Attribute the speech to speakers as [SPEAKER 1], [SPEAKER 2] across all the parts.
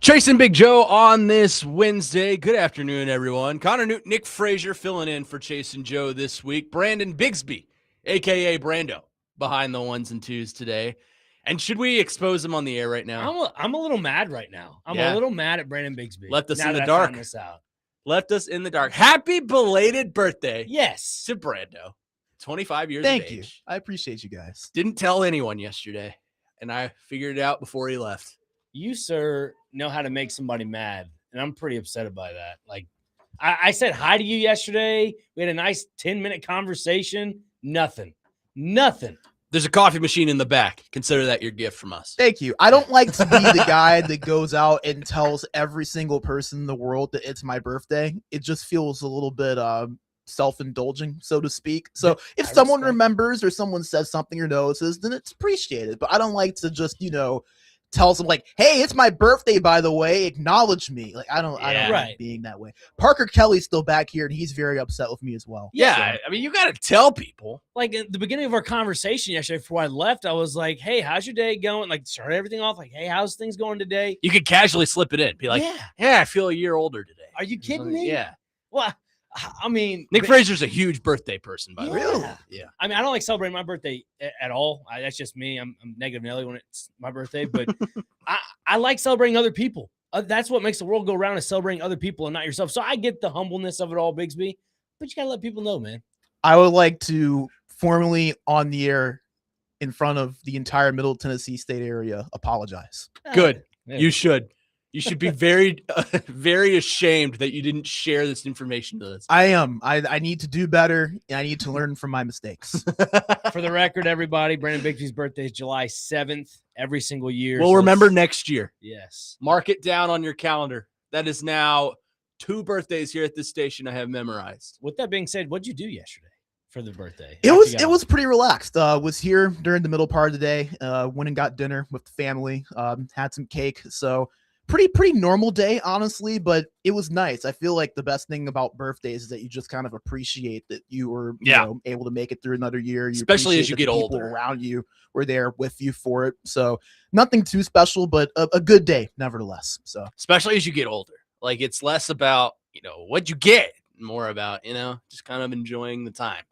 [SPEAKER 1] Chasing Big Joe on this Wednesday. Good afternoon, everyone. Connor Newton, Nick Frazier filling in for Chasing Joe this week. Brandon Bigsby, a.k.a. Brando, behind the ones and twos today. And should we expose him on the air right now?
[SPEAKER 2] I'm a little mad right now. I'm a little mad at Brandon Bigsby.
[SPEAKER 1] Left us
[SPEAKER 2] now
[SPEAKER 1] in the
[SPEAKER 2] that
[SPEAKER 1] dark.
[SPEAKER 2] I found this out.
[SPEAKER 1] Left us in the dark. Happy belated birthday.
[SPEAKER 2] Yes.
[SPEAKER 1] To Brando. 25 years
[SPEAKER 3] Thank
[SPEAKER 1] of
[SPEAKER 3] you.
[SPEAKER 1] age.
[SPEAKER 3] I appreciate you guys.
[SPEAKER 1] Didn't tell anyone yesterday, and I figured it out before he left.
[SPEAKER 2] You, sir, know how to make somebody mad, and I'm pretty upset by that. Like, I said hi to you yesterday. We had a nice 10-minute conversation. Nothing.
[SPEAKER 1] There's a coffee machine in the back. Consider that your gift from us.
[SPEAKER 3] Thank you. I don't like to be the guy that goes out and tells every single person in the world that it's my birthday. It just feels a little bit self-indulging, so to speak. So if someone remembers or someone says something or notices, then it's appreciated. But I don't like to just, tell them like, hey, it's my birthday, by the way, acknowledge me. Like, I don't like being that way. Parker Kelly's still back here, and he's very upset with me as well.
[SPEAKER 1] Yeah,
[SPEAKER 3] so.
[SPEAKER 1] I mean, you got to tell people.
[SPEAKER 2] Like, at the beginning of our conversation yesterday, before I left, I was like, hey, how's your day going? Like, start everything off like, hey, how's things going today?
[SPEAKER 1] You could casually slip it in. Be like, yeah, I feel a year older today.
[SPEAKER 2] Are you kidding me?
[SPEAKER 1] Yeah.
[SPEAKER 2] Well, I mean,
[SPEAKER 1] Nick Frazier's a huge birthday person, by the way.
[SPEAKER 3] Really?
[SPEAKER 1] Yeah.
[SPEAKER 2] I mean, I don't like celebrating my birthday at all. That's just me. I'm negative Nelly when it's my birthday, but I like celebrating other people. That's what makes the world go round, is celebrating other people and not yourself. So I get the humbleness of it all, Bigsby, but you got to let people know, man.
[SPEAKER 3] I would like to formally on the air in front of the entire Middle Tennessee state area apologize.
[SPEAKER 1] Good. You should. You should be very, very ashamed that you didn't share this information to us.
[SPEAKER 3] I am. I need to do better. And I need to learn from my mistakes.
[SPEAKER 2] For the record, everybody, Brandon Bigsby's birthday is July 7th every single year.
[SPEAKER 1] We'll remember next year.
[SPEAKER 2] Yes.
[SPEAKER 1] Mark it down on your calendar. That is now 2 birthdays here at this station I have memorized.
[SPEAKER 2] With that being said, what'd you do yesterday for the birthday?
[SPEAKER 3] It was pretty relaxed. Was here during the middle part of the day. Went and got dinner with the family. Had some cake. So pretty normal day, honestly, but it was nice. I feel like the best thing about birthdays is that you just kind of appreciate that you were able to make it through another year. You
[SPEAKER 1] especially as you get
[SPEAKER 3] people
[SPEAKER 1] older.
[SPEAKER 3] Around you were there with you for it. So nothing too special, but a good day nevertheless. So
[SPEAKER 1] especially as you get older, like it's less about what you get, more about just kind of enjoying the time,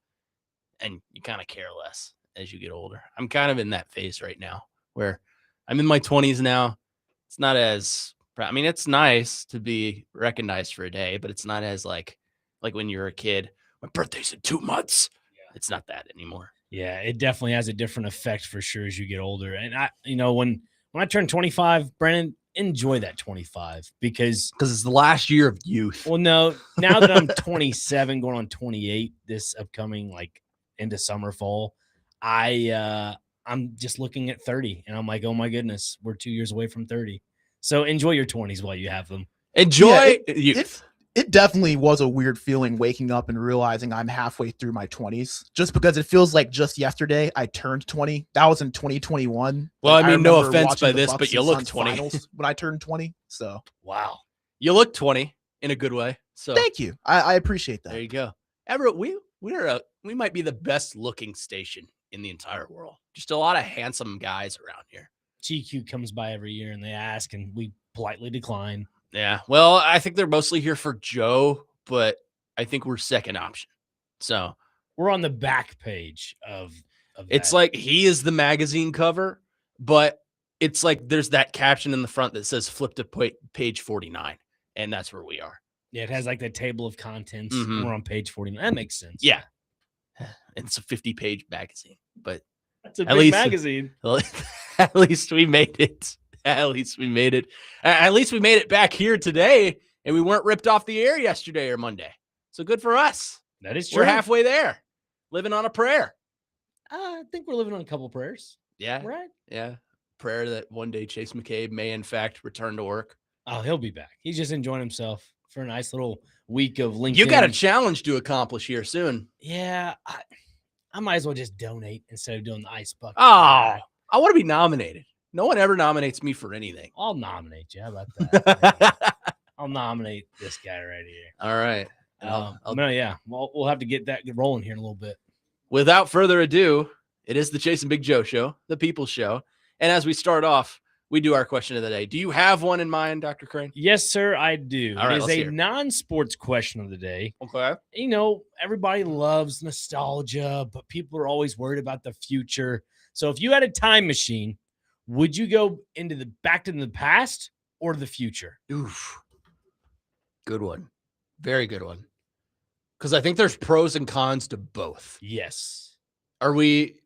[SPEAKER 1] and you kind of care less as you get older. I'm kind of in that phase right now where I'm in my 20s now. It's not as, I mean, it's nice to be recognized for a day, but it's not as like when you're a kid, my birthday's in 2 months. Yeah. It's not that anymore.
[SPEAKER 2] Yeah, it definitely has a different effect for sure as you get older. And when I turned 25, Brandon, enjoy that 25 because
[SPEAKER 1] it's the last year of youth.
[SPEAKER 2] Well, no, now that I'm 27, going on 28 this upcoming into summer, fall, I'm just looking at 30 and I'm like, oh my goodness, we're 2 years away from 30. So enjoy your 20s while you have them.
[SPEAKER 1] Enjoy
[SPEAKER 3] youth. It definitely was a weird feeling waking up and realizing I'm halfway through my 20s, just because it feels like just yesterday I turned 20. That was in 2021.
[SPEAKER 1] Well, I mean, no offense by this, but you look 20
[SPEAKER 3] when I turned 20. So
[SPEAKER 1] wow, you look 20 in a good way. So
[SPEAKER 3] thank you. I appreciate that.
[SPEAKER 1] There you go. Everett, we might be the best looking station in the entire world. Just a lot of handsome guys around here.
[SPEAKER 2] GQ comes by every year and they ask, and we politely decline.
[SPEAKER 1] Yeah. Well, I think they're mostly here for Joe, but I think we're second option. So
[SPEAKER 2] we're on the back page of
[SPEAKER 1] it's like he is the magazine cover, but it's like there's that caption in the front that says flip to page 49, and that's where we are.
[SPEAKER 2] Yeah, it has like the table of contents.
[SPEAKER 1] Mm-hmm.
[SPEAKER 2] We're on page 49. That makes sense.
[SPEAKER 1] Yeah. It's a 50-page magazine, but
[SPEAKER 2] that's a big magazine.
[SPEAKER 1] At least we made it. At least we made it. At least we made it back here today, and we weren't ripped off the air yesterday or Monday. So good for us.
[SPEAKER 2] That is true.
[SPEAKER 1] We're halfway there, living on a prayer.
[SPEAKER 2] I think we're living on a couple prayers.
[SPEAKER 1] Yeah.
[SPEAKER 2] Right?
[SPEAKER 1] Yeah. Prayer that one day Chase McCabe may, in fact, return to work.
[SPEAKER 2] Oh, he'll be back. He's just enjoying himself for a nice little week of LinkedIn.
[SPEAKER 1] You got a challenge to accomplish here soon.
[SPEAKER 2] Yeah. I might as well just donate instead of doing the ice bucket.
[SPEAKER 1] Oh, I want to be nominated. No one ever nominates me for anything.
[SPEAKER 2] I'll nominate you. How about that? I'll nominate this guy right here.
[SPEAKER 1] All right.
[SPEAKER 2] No, yeah. Well, we'll have to get that rolling here in a little bit.
[SPEAKER 1] Without further ado, it is the Chasing Big Joe show, the People's Show. And as we start off, we do our question of the day. Do you have one in mind, Dr. Crane?
[SPEAKER 2] Yes, sir, I do.
[SPEAKER 1] All right,
[SPEAKER 2] It is
[SPEAKER 1] let's
[SPEAKER 2] a
[SPEAKER 1] hear it.
[SPEAKER 2] non-sports question of the day.
[SPEAKER 1] Okay.
[SPEAKER 2] You know, everybody loves nostalgia, but people are always worried about the future. So if you had a time machine, would you go back to the past or the future?
[SPEAKER 1] Oof. Good one. Very good one. Because I think there's pros and cons to both.
[SPEAKER 2] Yes.
[SPEAKER 1] Are we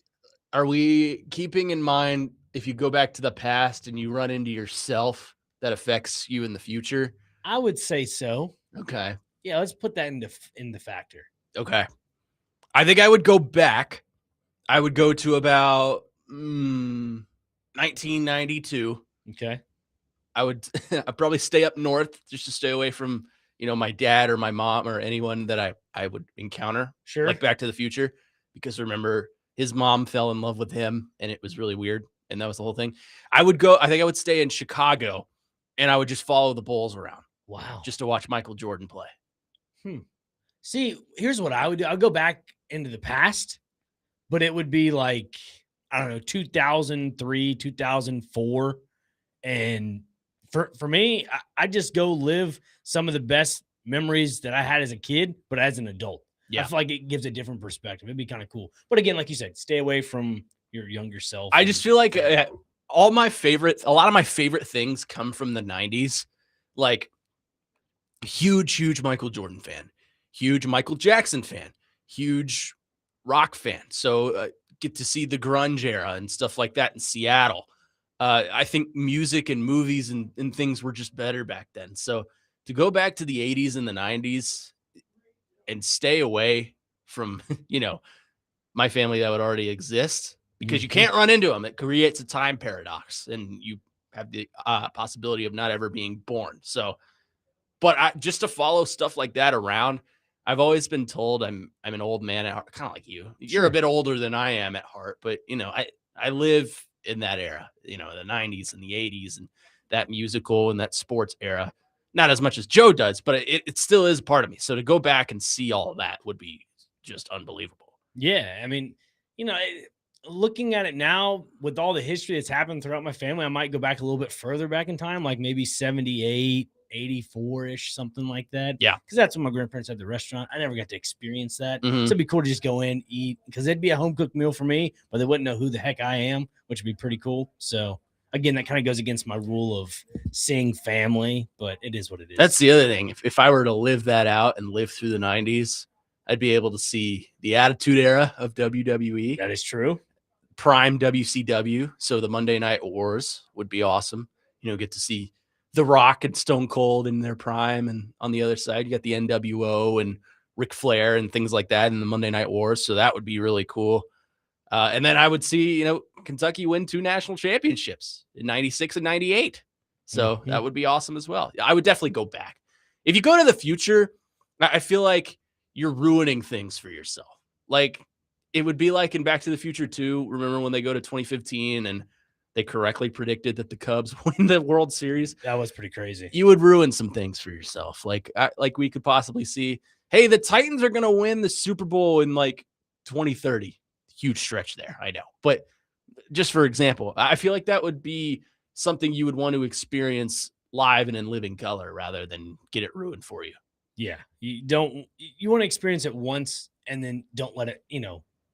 [SPEAKER 1] keeping in mind if you go back to the past and you run into yourself, that affects you in the future?
[SPEAKER 2] I would say so.
[SPEAKER 1] Okay.
[SPEAKER 2] Yeah, let's put that in the factor.
[SPEAKER 1] Okay. I think I would go back. I would go to about 1992.
[SPEAKER 2] Okay.
[SPEAKER 1] I'd probably stay up north just to stay away from, my dad or my mom or anyone that I would encounter.
[SPEAKER 2] Sure.
[SPEAKER 1] Like Back to the Future, because remember his mom fell in love with him and it was really weird. And that was the whole thing. I think I would stay in Chicago and I would just follow the Bulls around
[SPEAKER 2] Wow.
[SPEAKER 1] just to watch Michael Jordan play.
[SPEAKER 2] See, here's what I would do. I'll go back into the past, but it would be like, I don't know, 2003, 2004. And for me, I just go live some of the best memories that I had as a kid, but as an adult.
[SPEAKER 1] Yeah.
[SPEAKER 2] I feel like it gives a different perspective. It'd be kind of cool. But again, like you said, stay away from your younger self.
[SPEAKER 1] I just feel like a lot of my favorite things come from the 90s. Like, huge Michael Jordan fan, huge Michael Jackson fan, huge rock fan. So get to see the grunge era and stuff like that in Seattle. I think music and movies and things were just better back then. So to go back to the 80s and the 90s and stay away from, my family that would already exist, because you can't run into them. It creates a time paradox and you have the possibility of not ever being born. So, but just to follow stuff like that around, I've always been told I'm an old man at heart, kind of like you. You're a bit older than I am at heart, but I live in that era, the 90s and the 80s and that musical and that sports era. Not as much as Joe does, but it still is part of me. So to go back and see all of that would be just unbelievable.
[SPEAKER 2] Yeah, I mean, looking at it now with all the history that's happened throughout my family, I might go back a little bit further back in time, like maybe 78, 84-ish, something like that.
[SPEAKER 1] Yeah.
[SPEAKER 2] Because that's when my grandparents had the restaurant. I never got to experience that.
[SPEAKER 1] Mhm.
[SPEAKER 2] So it'd be cool to just go in, eat, because it'd be a home-cooked meal for me, but they wouldn't know who the heck I am, which would be pretty cool. So, again, that kind of goes against my rule of seeing family, but it is what it is.
[SPEAKER 1] That's the other thing. If I were to live that out and live through the 90s, I'd be able to see the Attitude Era of WWE.
[SPEAKER 2] That is true.
[SPEAKER 1] Prime WCW. So the Monday Night Wars would be awesome. Get to see The Rock and Stone Cold in their prime. And on the other side, you got the NWO and Ric Flair and things like that in the Monday Night Wars. So that would be really cool. And then I would see, Kentucky win 2 national championships in 96 and 98. So that would be awesome as well. I would definitely go back. If you go to the future, I feel like you're ruining things for yourself. Like, it would be like in Back to the Future 2. Remember when they go to 2015 and they correctly predicted that the Cubs win the World Series?
[SPEAKER 2] That was pretty crazy.
[SPEAKER 1] You would ruin some things for yourself. Like we could possibly see, hey, the Titans are going to win the Super Bowl in like 2030. Huge stretch there, I know. But just for example, I feel like that would be something you would want to experience live and in living color rather than get it ruined for you.
[SPEAKER 2] Yeah. You want to experience it once and then don't let it,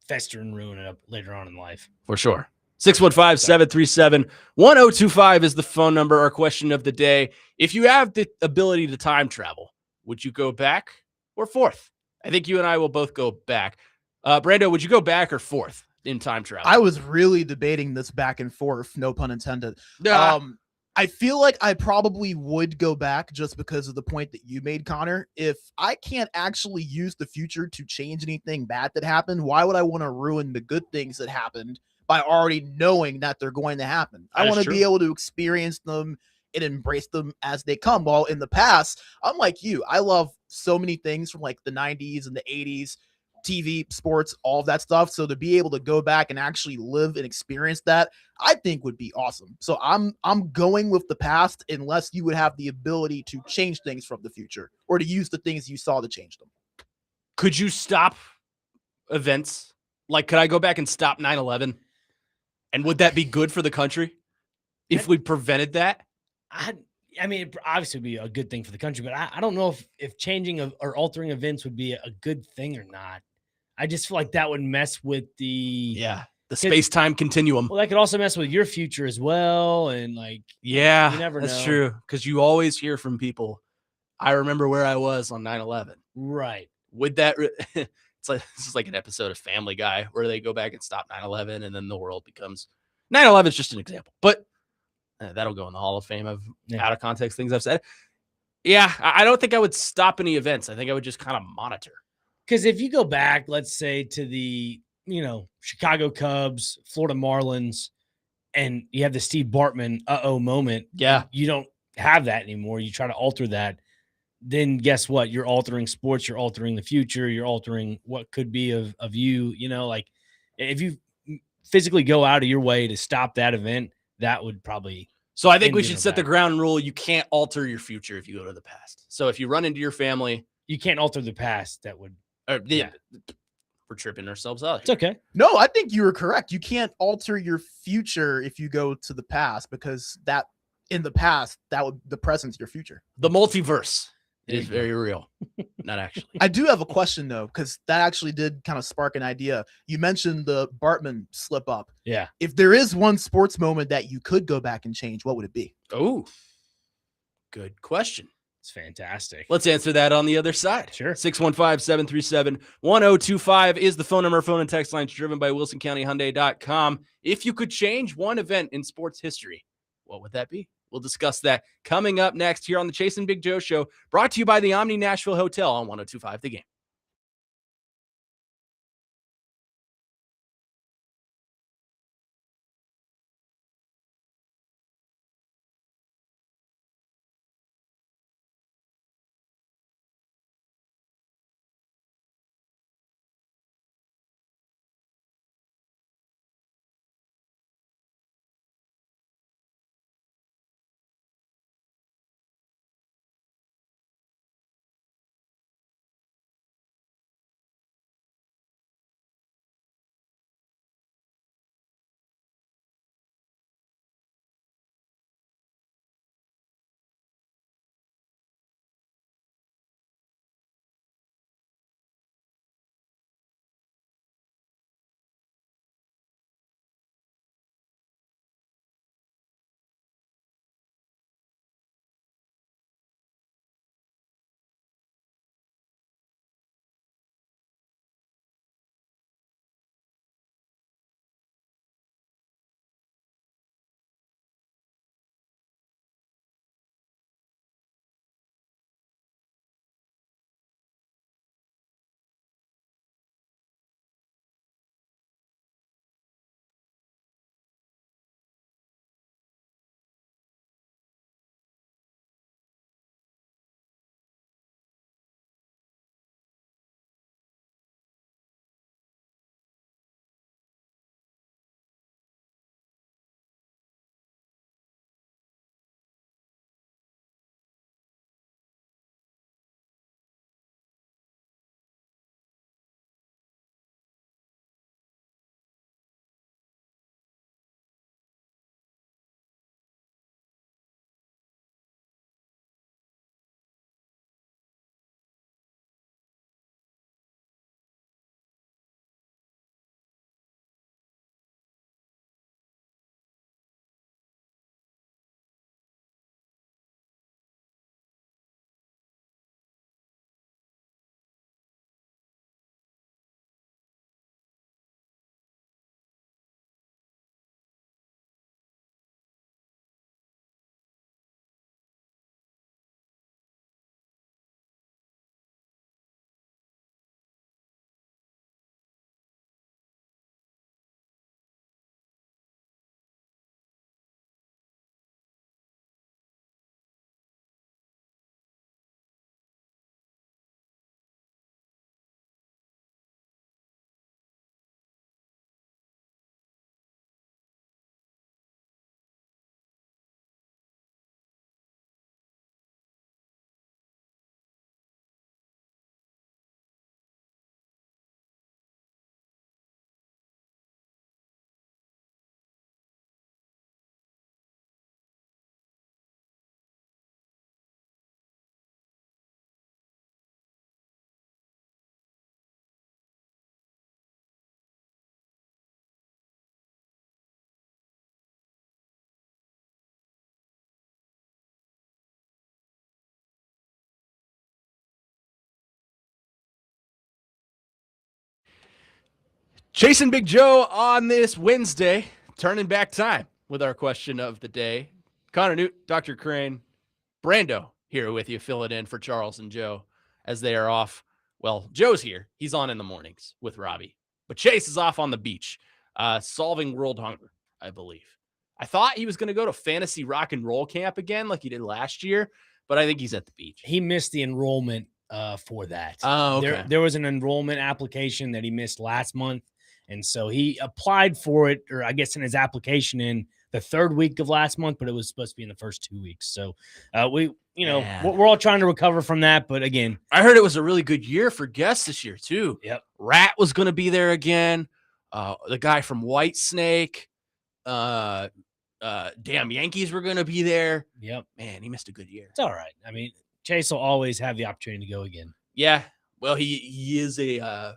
[SPEAKER 2] fester and ruin it up later on in life.
[SPEAKER 1] For sure. 615-737-1025 is the phone number. Our question of the day. If you have the ability to time travel, would you go back or forth? I think you and I will both go back. Brando, would you go back or forth in time travel?
[SPEAKER 3] I was really debating this back and forth, no pun intended. I feel like I probably would go back just because of the point that you made, Connor. If I can't actually use the future to change anything bad that happened, why would I want to ruin the good things that happened by already knowing that they're going to happen? I want to be able to experience them and embrace them as they come. While in the past, I'm like you. I love so many things from like the 90s and the 80s, TV, sports, all of that stuff. So to be able to go back and actually live and experience that, I think would be awesome. So I'm going with the past unless you would have the ability to change things from the future or to use the things you saw to change them.
[SPEAKER 1] Could you stop events? Like, could I go back and stop 9/11? And would that be good for the country? if we prevented that.
[SPEAKER 2] I mean, it obviously would be a good thing for the country, but I don't know if changing or altering events would be a good thing or not. I just feel like that would mess with the
[SPEAKER 1] Space-time continuum.
[SPEAKER 2] Well, that could also mess with your future as well, and like you never know.
[SPEAKER 1] That's true, because you always hear from people. I remember where I was on 9/11.
[SPEAKER 2] Right.
[SPEAKER 1] Would that? It's like this is like an episode of Family Guy where they go back and stop 9/11, and then the world becomes 9/11 is just an example, but that'll go in the Hall of Fame of out of context things I've said. Yeah, I don't think I would stop any events. I think I would just kind of monitor.
[SPEAKER 2] Because if you go back, let's say to the Chicago Cubs, Florida Marlins, and you have the Steve Bartman moment, you don't have that anymore. You try to alter that, then guess what? You're altering sports. You're altering the future. You're altering what could be of you. Like if you physically go out of your way to stop that event, that would probably.
[SPEAKER 1] So I think we should set the ground rule. You can't alter your future if you go to the past. So if you run into your family,
[SPEAKER 2] you can't alter the past. That would.
[SPEAKER 1] We're tripping ourselves out.
[SPEAKER 2] It's okay.
[SPEAKER 3] No, I think you were correct. You can't alter your future if you go to the past, because that in the past, the present's your future.
[SPEAKER 1] The multiverse is very real. Not actually.
[SPEAKER 3] I do have a question though, because that actually did kind of spark an idea. You mentioned the Bartman slip up.
[SPEAKER 2] Yeah.
[SPEAKER 3] If there is one sports moment that you could go back and change, what would it be?
[SPEAKER 1] Oh, good question.
[SPEAKER 2] It's fantastic.
[SPEAKER 1] Let's answer that on the other side.
[SPEAKER 2] Sure.
[SPEAKER 1] 615-737-1025 is the phone number. Phone and text lines driven by WilsonCountyHyundai.com. If you could change one event in sports history, what would that be? We'll discuss that coming up next here on the Chase and Big Joe Show, brought to you by the Omni Nashville Hotel on 102.5 The Game. Chasing Big Joe on this Wednesday, turning back time with our question of the day. Connor Newt, Dr. Crane, Brando here with you, filling in for Charles and Joe as they are off. Well, Joe's here. He's on in the mornings with Robbie. But Chase is off on the beach, solving world hunger, I believe. I thought he was going to go to fantasy rock and roll camp again like he did last year, but I think he's at the beach.
[SPEAKER 2] He missed the enrollment for that.
[SPEAKER 1] Oh, okay.
[SPEAKER 2] There was an enrollment application that he missed last month. And so he applied for it, or I guess in his application in the third week of last month, but it was supposed to be in the first 2 weeks. So we're all trying to recover from that. But again,
[SPEAKER 1] I heard it was a really good year for guests this year too.
[SPEAKER 2] Yep.
[SPEAKER 1] Rat was going to be there again. The guy from White Snake, damn Yankees were going to be there.
[SPEAKER 2] Yep.
[SPEAKER 1] Man, he missed a good year.
[SPEAKER 2] It's all right. I mean, Chase will always have the opportunity to go again.
[SPEAKER 1] Yeah. Well, he is a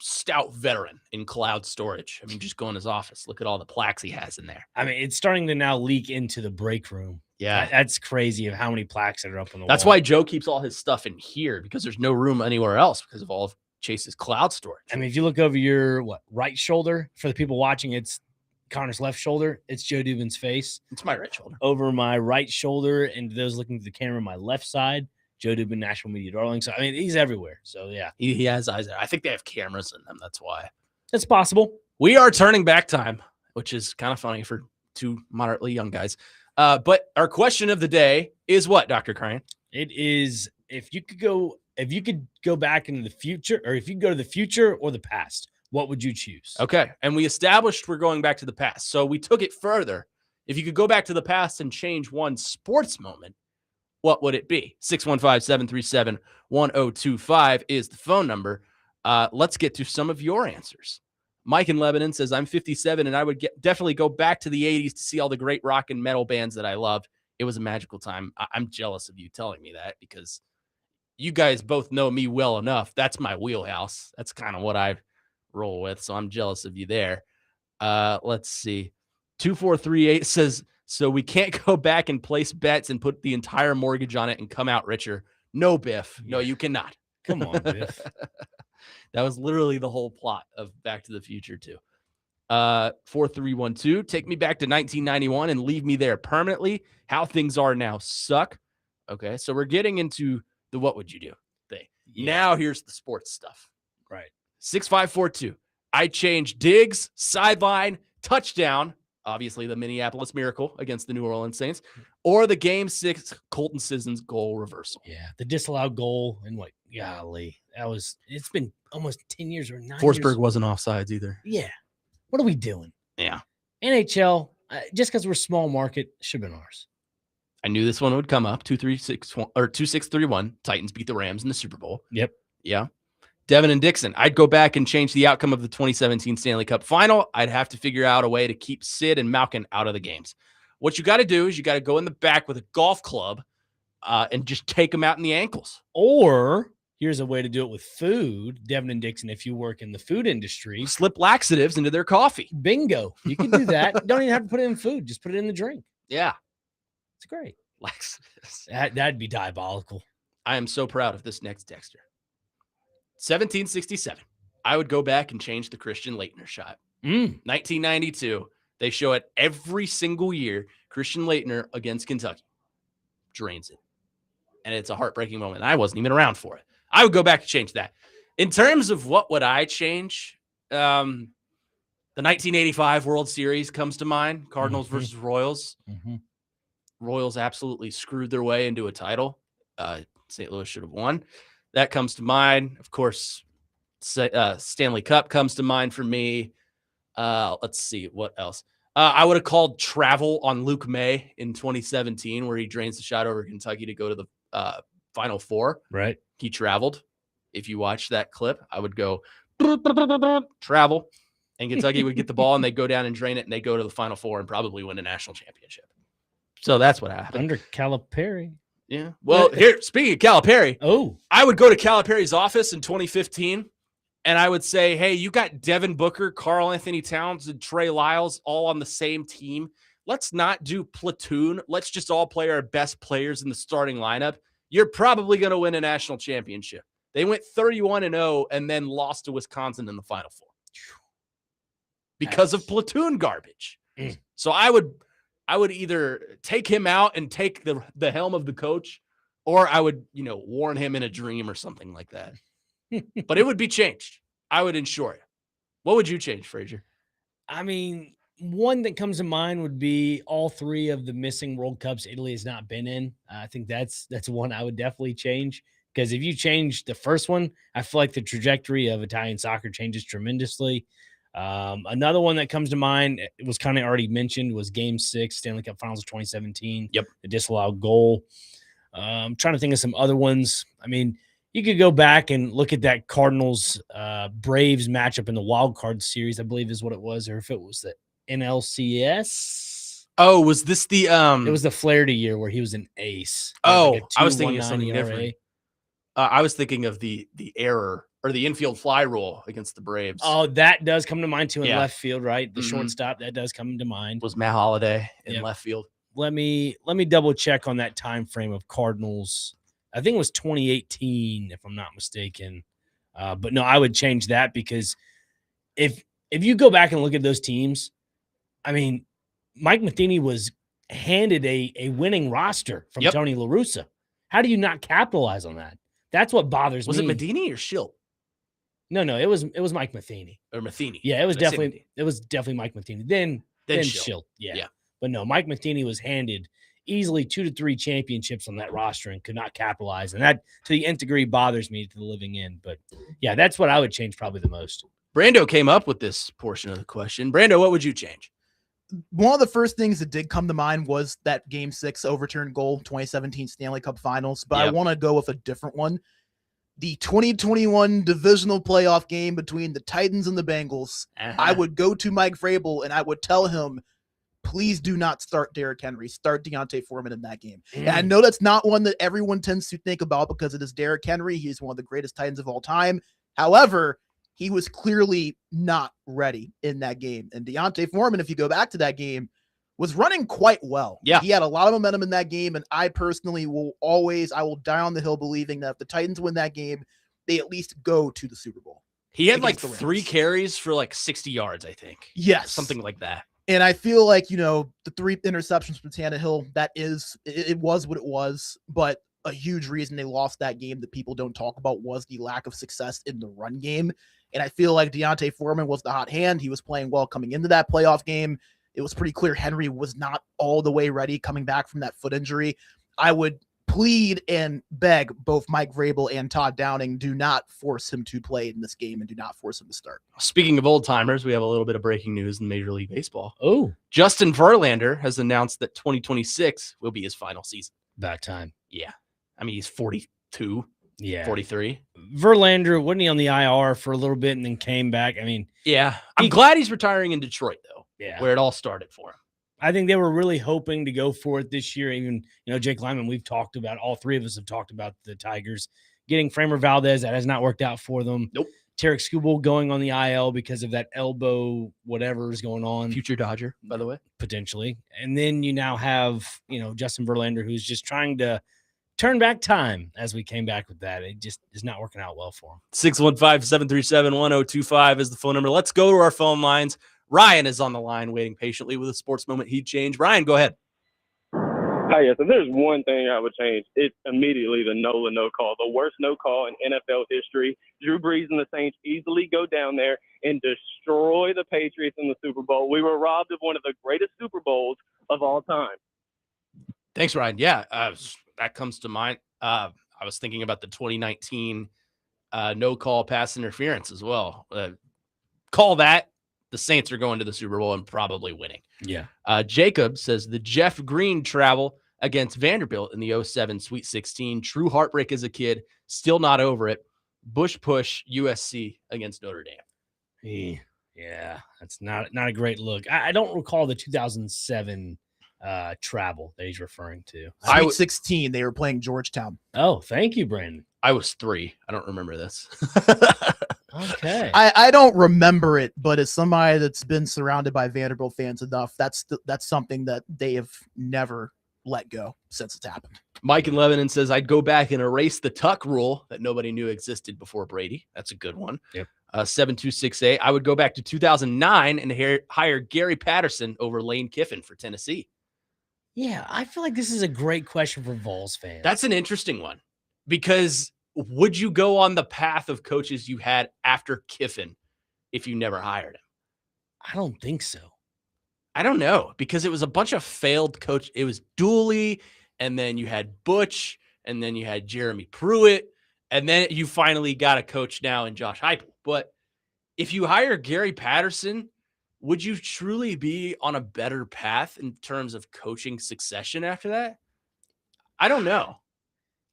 [SPEAKER 1] stout veteran in cloud storage. I mean, just go in his office. Look at all the plaques he has in there.
[SPEAKER 2] I mean, it's starting to now leak into the break room.
[SPEAKER 1] Yeah.
[SPEAKER 2] That's crazy of how many plaques that are up on the wall.
[SPEAKER 1] That's why Joe keeps all his stuff in here, because there's no room anywhere else because of all of Chase's cloud storage.
[SPEAKER 2] I mean, if you look over your right shoulder, for the people watching, it's Connor's left shoulder. It's Joe Dubin's face.
[SPEAKER 1] It's my right shoulder.
[SPEAKER 2] Over my right shoulder, and those looking at the camera, my left side, Joe Dubin, National Media Darling. So, I mean, he's everywhere. So, yeah.
[SPEAKER 1] He has eyes there. I think they have cameras in them. That's why.
[SPEAKER 2] It's possible.
[SPEAKER 1] We are turning back time, which is kind of funny for two moderately young guys. But our question of the day is what, Dr. Crane?
[SPEAKER 2] It is if you could go back into the future, or if you could go to the future or the past, what would you choose?
[SPEAKER 1] Okay. And we established we're going back to the past. So we took it further. If you could go back to the past and change one sports moment, what would it be? 615-737-1025 is the phone number. Let's get to some of your answers. Mike in Lebanon says, I'm 57 and I would definitely go back to the 80s to see all the great rock and metal bands that I loved. It was a magical time. I'm jealous of you telling me that because you guys both know me well enough. That's my wheelhouse. That's kind of what I roll with. So I'm jealous of you there. Let's see. 2438 says, so we can't go back and place bets and put the entire mortgage on it and come out richer. No, Biff. No, you cannot.
[SPEAKER 2] Come on, Biff.
[SPEAKER 1] That was literally the whole plot of Back to the Future, too. 4312, take me back to 1991 and leave me there permanently. How things are now suck. Okay, so we're getting into the what would you do thing. Yeah. Now here's the sports stuff.
[SPEAKER 2] Right.
[SPEAKER 1] 6542, I changed Diggs, sideline, touchdown. Obviously, the Minneapolis Miracle against the New Orleans Saints, or the Game 6 Colton Sissons goal reversal.
[SPEAKER 2] Yeah, the disallowed goal, and what? Golly, it's been almost 10 years or 9
[SPEAKER 1] Forsberg
[SPEAKER 2] years.
[SPEAKER 1] wasn't offsides either.
[SPEAKER 2] Yeah. What are we doing?
[SPEAKER 1] Yeah.
[SPEAKER 2] NHL, just because we're small market, should have been ours.
[SPEAKER 1] I knew this one would come up. 2631. Titans beat the Rams in the Super Bowl.
[SPEAKER 2] Yep.
[SPEAKER 1] Yeah. Devin and Dixon, I'd go back and change the outcome of the 2017 Stanley Cup final. I'd have to figure out a way to keep Sid and Malkin out of the games. What you got to do is you got to go in the back with a golf club and just take them out in the ankles.
[SPEAKER 2] Or here's a way to do it with food. Devin and Dixon, if you work in the food industry,
[SPEAKER 1] slip laxatives into their coffee.
[SPEAKER 2] Bingo. You can do that. Don't even have to put it in food. Just put it in the drink.
[SPEAKER 1] Yeah.
[SPEAKER 2] It's great.
[SPEAKER 1] Laxatives.
[SPEAKER 2] That'd be diabolical.
[SPEAKER 1] I am so proud of this next texter. 1767. I would go back and change the Christian Laettner shot. 1992. They show it every single year. Christian Laettner against Kentucky. Drains it. And it's a heartbreaking moment. I wasn't even around for it. I would go back and change that. In terms of what would I change, the 1985 World Series comes to mind. Cardinals versus Royals. Royals absolutely screwed their way into a title. St. Louis should have won. That comes to mind. Of course, Stanley Cup comes to mind for me. Let's see. What else? I would have called travel on Luke May in 2017, where he drains the shot over Kentucky to go to the Final Four.
[SPEAKER 2] Right.
[SPEAKER 1] He traveled. If you watch that clip, I would go travel, and Kentucky would get the ball, and they go down and drain it, and they go to the Final Four and probably win a national championship. So that's what happened.
[SPEAKER 2] Under Calipari.
[SPEAKER 1] Yeah. Well, here, speaking of Calipari, I would go to Calipari's office in 2015, and I would say, hey, you got Devin Booker, Karl Anthony Towns, and Trey Lyles all on the same team. Let's not do platoon. Let's just all play our best players in the starting lineup. You're probably going to win a national championship. They went 31-0 and then lost to Wisconsin in the Final Four. because of platoon garbage.
[SPEAKER 2] Mm.
[SPEAKER 1] So I would either take him out and take the helm of the coach, or I would, warn him in a dream or something like that. But it would be changed. I would ensure it. What would you change, Frazier?
[SPEAKER 2] I mean, one that comes to mind would be all 3 of the missing World Cups Italy has not been in. I think that's one I would definitely change, because if you change the first one, I feel like the trajectory of Italian soccer changes tremendously. Another one that comes to mind, it was kind of already mentioned, was Game 6, Stanley Cup Finals of 2017.
[SPEAKER 1] Yep.
[SPEAKER 2] The disallowed goal. I'm trying to think of some other ones. I mean, you could go back and look at that Cardinals Braves matchup in the wild card series, I believe is what it was, or if it was the NLCS.
[SPEAKER 1] Oh, was this the
[SPEAKER 2] It was the Flaherty year where he was an ace. He had
[SPEAKER 1] I
[SPEAKER 2] a
[SPEAKER 1] was thinking of
[SPEAKER 2] 2.19
[SPEAKER 1] something
[SPEAKER 2] ERA.
[SPEAKER 1] different. I was thinking of the error or the infield fly rule against the Braves.
[SPEAKER 2] Oh, that does come to mind too in
[SPEAKER 1] Yeah.
[SPEAKER 2] left field, right? The
[SPEAKER 1] Mhm.
[SPEAKER 2] shortstop, that does come to mind.
[SPEAKER 1] Was Matt Holliday in
[SPEAKER 2] Yep.
[SPEAKER 1] left field.
[SPEAKER 2] Let me double check on that time frame of Cardinals. I think it was 2018, if I'm not mistaken. But no, I would change that, because if you go back and look at those teams, I mean, Mike Matheny was handed a winning roster from
[SPEAKER 1] Yep.
[SPEAKER 2] Tony La Russa. How do you not capitalize on that? That's what bothers
[SPEAKER 1] Was
[SPEAKER 2] me.
[SPEAKER 1] it Medini or Schilt
[SPEAKER 2] No, it was Mike Matheny.
[SPEAKER 1] or Matheny?
[SPEAKER 2] Yeah, it was
[SPEAKER 1] Did I say
[SPEAKER 2] definitely Mike Matheny. Then
[SPEAKER 1] Schilt.
[SPEAKER 2] Schilt. Yeah.
[SPEAKER 1] Yeah.
[SPEAKER 2] But no, Mike Matheny was handed easily 2 to 3 championships on that roster and could not capitalize. And that, to the nth degree, bothers me to the living end. But yeah, that's what I would change probably the most.
[SPEAKER 1] Brando came up with this portion of the question. Brando, what would you change?
[SPEAKER 3] One of the first things that did come to mind was that Game 6 overturned goal, 2017 Stanley Cup Finals. But I
[SPEAKER 1] Yep.
[SPEAKER 3] want to go with a different one. The 2021 divisional playoff game between the Titans and the Bengals. I would go to Mike Vrabel and I would tell him, please do not start Derrick Henry. Start Deontay Foreman in that game. And I know that's not one that everyone tends to think about because it is Derrick Henry. He's one of the greatest Titans of all time. However, he was clearly not ready in that game. And Deontay Foreman, if you go back to that game, was running quite well.
[SPEAKER 1] Yeah.
[SPEAKER 3] He had a lot of momentum in that game. And I personally I will die on the hill believing that if the Titans win that game, they at least go to the Super Bowl.
[SPEAKER 1] He had like
[SPEAKER 3] against the
[SPEAKER 1] 3
[SPEAKER 3] Rams.
[SPEAKER 1] carries for like 60 yards, I think.
[SPEAKER 3] Yes.
[SPEAKER 1] Something like that.
[SPEAKER 3] And I feel like, the 3 interceptions from Tannehill, it was what it was. But a huge reason they lost that game that people don't talk about was the lack of success in the run game. And I feel like Deontay Foreman was the hot hand. He was playing well coming into that playoff game. It was pretty clear Henry was not all the way ready coming back from that foot injury. I would plead and beg both Mike Vrabel and Todd Downing, do not force him to play in this game and do not force him to start.
[SPEAKER 1] Speaking of old timers, we have a little bit of breaking news in Major League Baseball.
[SPEAKER 2] Oh,
[SPEAKER 1] Justin Verlander has announced that 2026 will be his final season.
[SPEAKER 2] about time.
[SPEAKER 1] Yeah. I mean, he's 42,
[SPEAKER 2] Yeah.
[SPEAKER 1] 43.
[SPEAKER 2] Verlander, wasn't he on the IR for a little bit and then came back? I mean,
[SPEAKER 1] Yeah. I'm glad he's retiring in Detroit, though,
[SPEAKER 2] yeah.
[SPEAKER 1] where it all started for him.
[SPEAKER 2] I think they were really hoping to go for it this year. Even, Jake Lyman, we've talked about, all 3 of us have talked about the Tigers getting Framer Valdez. That has not worked out for them.
[SPEAKER 1] Nope.
[SPEAKER 2] Tarek Skubal going on the IL because of that elbow, whatever is going on.
[SPEAKER 1] Future Dodger, by the way.
[SPEAKER 2] Potentially. And then you now have, Justin Verlander, who's just trying to turn back time as we came back with that. It just is not working out well for him.
[SPEAKER 1] 615-737-1025 is the phone number. Let's go to our phone lines. Ryan is on the line waiting patiently with a sports moment he'd change. Ryan, go ahead.
[SPEAKER 4] Hi, yes. If there's one thing I would change, it's immediately the Nola no call, the worst no call in NFL history. Drew Brees and the Saints easily go down there and destroy the Patriots in the Super Bowl. We were robbed of one of the greatest Super Bowls of all time.
[SPEAKER 1] Thanks, Ryan. Yeah, that comes to mind. I was thinking about the 2019 no call pass interference as well. Call that. The Saints are going to the Super Bowl and probably winning.
[SPEAKER 2] Yeah.
[SPEAKER 1] Jacob says the Jeff Green travel against Vanderbilt in the 07 Sweet 16. True heartbreak as a kid. Still not over it. Bush push USC against Notre Dame.
[SPEAKER 2] Yeah, that's not a great look. I don't recall the 2007 travel that he's referring to.
[SPEAKER 3] Sweet 16, they were playing Georgetown.
[SPEAKER 2] Oh, thank you, Brandon.
[SPEAKER 1] I was 3. I don't remember this.
[SPEAKER 2] Okay.
[SPEAKER 3] I don't remember it, but as somebody that's been surrounded by Vanderbilt fans enough, that's something that they have never let go since it's happened.
[SPEAKER 1] Mike in Lebanon says, I'd go back and erase the tuck rule that nobody knew existed before Brady. That's a good one.
[SPEAKER 2] Yep.
[SPEAKER 1] 7268. I would go back to 2009 and hire Gary Patterson over Lane Kiffin for Tennessee.
[SPEAKER 2] Yeah, I feel like this is a great question for Vols fans.
[SPEAKER 1] That's an interesting one because would you go on the path of coaches you had after Kiffin if you never hired him?
[SPEAKER 2] I don't think so.
[SPEAKER 1] I don't know because it was a bunch of failed coach. It was Dooley, and then you had Butch, and then you had Jeremy Pruitt, and then you finally got a coach now in Josh Heupel. But if you hire Gary Patterson, would you truly be on a better path in terms of coaching succession after that? I don't know.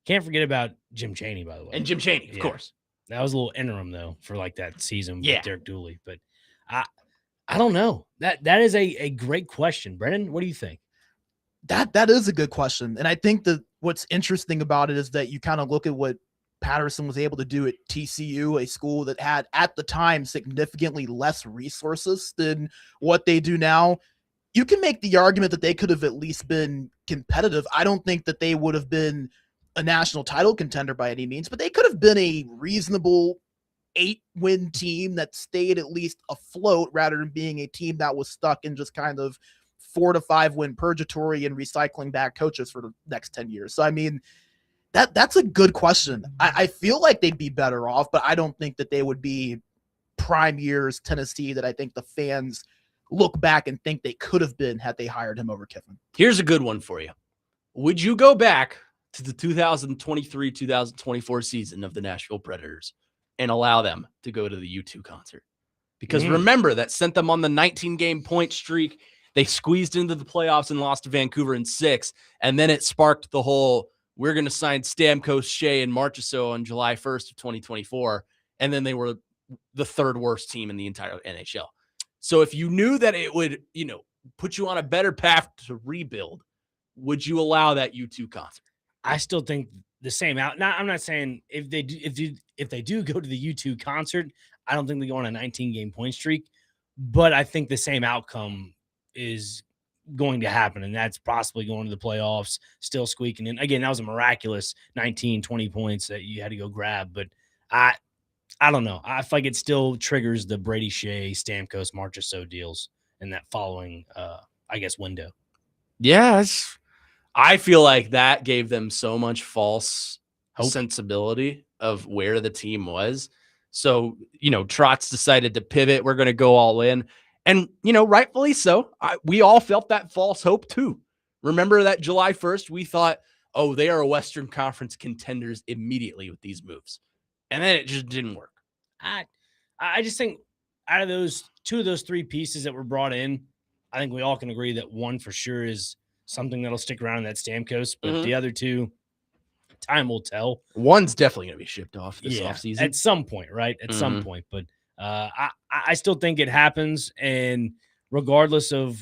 [SPEAKER 2] Can't forget about Jim Chaney, by the way.
[SPEAKER 1] And Jim Chaney, of course.
[SPEAKER 2] That was a little interim though for like that season
[SPEAKER 1] Yeah.
[SPEAKER 2] with Derek Dooley. But I don't know. That is a great question. Brennan, what do you think?
[SPEAKER 3] That is a good question. And I think that what's interesting about it is that you kind of look at what Patterson was able to do at TCU, a school that had at the time significantly less resources than what they do now. You can make the argument that they could have at least been competitive. I don't think that they would have been a national title contender by any means, but they could have been a reasonable 8-win team that stayed at least afloat rather than being a team that was stuck in just kind of 4 to 5 win purgatory and recycling back coaches for the next 10 years. So, I mean, that's a good question. I feel like they'd be better off, but I don't think that they would be prime years Tennessee that I think the fans look back and think they could have been had they hired him over Kiffin.
[SPEAKER 1] Here's a good one for you. Would you go back to the 2023-2024 season of the Nashville Predators and allow them to go to the U2 concert? Because remember, that sent them on the 19-game point streak. They squeezed into the playoffs and lost to Vancouver in 6. And then it sparked the whole, we're going to sign Stamkos, Shea, and Marchessault on July 1st of 2024. And then they were the third worst team in the entire NHL. So if you knew that it would, put you on a better path to rebuild, would you allow that U2 concert?
[SPEAKER 2] I still think the same out. Now, I'm not saying if they do go to the U2 concert, I don't think they go on a 19-game point streak, but I think the same outcome is going to happen, and that's possibly going to the playoffs, still squeaking in. Again, that was a miraculous 19, 20 points that you had to go grab, but I don't know. I feel like it still triggers the Brady Shea, Stamkos, Marchessault deals in that following, window.
[SPEAKER 1] Yeah, I feel like that gave them so much false
[SPEAKER 2] Hope.
[SPEAKER 1] sensibility of where the team was. So, Trotz decided to pivot. We're going to go all in. And, rightfully so. We all felt that false hope too. Remember that July 1st, we thought, oh, they are a Western Conference contenders immediately with these moves. And then it just didn't work.
[SPEAKER 2] I just think out of those 2 of those 3 pieces that were brought in, I think we all can agree that one for sure is something that'll stick around in that Stamkos, but the other 2, time will tell.
[SPEAKER 1] One's definitely going to be shipped off this offseason.
[SPEAKER 2] At some point, right? At some point. But I still think it happens. And regardless of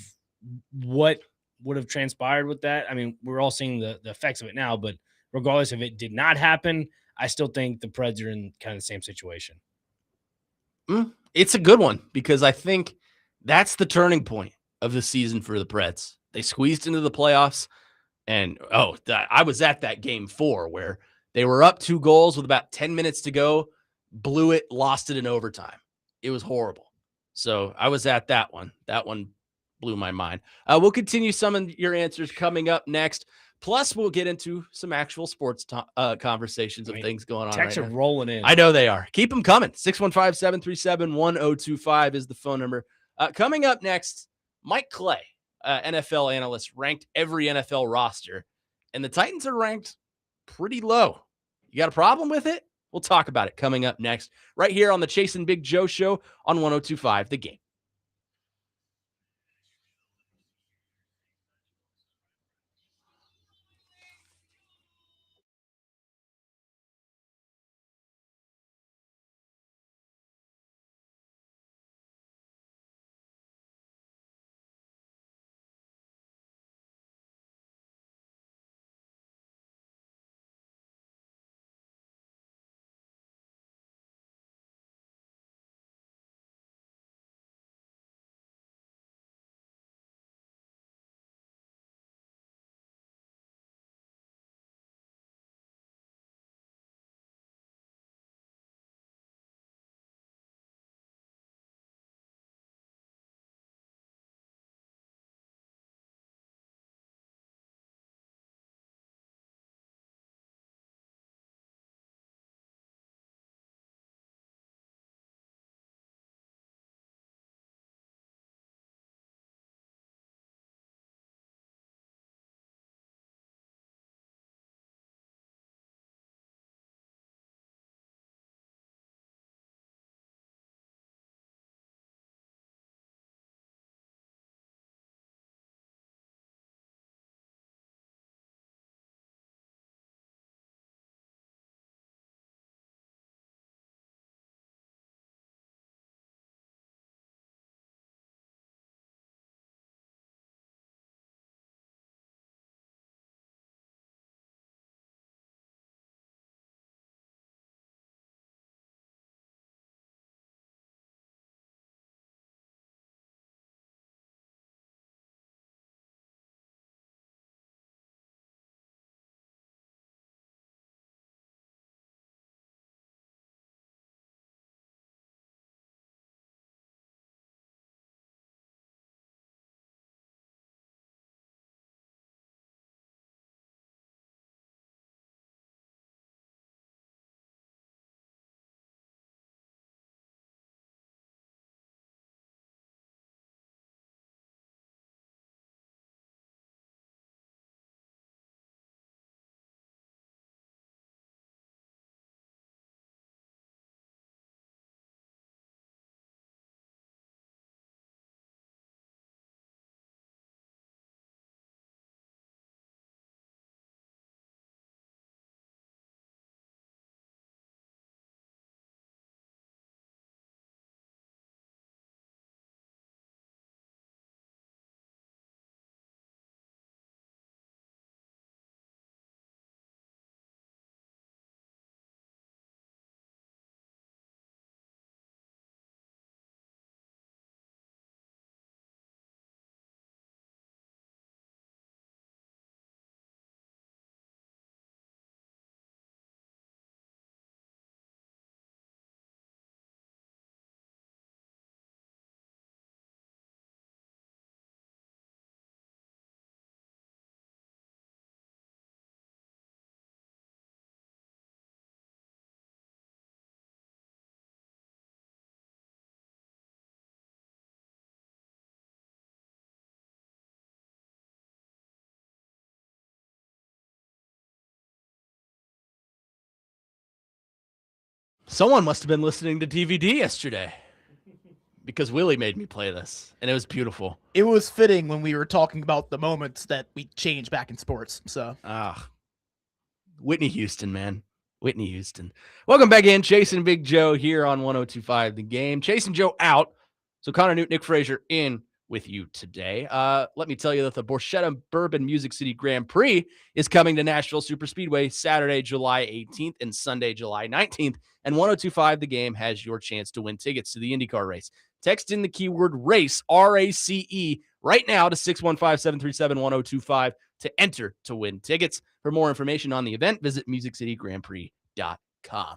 [SPEAKER 2] what would have transpired with that, I mean, we're all seeing the effects of it now, but regardless if it did not happen, I still think the Preds are in kind of the same situation.
[SPEAKER 1] It's a good one because I think that's the turning point of the season for the Preds. They squeezed into the playoffs, and I was at that game 4 where they were up 2 goals with about 10 minutes to go, blew it, lost it in overtime. It was horrible. So I was at that one. That one blew my mind. We'll continue some of your answers coming up next. Plus, we'll get into some actual sports conversations of things going on.
[SPEAKER 2] Texts
[SPEAKER 1] right
[SPEAKER 2] are
[SPEAKER 1] now.
[SPEAKER 2] rolling in.
[SPEAKER 1] I know they are. Keep them coming. 615-737-1025 is the phone number. Coming up next, Mike Clay, NFL analyst, ranked every NFL roster, and the Titans are ranked pretty low. You got a problem with it? We'll talk about it coming up next, right here on the Chasing Big Joe Show on 102.5 The Game. Someone must have been listening to DVD yesterday because Willie made me play this, and it was beautiful.
[SPEAKER 3] It was fitting when we were talking about the moments that we changed back in sports. So,
[SPEAKER 1] Whitney Houston, man. Whitney Houston. Welcome back in. Chase and Big Joe here on 102.5 The Game. Chase and Joe out. So Connor Newt, Nick Frazier in with you today. Let me tell you that the Borchetta Bourbon Music City Grand Prix is coming to Nashville Superspeedway Saturday, July 18th and Sunday, July 19th. And 102.5 The Game has your chance to win tickets to the IndyCar race. Text in the keyword RACE, R-A-C-E, right now to 615-737-1025 to enter to win tickets. For more information on the event, visit musiccitygrandprix.com.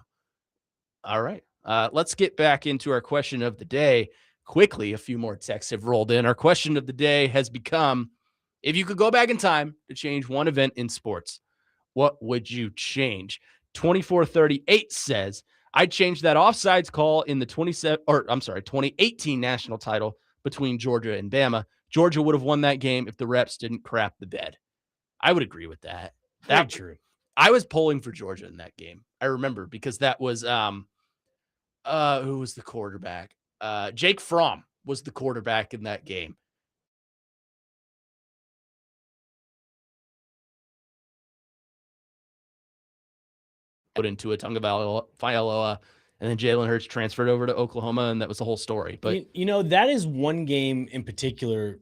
[SPEAKER 1] All right. Let's get back into our question of the day. Quickly, a few more texts have rolled in. Our question of the day has become, if you could go back in time to change one event in sports, what would you change? 2438 says, I'd change that offsides call in the 2018 national title between Georgia and Bama. Georgia would have won that game if the refs didn't crap the bed. I would agree with that.
[SPEAKER 2] That's true.
[SPEAKER 1] I was pulling for Georgia in that game. I remember because that was who was the quarterback? Jake Fromm was the quarterback in that game. Put into a Tagovailoa, and then Jalen Hurts transferred over to Oklahoma, and that was the whole story. But
[SPEAKER 2] that is one game in particular.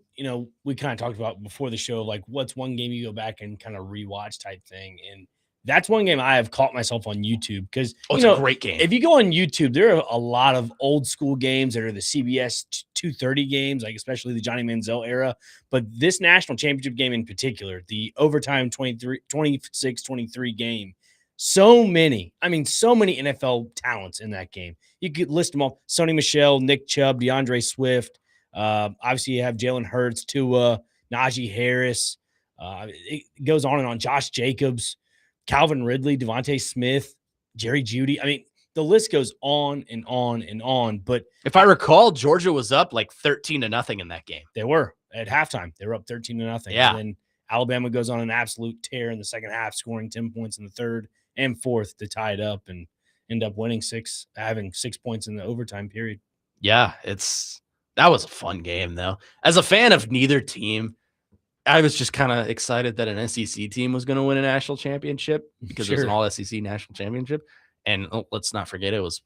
[SPEAKER 2] We kind of talked about before the show, like what's one game you go back and kind of rewatch type thing, and that's one game I have caught myself on YouTube because
[SPEAKER 1] it's a great game.
[SPEAKER 2] If you go on YouTube, there are a lot of old school games that are the CBS 230 games, like especially the Johnny Manziel era. But this national championship game in particular, the overtime 26-23 game, so many NFL talents in that game. You could list them all: Sony Michel, Nick Chubb, DeAndre Swift. Obviously, you have Jalen Hurts, Tua, Najee Harris. It goes on and on. Josh Jacobs, Calvin Ridley, Devontae Smith, Jerry Jeudy. I mean, the list goes on and on and on. But
[SPEAKER 1] if I recall, Georgia was up like 13-0 in that game.
[SPEAKER 2] They were at halftime. They were up 13-0.
[SPEAKER 1] Yeah.
[SPEAKER 2] And then Alabama goes on an absolute tear in the second half, scoring 10 points in the third and fourth to tie it up and end up having 6 points in the overtime period.
[SPEAKER 1] Yeah, that was a fun game, though. As a fan of neither team, I was just kind of excited that an SEC team was going to win a national championship because it was an all-SEC national championship. And let's not forget, it was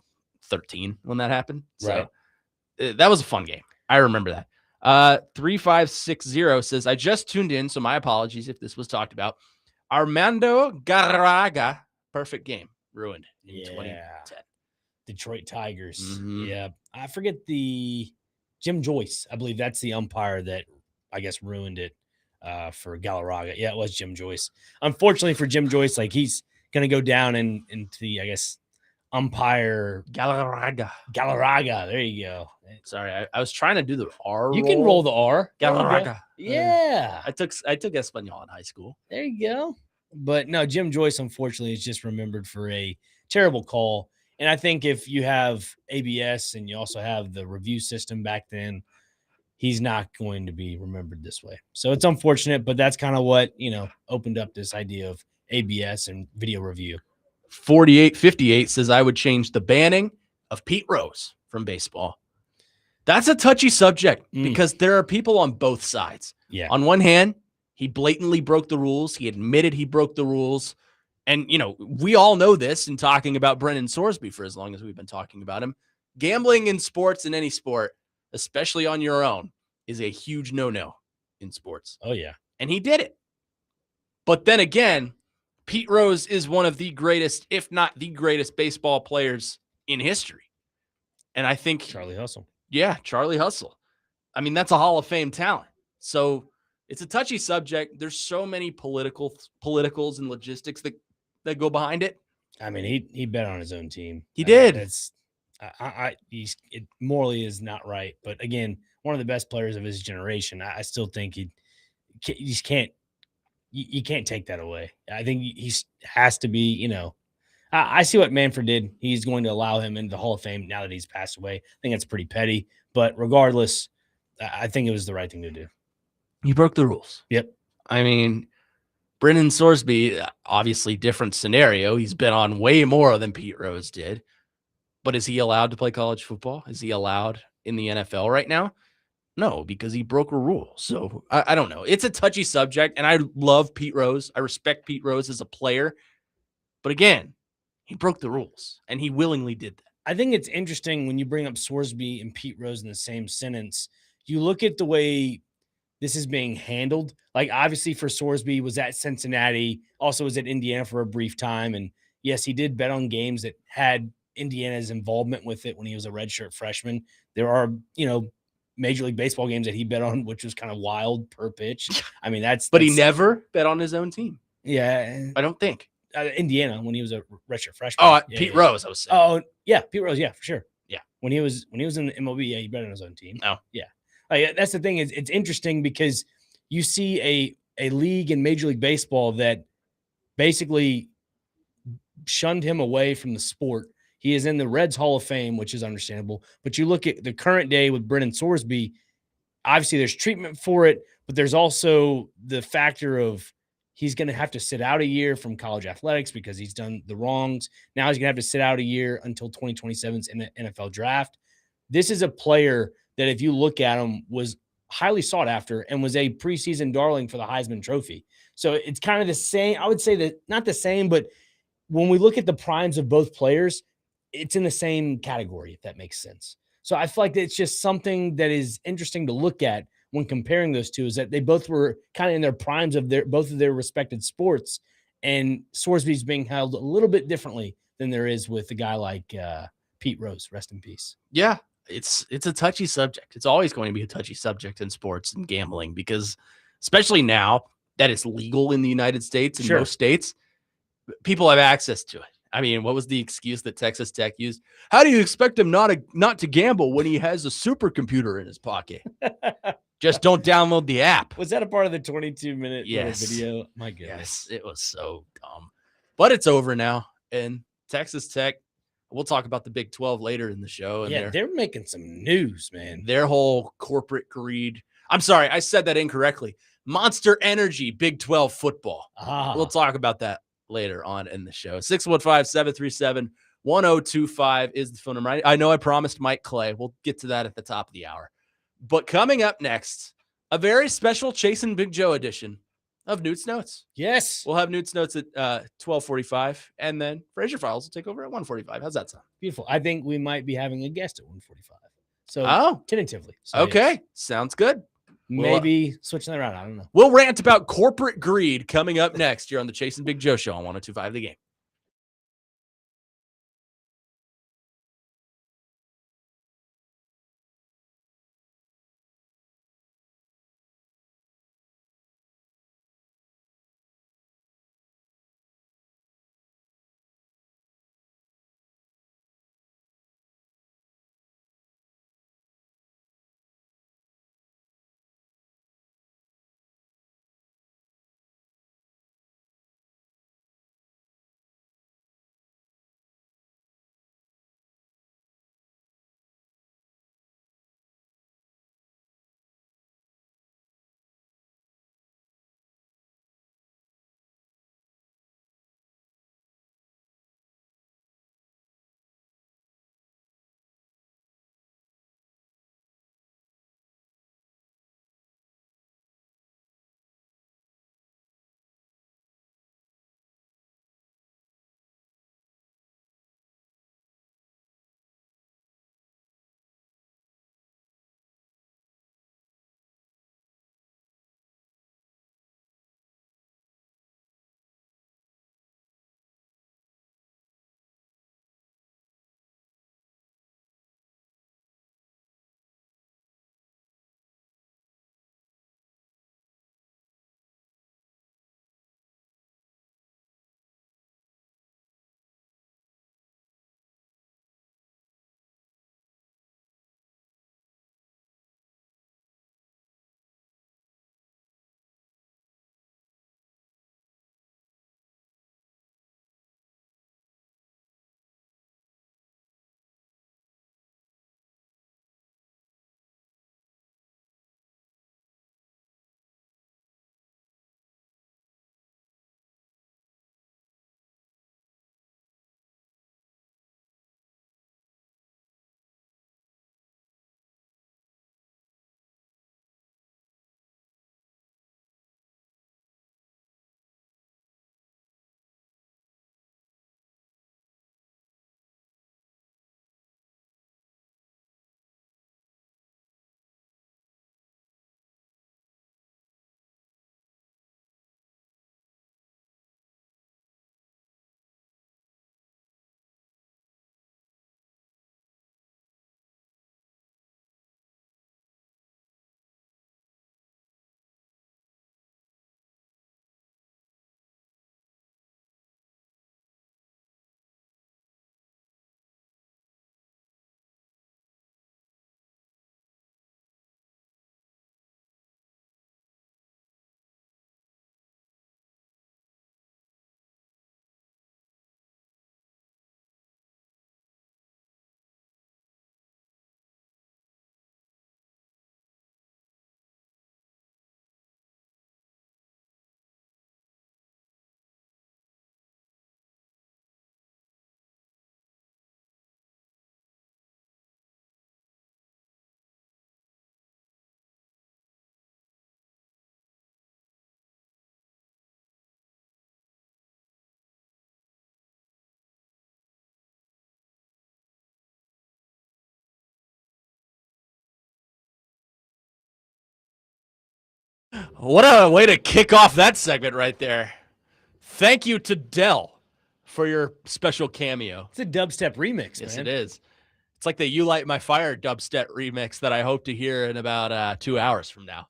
[SPEAKER 1] 13 when that happened. So that was a fun game. I remember that. 3560 says, I just tuned in, so my apologies if this was talked about. Armando Galarraga, perfect game, ruined in 2010.
[SPEAKER 2] Detroit Tigers.
[SPEAKER 1] Mm-hmm.
[SPEAKER 2] Yeah. I forget Jim Joyce. I believe that's the umpire that I guess ruined it for Galarraga. Yeah, it was Jim Joyce. Unfortunately for Jim Joyce, like he's going to go down into the, I guess, umpire
[SPEAKER 1] Galarraga.
[SPEAKER 2] There you go.
[SPEAKER 1] Sorry, I was trying to do the R.
[SPEAKER 2] You can roll the R.
[SPEAKER 1] Galarraga.
[SPEAKER 2] Yeah.
[SPEAKER 1] I took Espanol in high school.
[SPEAKER 2] There you go. But no, Jim Joyce, unfortunately, is just remembered for a terrible call. And I think if you have ABS and you also have the review system back then, he's not going to be remembered this way. So it's unfortunate, but that's kind of what, opened up this idea of ABS and video review.
[SPEAKER 1] 4858 says, I would change the banning of Pete Rose from baseball. That's a touchy subject because there are people on both sides.
[SPEAKER 2] Yeah.
[SPEAKER 1] On one hand, he blatantly broke the rules. He admitted he broke the rules. And, we all know this in talking about Brennan Sorsby for as long as we've been talking about him. Gambling in sports, in any sport, especially on your own, is a huge no-no in sports.
[SPEAKER 2] Oh, yeah.
[SPEAKER 1] And he did it. But then again, Pete Rose is one of the greatest, if not the greatest, baseball players in history. And I think
[SPEAKER 2] Charlie Hustle.
[SPEAKER 1] Yeah, Charlie Hustle. I mean, that's a Hall of Fame talent. So it's a touchy subject. There's so many politicals and logistics that go behind it.
[SPEAKER 2] I mean, he bet on his own team.
[SPEAKER 1] He did.
[SPEAKER 2] It morally is not right. But again, one of the best players of his generation. I still think you can't take that away. I think he has to be, I see what Manfred did. He's going to allow him into the Hall of Fame now that he's passed away. I think that's pretty petty. But regardless, I think it was the right thing to do.
[SPEAKER 1] He broke the rules.
[SPEAKER 2] Yep.
[SPEAKER 1] I mean, Brennan Sorsby, obviously different scenario. He's been on way more than Pete Rose did. But is he allowed to play college football? Is he allowed in the NFL right now? No, because he broke a rule. So I don't know. It's a touchy subject, and I love Pete Rose. I respect Pete Rose as a player. But again, he broke the rules, and he willingly did that.
[SPEAKER 2] I think it's interesting when you bring up Sorsby and Pete Rose in the same sentence. You look at the way this is being handled. Like, obviously, for Sorsby, was at Cincinnati, also was at Indiana for a brief time. And yes, he did bet on games that had Indiana's involvement with it when he was a redshirt freshman. There are, Major League Baseball games that he bet on, which was kind of wild per pitch. I mean,
[SPEAKER 1] But he never bet on his own team.
[SPEAKER 2] Yeah.
[SPEAKER 1] I don't think.
[SPEAKER 2] Indiana, when he was a redshirt freshman.
[SPEAKER 1] Oh, Pete Rose, I was saying.
[SPEAKER 2] Oh, yeah, Pete Rose, yeah, for sure.
[SPEAKER 1] Yeah.
[SPEAKER 2] When he was in the MLB, yeah, he bet on his own team.
[SPEAKER 1] Oh.
[SPEAKER 2] Yeah. That's the thing, is it's interesting because you see a league in Major League Baseball that basically shunned him away from the sport. He is in the Reds Hall of Fame, which is understandable. But you look at the current day with Brennan Sorsby, obviously there's treatment for it, but there's also the factor of he's going to have to sit out a year from college athletics because he's done the wrongs. Now he's going to have to sit out a year until 2027's NFL draft. This is a player that, if you look at him, was highly sought after and was a preseason darling for the Heisman Trophy. So it's kind of the same. I would say that not the same, but when we look at the primes of both players, it's in the same category, if that makes sense. So I feel like it's just something that is interesting to look at when comparing those two, is that they both were kind of in their primes of both of their respected sports, and Sorsby's being held a little bit differently than there is with a guy like Pete Rose. Rest in peace.
[SPEAKER 1] Yeah, it's a touchy subject. It's always going to be a touchy subject in sports and gambling, because especially now that it's legal in the United States, in most states, people have access to it. I mean, what was the excuse that Texas Tech used? How do you expect him not to gamble when he has a supercomputer in his pocket? Just don't download the app.
[SPEAKER 2] Was that a part of the 22-minute
[SPEAKER 1] Yes.
[SPEAKER 2] video? My goodness.
[SPEAKER 1] Yes, it was so dumb. But it's over now. And Texas Tech, we'll talk about the Big 12 later in the show. And
[SPEAKER 2] Yeah, they're making some news, man.
[SPEAKER 1] Their whole corporate greed. I'm sorry, I said that incorrectly. Monster Energy Big 12 football. We'll talk about that later on in the show. 615-737-1025 is the phone number. I know I promised Mike Clay. We'll get to that at the top of the hour. But coming up next, a very special Chasing Big Joe edition of Newt's Notes.
[SPEAKER 2] Yes.
[SPEAKER 1] We'll have Newt's Notes at 12:45, and then Fraser Files will take over at 1:45. How's that sound?
[SPEAKER 2] Beautiful. I think we might be having a guest at 1:45. So tentatively. So
[SPEAKER 1] okay.
[SPEAKER 2] yes.
[SPEAKER 1] Sounds good.
[SPEAKER 2] Maybe switching that around. I don't know.
[SPEAKER 1] We'll rant about corporate greed coming up next here on the Chasing Big Joe show on 102.5 The Game. What a way to kick off that segment right there. Thank you to Dell for your special cameo.
[SPEAKER 2] It's a dubstep remix,
[SPEAKER 1] Yes,
[SPEAKER 2] man.
[SPEAKER 1] it is. It's like the You Light My Fire dubstep remix that I hope to hear in about 2 hours from now.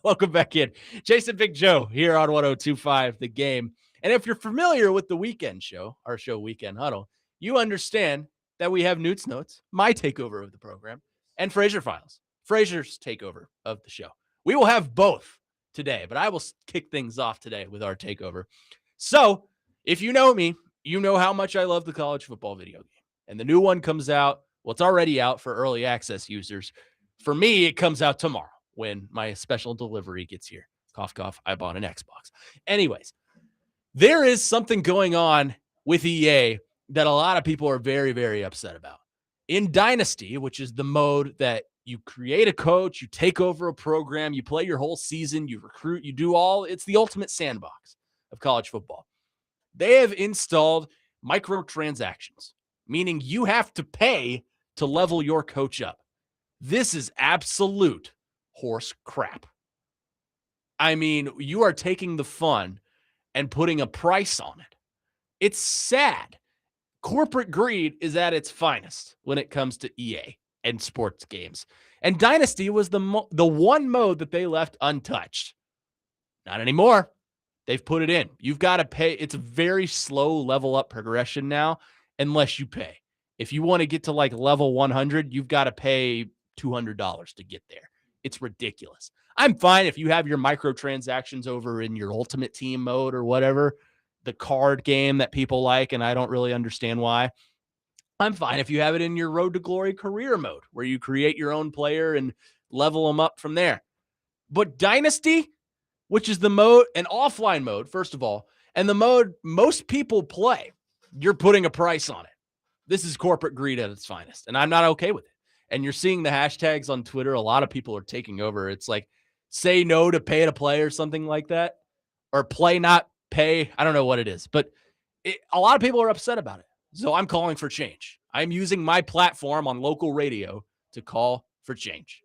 [SPEAKER 1] Welcome back in. Jason Big Joe here on 102.5 The Game. And if you're familiar with the weekend show, our show Weekend Huddle, you understand that we have Newt's Notes, my takeover of the program, and Fraser Files, Fraser's takeover of the show. We will have both today, but I will kick things off today with our takeover. So if you know me, you know how much I love the college football video game. And the new one comes out. Well, it's already out for early access users. For me, it comes out tomorrow when my special delivery gets here. Cough, cough, I bought an Xbox. Anyways, there is something going on with EA that a lot of people are very, very upset about. In Dynasty, which is the mode that you create a coach, you take over a program, you play your whole season, you recruit, you do all, it's the ultimate sandbox of college football. They have installed microtransactions, meaning you have to pay to level your coach up. This is absolute horse crap. I mean, you are taking the fun and putting a price on it. It's sad. Corporate greed is at its finest when it comes to EA and sports games. And Dynasty was the one mode that they left untouched. Not anymore. They've put it in. You've got to pay. It's a very slow level up progression now, unless you pay. If you want to get to like level 100, you've got to pay $200 to get there. It's ridiculous. I'm fine if you have your microtransactions over in your ultimate team mode or whatever, the card game that people like, and I don't really understand why. I'm fine if you have it in your Road to Glory career mode, where you create your own player and level them up from there. But Dynasty, which is the mode, an offline mode, first of all, and the mode most people play, you're putting a price on it. This is corporate greed at its finest, and I'm not okay with it. And you're seeing the hashtags on Twitter. A lot of people are taking over. It's like, say no to pay to play or something like that, or play not pay. I don't know what it is, but a lot of people are upset about it. So I'm calling for change. I'm using my platform on local radio to call for change.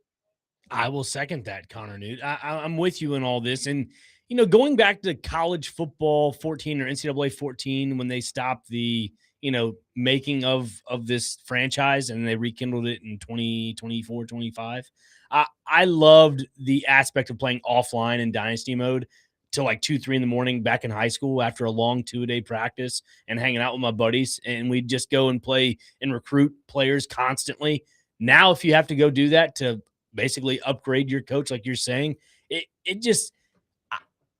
[SPEAKER 2] I will second that, Connor Newt. I'm with you in all this. And, you know, going back to college football 14 or NCAA 14, when they stopped the, you know, making of this franchise and they rekindled it in 2024, 25. I loved the aspect of playing offline in Dynasty mode till like 2-3 in the morning back in high school after a long 2-a-day practice and hanging out with my buddies. And we'd just go and play and recruit players constantly. Now, if you have to go do that to basically upgrade your coach, like you're saying, it just,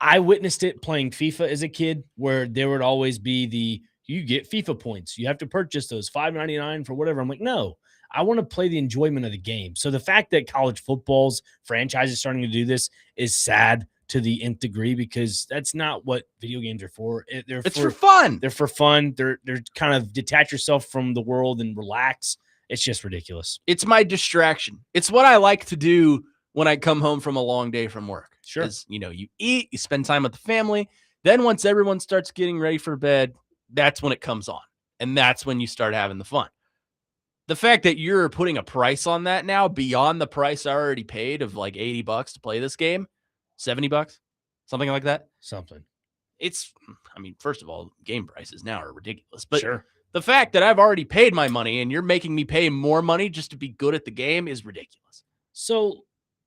[SPEAKER 2] I witnessed it playing FIFA as a kid, where there would always be you get FIFA points. You have to purchase those $5.99 for whatever. I'm like, no, I want to play the enjoyment of the game. So the fact that college football's franchise is starting to do this is sad to the nth degree, because that's not what video games are for.
[SPEAKER 1] It's for fun.
[SPEAKER 2] They're for fun. They're kind of detach yourself from the world and relax. It's just ridiculous.
[SPEAKER 1] It's my distraction. It's what I like to do when I come home from a long day from work.
[SPEAKER 2] Sure.
[SPEAKER 1] You know, you eat, you spend time with the family. Then once everyone starts getting ready for bed, that's when it comes on. And that's when you start having the fun. The fact that you're putting a price on that now beyond the price I already paid of like $80 to play this game, $70, something like that.
[SPEAKER 2] Something.
[SPEAKER 1] It's, I mean, first of all, game prices now are ridiculous. But
[SPEAKER 2] sure,
[SPEAKER 1] the fact that I've already paid my money and you're making me pay more money just to be good at the game is ridiculous.
[SPEAKER 2] So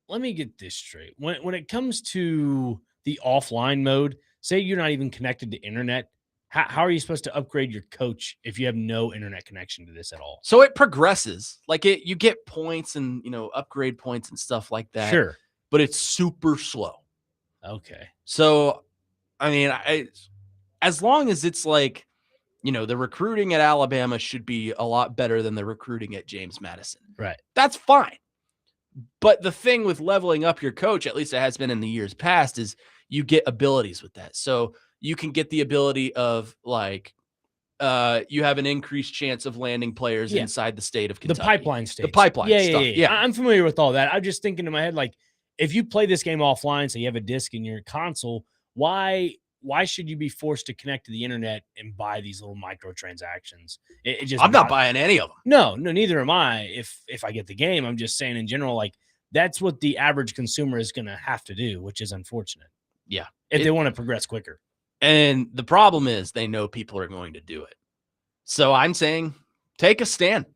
[SPEAKER 2] let me get this straight. When it comes to the offline mode, say you're not even connected to internet, how are you supposed to upgrade your coach if you have no internet connection to this at all?
[SPEAKER 1] So it progresses. Like you get points and, you know, upgrade points and stuff like that.
[SPEAKER 2] Sure.
[SPEAKER 1] But it's super slow.
[SPEAKER 2] Okay.
[SPEAKER 1] So, I mean, as long as it's like, you know, the recruiting at Alabama should be a lot better than the recruiting at James Madison.
[SPEAKER 2] Right.
[SPEAKER 1] That's fine. But the thing with leveling up your coach, at least it has been in the years past, is you get abilities with that. So you can get the ability of like, you have an increased chance of landing players inside the state of Kentucky.
[SPEAKER 2] The pipeline state.
[SPEAKER 1] The pipeline stuff. Yeah.
[SPEAKER 2] I'm familiar with all that. I'm just thinking in my head, like, if you play this game offline, so you have a disc in your console, why should you be forced to connect to the internet and buy these little microtransactions? It just
[SPEAKER 1] I'm not buying any of them.
[SPEAKER 2] No, neither am I. If I get the game, I'm just saying in general, like, that's what the average consumer is going to have to do, which is unfortunate.
[SPEAKER 1] Yeah.
[SPEAKER 2] If they want to progress quicker.
[SPEAKER 1] And the problem is they know people are going to do it. So I'm saying take a stand.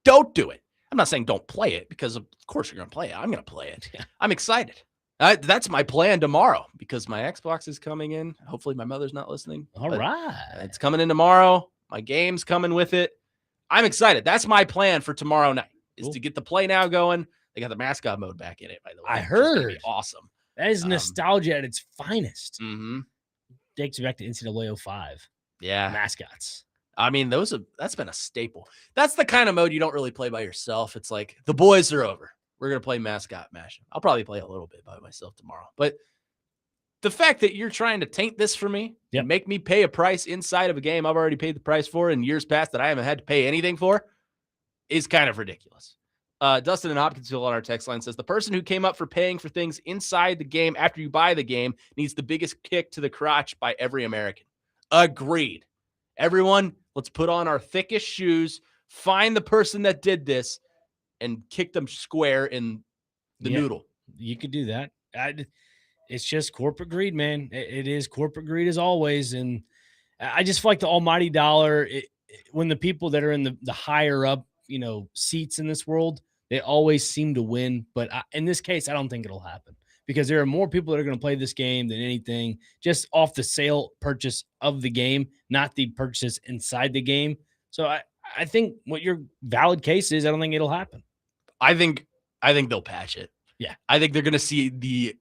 [SPEAKER 1] Don't do it. I'm not saying don't play it because of course you're going to play it. I'm going to play it. Yeah. I'm excited. That's my plan tomorrow because my Xbox is coming in. Hopefully my mother's not listening.
[SPEAKER 2] All right.
[SPEAKER 1] It's coming in tomorrow. My game's coming with it. I'm excited. That's my plan for tomorrow night is to get the play now going. They got the mascot mode back in it, by the way.
[SPEAKER 2] I heard.
[SPEAKER 1] Awesome.
[SPEAKER 2] That is nostalgia at its finest.
[SPEAKER 1] Mm-hmm.
[SPEAKER 2] Takes you back to NCAA 05.
[SPEAKER 1] Yeah.
[SPEAKER 2] Mascots.
[SPEAKER 1] I mean, that's been a staple. That's the kind of mode you don't really play by yourself. It's like the boys are over. We're going to play mascot mash. I'll probably play a little bit by myself tomorrow. But the fact that you're trying to taint this for me and make me pay a price inside of a game I've already paid the price for in years past that I haven't had to pay anything for is kind of ridiculous. Dustin in Hopkinsville on our text line says, the person who came up for paying for things inside the game after you buy the game needs the biggest kick to the crotch by every American. Agreed. Everyone, let's put on our thickest shoes, find the person that did this, and kick them square in the noodle.
[SPEAKER 2] You could do that. It's just corporate greed, man. It is corporate greed as always. And I just feel like the almighty dollar, when the people that are in the higher up, seats in this world, they always seem to win. But in this case, I don't think it'll happen because there are more people that are going to play this game than anything just off the sale purchase of the game, not the purchase inside the game. So I think what your valid case is, I don't think it'll happen.
[SPEAKER 1] I think they'll patch it.
[SPEAKER 2] Yeah.
[SPEAKER 1] I think they're going to see the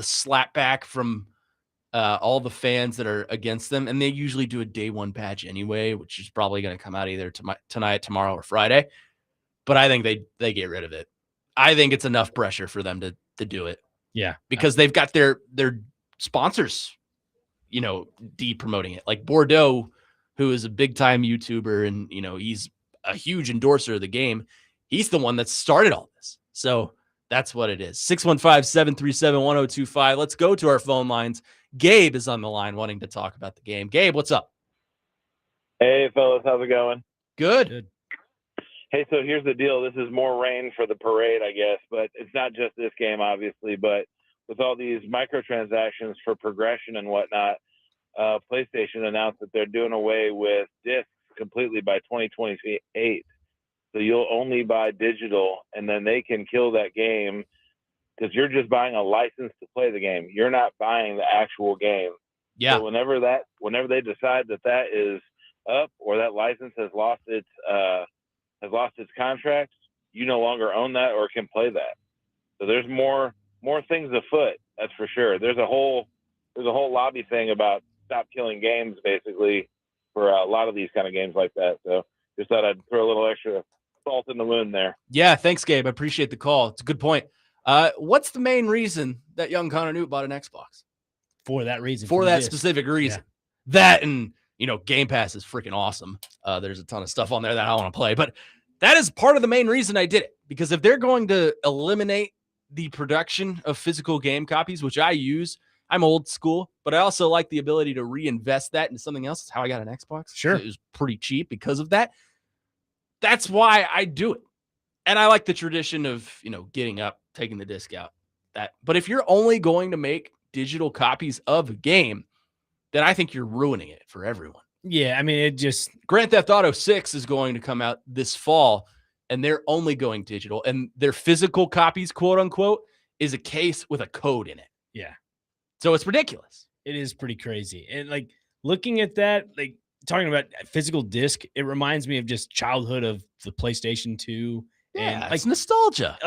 [SPEAKER 1] slap back from all the fans that are against them. And they usually do a day one patch anyway, which is probably going to come out either tonight, tomorrow, or Friday. But I think they get rid of it. I think it's enough pressure for them to do it.
[SPEAKER 2] Yeah.
[SPEAKER 1] Because they've got their sponsors, de-promoting it. Like Bordeaux, who is a big time YouTuber and, he's a huge endorser of the game. He's the one that started all this. So that's what it is. 615-737-1025. Let's go to our phone lines. Gabe is on the line wanting to talk about the game. Gabe, what's up?
[SPEAKER 5] Hey, fellas. How's it going?
[SPEAKER 1] Good.
[SPEAKER 5] Hey, so here's the deal. This is more rain for the parade, I guess, but it's not just this game, obviously, but with all these microtransactions for progression and whatnot, PlayStation announced that they're doing away with discs completely by 2028. So you'll only buy digital, and then they can kill that game because you're just buying a license to play the game. You're not buying the actual game.
[SPEAKER 1] Yeah.
[SPEAKER 5] So whenever they decide that is up or that license has lost its contract, you no longer own that or can play that. So there's more things afoot. That's for sure. There's a whole lobby thing about stop killing games, basically, for a lot of these kind of games like that. So just thought I'd throw a little extra salt in the wound there.
[SPEAKER 1] Yeah, thanks, Gabe. I appreciate the call. It's a good point. What's the main reason that young Connor Newt bought an Xbox?
[SPEAKER 2] For that reason.
[SPEAKER 1] For that specific reason. Yeah. That and, Game Pass is freaking awesome. There's a ton of stuff on there that I want to play. But that is part of the main reason I did it. Because if they're going to eliminate the production of physical game copies, which I use, I'm old school, but I also like the ability to reinvest that into something else. That's how I got an Xbox.
[SPEAKER 2] Sure.
[SPEAKER 1] It was pretty cheap because of that. That's why I do it. And I like the tradition of, getting up, taking the disc out. But if you're only going to make digital copies of a game, then I think you're ruining it for everyone.
[SPEAKER 2] Yeah, I mean,
[SPEAKER 1] Grand Theft Auto 6 is going to come out this fall, and they're only going digital. And their physical copies, quote unquote, is a case with a code in it.
[SPEAKER 2] Yeah.
[SPEAKER 1] So it's ridiculous.
[SPEAKER 2] It is pretty crazy. And looking at that, talking about physical disc, it reminds me of just childhood of the PlayStation 2.
[SPEAKER 1] Yeah, and it's nostalgia.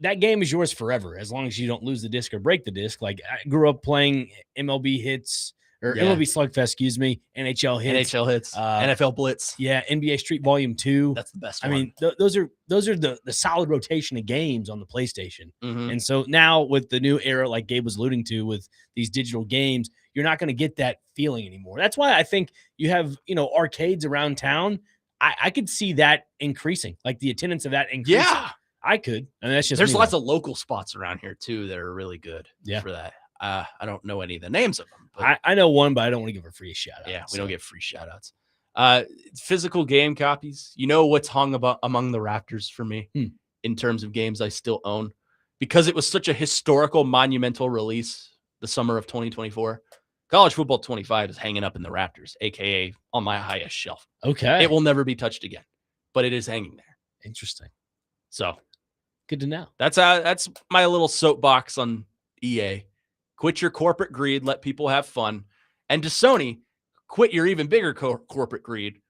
[SPEAKER 2] That game is yours forever as long as you don't lose the disc or break the disc. I grew up playing MLB Hits or MLB Slugfest, NHL Hits,
[SPEAKER 1] NFL Blitz.
[SPEAKER 2] Yeah, NBA Street Volume 2.
[SPEAKER 1] That's the best one.
[SPEAKER 2] I mean, those are the solid rotation of games on the PlayStation.
[SPEAKER 1] Mm-hmm.
[SPEAKER 2] And so now with the new era, like Gabe was alluding to, with these digital games, you're not going to get that feeling anymore. That's why I think you have, arcades around town. I could see that increasing, the attendance of that increasing.
[SPEAKER 1] Yeah,
[SPEAKER 2] I could. And that's just
[SPEAKER 1] there's lots of local spots around here too that are really good for that. I don't know any of the names of them.
[SPEAKER 2] But I know one, but I don't want to give a free shout out.
[SPEAKER 1] Yeah, we don't get free shout outs. Physical game copies. What's hung among the rafters for me? in terms of games I still own because it was such a historical, monumental release the summer of 2024. College Football 25 is hanging up in the Raptors, aka on my highest shelf.
[SPEAKER 2] Okay.
[SPEAKER 1] It will never be touched again, but it is hanging there.
[SPEAKER 2] Interesting.
[SPEAKER 1] So
[SPEAKER 2] Good to know.
[SPEAKER 1] that's my little soapbox on EA. Quit your corporate greed, let people have fun. And to Sony, quit your even bigger corporate greed.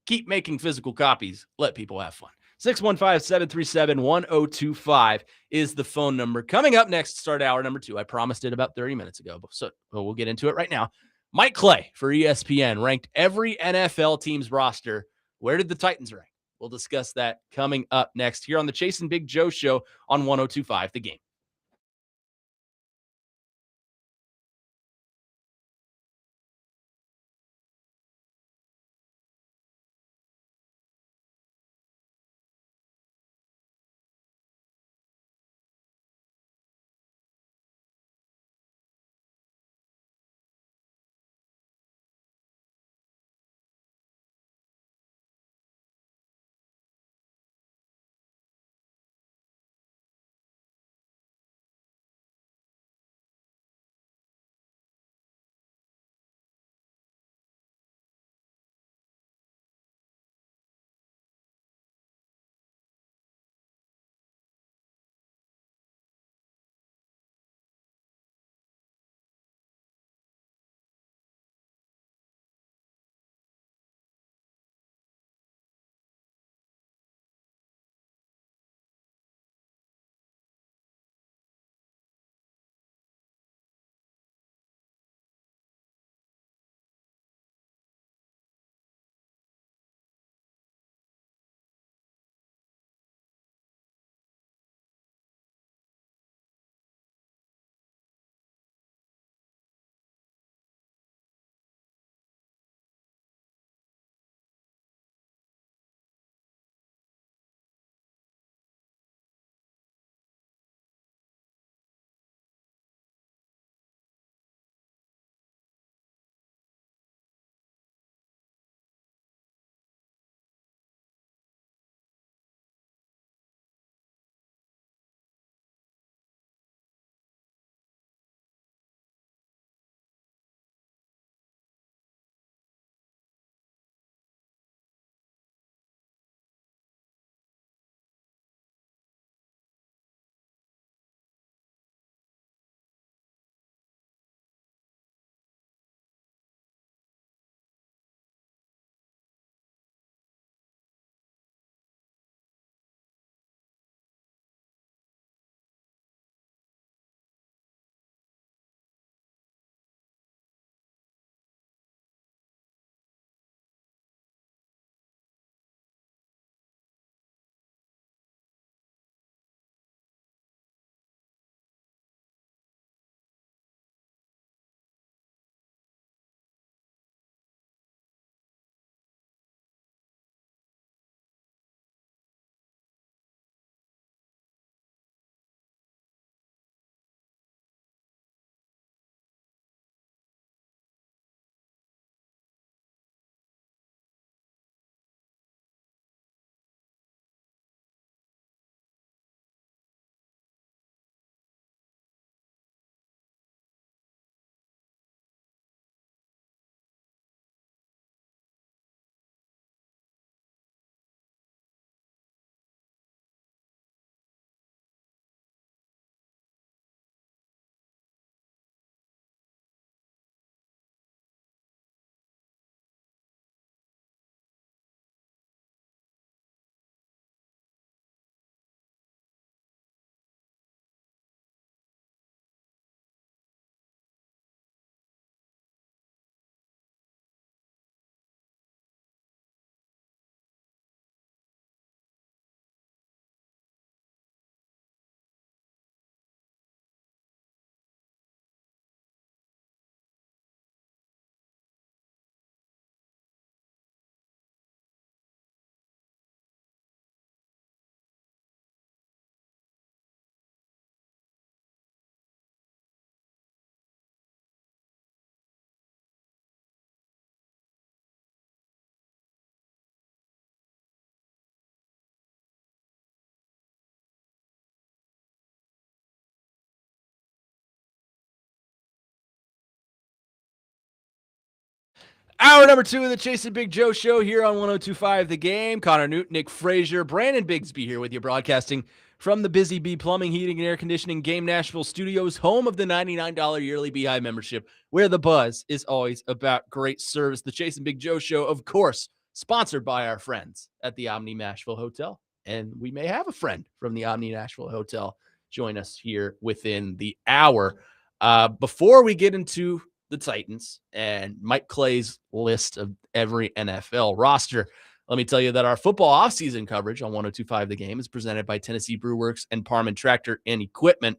[SPEAKER 1] Keep making physical copies, let people have fun. 615-737-1025 is the phone number. Coming up next, start hour number 2. I promised it about 30 minutes ago, so we'll get into it right now. Mike Clay for ESPN ranked every NFL team's roster. Where did the Titans rank? We'll discuss that coming up next here on the Chase and Big Joe Show on 1025 The Game. Hour number 2 of the Chasing Big Joe show here on 102.5 The Game. Connor Newton, Nick Frazier, Brandon Bigsby here with you, broadcasting from the Busy Bee Plumbing, Heating, and Air Conditioning Game Nashville Studios, home of the $99 yearly Beehive membership, where the buzz is always about great service. The Chasing Big Joe show, of course, sponsored by our friends at the Omni Nashville Hotel. And we may have a friend from the Omni Nashville Hotel join us here within the hour. Before we get into the Titans and Mike Clay's list of every NFL roster, let me tell you that our football offseason coverage on 102.5 The Game is presented by Tennessee Brew Works and Parman Tractor and Equipment.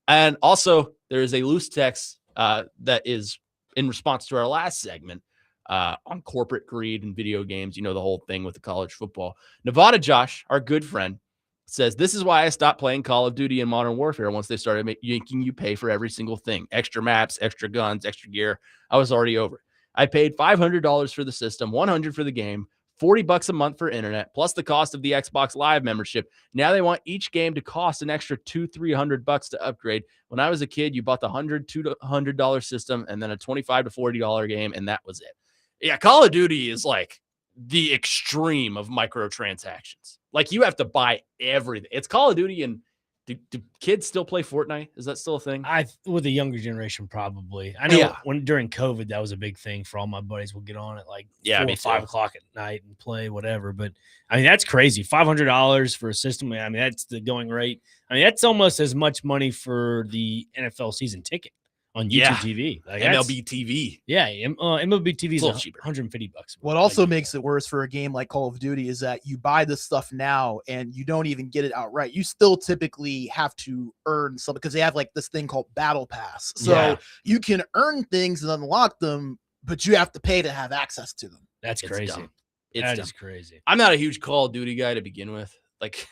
[SPEAKER 1] And also, there is a loose text that is in response to our last segment on corporate greed and video games. You know, the whole thing with the college football. Nevada Josh, our good friend, says, this is why I stopped playing Call of Duty and Modern Warfare once they started making you pay for every single thing. Extra maps, extra guns, extra gear. I was already over it. I paid $500 for the system, $100 for the game, $40 a month for internet, plus the cost of the Xbox Live membership. Now they want each game to cost an extra $200-$300 to upgrade. When I was a kid, you bought the $100-$200 system and then a $25 to $40 game, and that was it. Yeah, Call of Duty is like the extreme of microtransactions. Like, you have to buy everything. It's Call of Duty, and do kids still play Fortnite? Is that still a thing?
[SPEAKER 2] With the younger generation, probably. I know when during COVID, that was a big thing for all my buddies. We'll get on at like 4 or 5 o'clock at night and play whatever. But I mean, that's crazy. $500 for a system. I mean, that's the going rate. I mean, that's almost as much money for the NFL season ticket on YouTube TV. Like,
[SPEAKER 1] MLB TV.
[SPEAKER 2] Yeah, MLB TV is
[SPEAKER 1] cheaper.
[SPEAKER 2] $150.
[SPEAKER 3] What also makes it worse for a game like Call of Duty is that you buy this stuff now and you don't even get it outright. You still typically have to earn something because they have like this thing called Battle Pass. So you can earn things and unlock them, but you have to pay to have access to them.
[SPEAKER 2] That's crazy.
[SPEAKER 1] That
[SPEAKER 2] is crazy.
[SPEAKER 1] I'm not a huge Call of Duty guy to begin with. Like,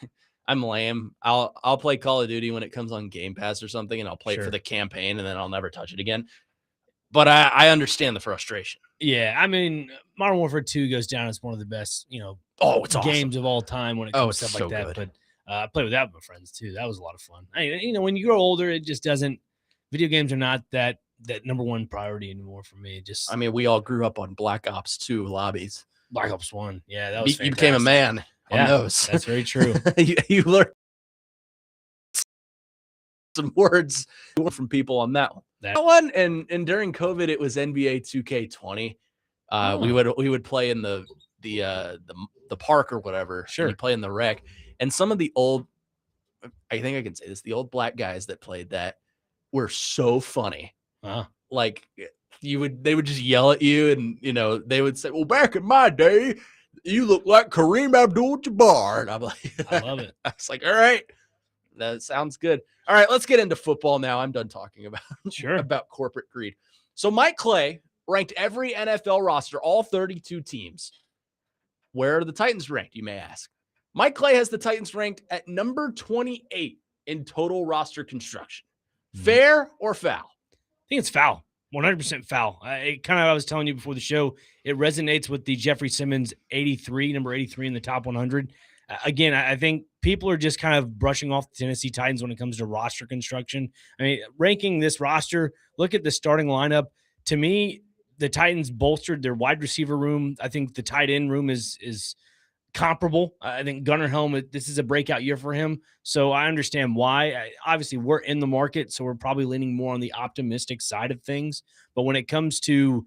[SPEAKER 1] I'm lame. I'll play Call of Duty when it comes on Game Pass or something, and I'll play it for the campaign, and then I'll never touch it again. But I understand the frustration.
[SPEAKER 2] Yeah, I mean, Modern Warfare 2 goes down as one of the best,
[SPEAKER 1] it's
[SPEAKER 2] games of all time when it comes to stuff like that. Good. But I played with that with my friends too. That was a lot of fun. When you grow older, it just doesn't. Video games are not that number one priority anymore for me.
[SPEAKER 1] We all grew up on Black Ops 2 lobbies.
[SPEAKER 2] Black Ops 1, yeah, that was fantastic.
[SPEAKER 1] You became a man.
[SPEAKER 2] Yeah,
[SPEAKER 1] those.
[SPEAKER 2] That's very true.
[SPEAKER 1] you learned some words from people on that one. That one, and during COVID, it was NBA 2K20. We would play in the park or whatever.
[SPEAKER 2] Sure,
[SPEAKER 1] you play in the rec, and some of the old, I think I can say this, the old black guys that played that were so funny. Like they would just yell at you, and they would say, "Well, back in my day, you look like Kareem Abdul-Jabbar." And I'm like,
[SPEAKER 2] I love it.
[SPEAKER 1] I was like, all right, that sounds good. All right, let's get into football now. I'm done talking about corporate greed. So Mike Clay ranked every NFL roster, all 32 teams. Where are the Titans ranked, you may ask? Mike Clay has the Titans ranked at number 28 in total roster construction. Fair or foul?
[SPEAKER 2] I think it's foul. 100% foul. I was telling you before the show, it resonates with the Jeffrey Simmons number 83 in the top 100. Again, I think people are just kind of brushing off the Tennessee Titans when it comes to roster construction. I mean, ranking this roster, look at the starting lineup. To me, the Titans bolstered their wide receiver room. I think the tight end room is comparable. I think Gunnar Helm, this is a breakout year for him. So I understand why. Obviously, we're in the market, so we're probably leaning more on the optimistic side of things. But when it comes to,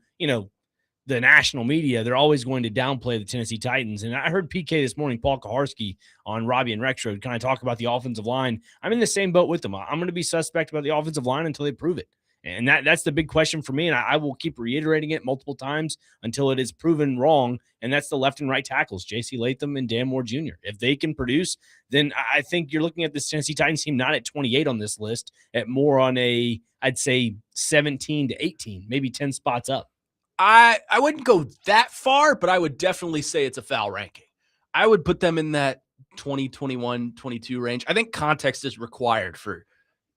[SPEAKER 2] the national media, they're always going to downplay the Tennessee Titans. And I heard PK this morning, Paul Kaharski on Robbie and Rexroad, kind of talk about the offensive line. I'm in the same boat with them. I'm going to be suspect about the offensive line until they prove it. And that's the big question for me. And I will keep reiterating it multiple times until it is proven wrong. And that's the left and right tackles, J.C. Latham and Dan Moore Jr. If they can produce, then I think you're looking at this Tennessee Titans team not at 28 on this list, at more on I'd say 17 to 18, maybe 10 spots up.
[SPEAKER 1] I wouldn't go that far, but I would definitely say it's a foul ranking. I would put them in that 20, 21, 22 range. I think context is required for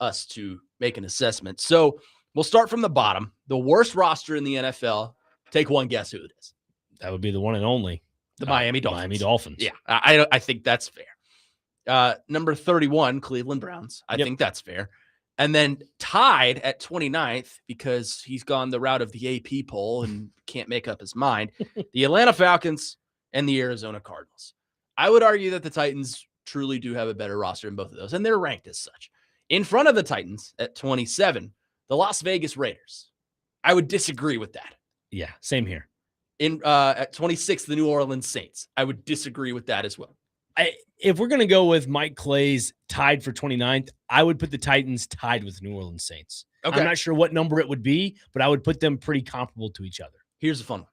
[SPEAKER 1] us to make an assessment. So we'll start from the bottom. The worst roster in the NFL. Take one guess who it is.
[SPEAKER 2] That would be the one and only.
[SPEAKER 1] The Miami Dolphins.
[SPEAKER 2] Miami Dolphins.
[SPEAKER 1] Yeah, I think that's fair. Number 31, Cleveland Browns. I think that's fair. And then tied at 29th, because he's gone the route of the AP poll and can't make up his mind, the Atlanta Falcons and the Arizona Cardinals. I would argue that the Titans truly do have a better roster in both of those, and they're ranked as such. In front of the Titans at 27, the Las Vegas Raiders. I would disagree with that.
[SPEAKER 2] Yeah, same here.
[SPEAKER 1] At 26, the New Orleans Saints. I would disagree with that as well.
[SPEAKER 2] If we're going to go with Mike Clay's tied for 29th, I would put the Titans tied with New Orleans Saints.
[SPEAKER 1] Okay.
[SPEAKER 2] I'm not sure what number it would be, but I would put them pretty comparable to each other.
[SPEAKER 1] Here's a fun one.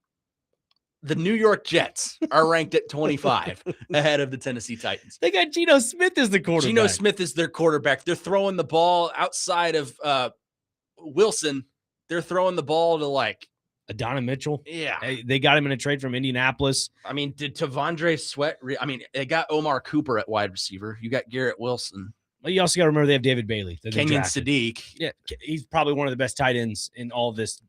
[SPEAKER 1] The New York Jets are ranked at 25 ahead of the Tennessee Titans.
[SPEAKER 2] They got Geno Smith as the quarterback.
[SPEAKER 1] Geno Smith is their quarterback. They're throwing the ball outside of Wilson. They're throwing the ball to like
[SPEAKER 2] Adonai Mitchell.
[SPEAKER 1] Yeah.
[SPEAKER 2] They got him in a trade from Indianapolis.
[SPEAKER 1] I mean, did Tavondre Sweat? They got Omar Cooper at wide receiver. You got Garrett Wilson.
[SPEAKER 2] Well, you also got to remember they have David Bailey.
[SPEAKER 1] Kenyon Sadiq.
[SPEAKER 2] Yeah, he's probably one of the best tight ends in all of this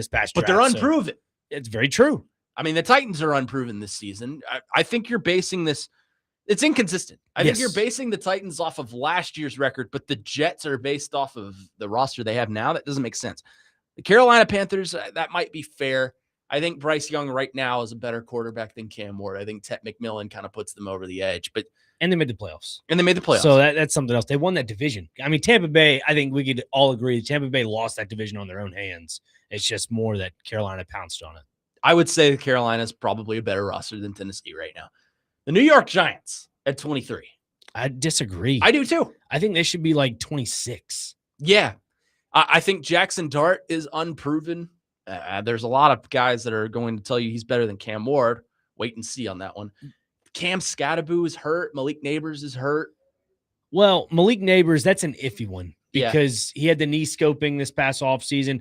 [SPEAKER 2] past
[SPEAKER 1] But
[SPEAKER 2] draft.
[SPEAKER 1] they're unproven.
[SPEAKER 2] So it's very true.
[SPEAKER 1] I mean, the Titans are unproven this season. I think you're basing this. It's inconsistent. I think you're basing the Titans off of last year's record, but the Jets are based off of the roster they have now. That doesn't make sense. The Carolina Panthers, that might be fair. I think Bryce Young right now is a better quarterback than Cam Ward. I think Ted McMillan kind of puts them over the edge.
[SPEAKER 2] And they made the playoffs.
[SPEAKER 1] So
[SPEAKER 2] that's something else. They won that division. I mean, Tampa Bay, I think we could all agree Tampa Bay lost that division on their own hands. It's just more that Carolina pounced on it.
[SPEAKER 1] I would say Carolina is probably a better roster than Tennessee right now. The New York Giants at 23.
[SPEAKER 2] I disagree.
[SPEAKER 1] I do too.
[SPEAKER 2] I think they should be like 26.
[SPEAKER 1] Yeah. I think Jackson Dart is unproven. There's a lot of guys that are going to tell you he's better than Cam Ward. Wait and see on that one. Cam Scatteraboo is hurt. Malik Neighbors is hurt.
[SPEAKER 2] Well, Malik Neighbors, that's an iffy one because he had the knee scoping this past offseason.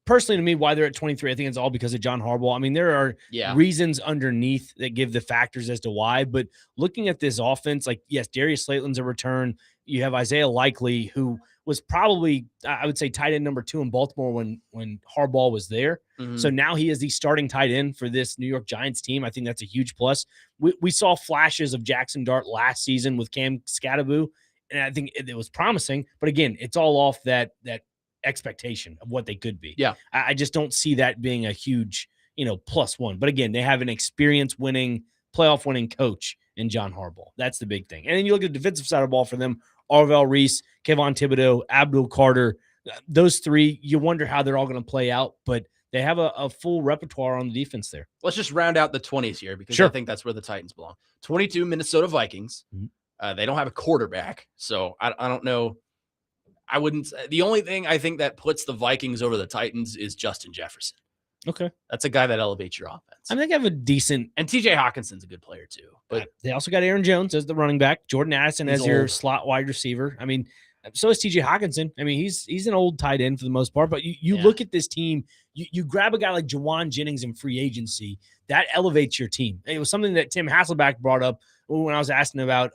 [SPEAKER 2] Personally, to me, why they're at 23, I think it's all because of John Harbaugh. I mean, there are reasons underneath that give the factors as to why. But looking at this offense, like, yes, Darius Slayton's a return. You have Isaiah Likely, who was probably, I would say, tight end number 2 in Baltimore when Harbaugh was there. Mm-hmm. So now he is the starting tight end for this New York Giants team. I think that's a huge plus. We saw flashes of Jackson Dart last season with Cam Scatteraboo, and I think it was promising. But again, it's all off that expectation of what they could be.
[SPEAKER 1] Yeah.
[SPEAKER 2] I just don't see that being a huge, plus one. But again, they have an playoff winning coach in John Harbaugh. That's the big thing. And then you look at the defensive side of the ball for them, Arvell Reese, Kayvon Thibodeau, Abdul Carter, those three, you wonder how they're all going to play out, but they have a full repertoire on the defense there.
[SPEAKER 1] Let's just round out the 20s here because I think that's where the Titans belong. 22, Minnesota Vikings. Mm-hmm. They don't have a quarterback, so I don't know. I wouldn't. The only thing I think that puts the Vikings over the Titans is Justin Jefferson.
[SPEAKER 2] Okay.
[SPEAKER 1] That's a guy that elevates your offense.
[SPEAKER 2] I think they have a decent.
[SPEAKER 1] And TJ Hawkinson's a good player too. But
[SPEAKER 2] they also got Aaron Jones as the running back, Jordan Addison as your slot wide receiver. I mean, so is TJ Hawkinson. I mean, he's an old tight end for the most part, but you look at this team, you grab a guy like Jawan Jennings in free agency, that elevates your team. It was something that Tim Hasselbeck brought up when I was asking about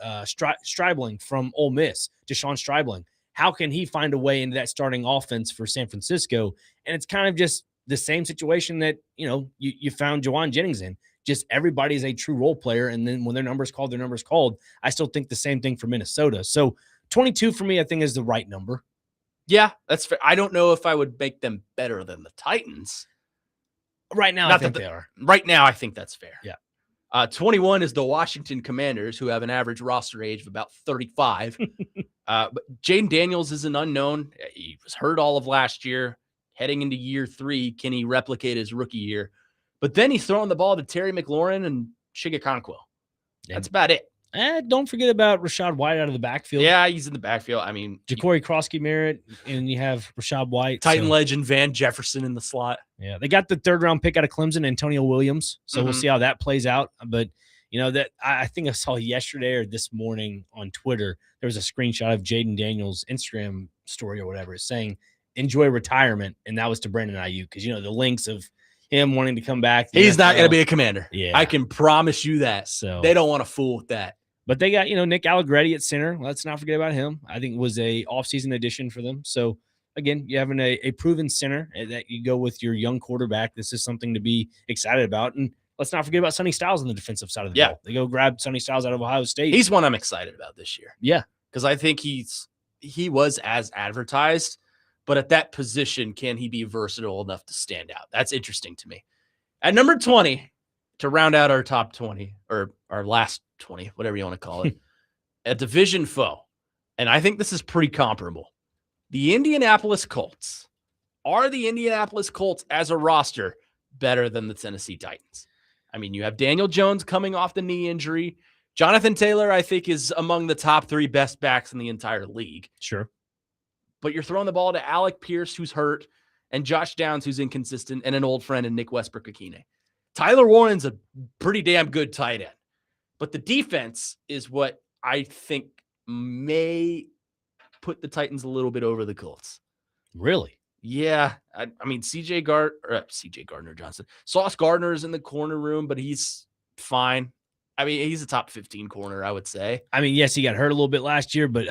[SPEAKER 2] Stribling from Ole Miss, Deshaun Stribling. How can he find a way into that starting offense for San Francisco? And it's kind of just the same situation that, you found Jawan Jennings in. Just everybody's a true role player. And then when their number's called, their number's called. I still think the same thing for Minnesota. So 22 for me, I think is the right number.
[SPEAKER 1] Yeah, that's fair. I don't know if I would make them better than the Titans.
[SPEAKER 2] Right now, I think they are.
[SPEAKER 1] Right now, I think that's fair.
[SPEAKER 2] Yeah.
[SPEAKER 1] 21 is the Washington Commanders, who have an average roster age of about 35. But Jaden Daniels is an unknown. He was hurt all of last year. Heading into year 3, can he replicate his rookie year? But then he's throwing the ball to Terry McLaurin and Chigakonkwo. That's about it.
[SPEAKER 2] Don't forget about Rachaad White out of the backfield.
[SPEAKER 1] Yeah, he's in the backfield. I mean,
[SPEAKER 2] Ja'Cory Krosky-Merritt, and you have Rachaad White.
[SPEAKER 1] Titan legend Van Jefferson in the slot.
[SPEAKER 2] Yeah, they got the 3rd-round pick out of Clemson, Antonio Williams. So we'll see how that plays out. But, that I think I saw yesterday or this morning on Twitter, there was a screenshot of Jaden Daniels' Instagram story or whatever saying, enjoy retirement. And that was to Brandon Ayuk because, the links of him wanting to come back.
[SPEAKER 1] He's not going to be a Commander.
[SPEAKER 2] Yeah.
[SPEAKER 1] I can promise you that.
[SPEAKER 2] So
[SPEAKER 1] they don't want to fool with that.
[SPEAKER 2] But they got, Nick Allegretti at center. Let's not forget about him. I think it was a offseason addition for them. So, again, you having a proven center that you go with your young quarterback. This is something to be excited about. And let's not forget about Sonny Styles on the defensive side of the ball. They go grab Sonny Styles out of Ohio State.
[SPEAKER 1] He's one I'm excited about this year.
[SPEAKER 2] Yeah.
[SPEAKER 1] Because I think he's he was as advertised, but at that position, can he be versatile enough to stand out? That's interesting to me. At number 20, to round out our top 20 or our last 20, whatever you want to call it, a division foe. And I think this is pretty comparable. The Indianapolis Colts. Are the Indianapolis Colts as a roster better than the Tennessee Titans? I mean, you have Daniel Jones coming off the knee injury. Jonathan Taylor, I think, is among the top 3 best backs in the entire league.
[SPEAKER 2] Sure.
[SPEAKER 1] But you're throwing the ball to Alec Pierce, who's hurt, and Josh Downs, who's inconsistent, and an old friend in Nick Westbrook-Akine. Tyler Warren's a pretty damn good tight end. But the defense is what I think may put the Titans a little bit over the Colts.
[SPEAKER 2] Really?
[SPEAKER 1] Yeah. I mean, CJ Gardner Johnson. Sauce Gardner is in the corner room, but he's fine. I mean, he's a top 15 corner, I would say.
[SPEAKER 2] I mean, yes, he got hurt a little bit last year, but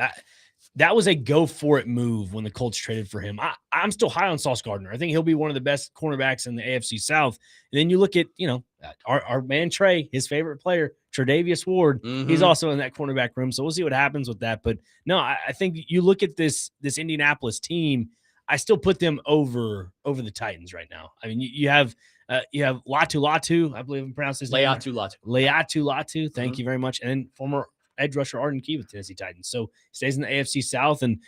[SPEAKER 2] that was a go-for-it move when the Colts traded for him. I'm still high on Sauce Gardner. I think he'll be one of the best cornerbacks in the AFC South. And then you look at, our man Trey, his favorite player, Tre'Davious Ward.
[SPEAKER 1] Mm-hmm.
[SPEAKER 2] He's also in that cornerback room, so we'll see what happens with that. But, no, I think you look at this Indianapolis team, I still put them over the Titans right now. I mean, you have Latu, I believe I'm pronouncing his name. Latu. Thank you very much. And then former edge rusher Arden Key with Tennessee Titans. So stays in the AFC South. And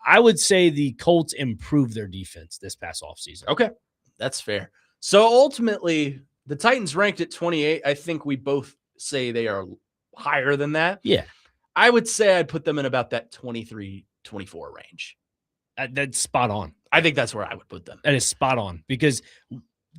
[SPEAKER 2] I would say the Colts improved their defense this past offseason.
[SPEAKER 1] Okay, that's fair. So ultimately, the Titans ranked at 28. I think we both say they are higher than that.
[SPEAKER 2] Yeah.
[SPEAKER 1] I would say I'd put them in about that 23, 24 range.
[SPEAKER 2] That's spot on.
[SPEAKER 1] I think that's where I would put them.
[SPEAKER 2] That is spot on. Because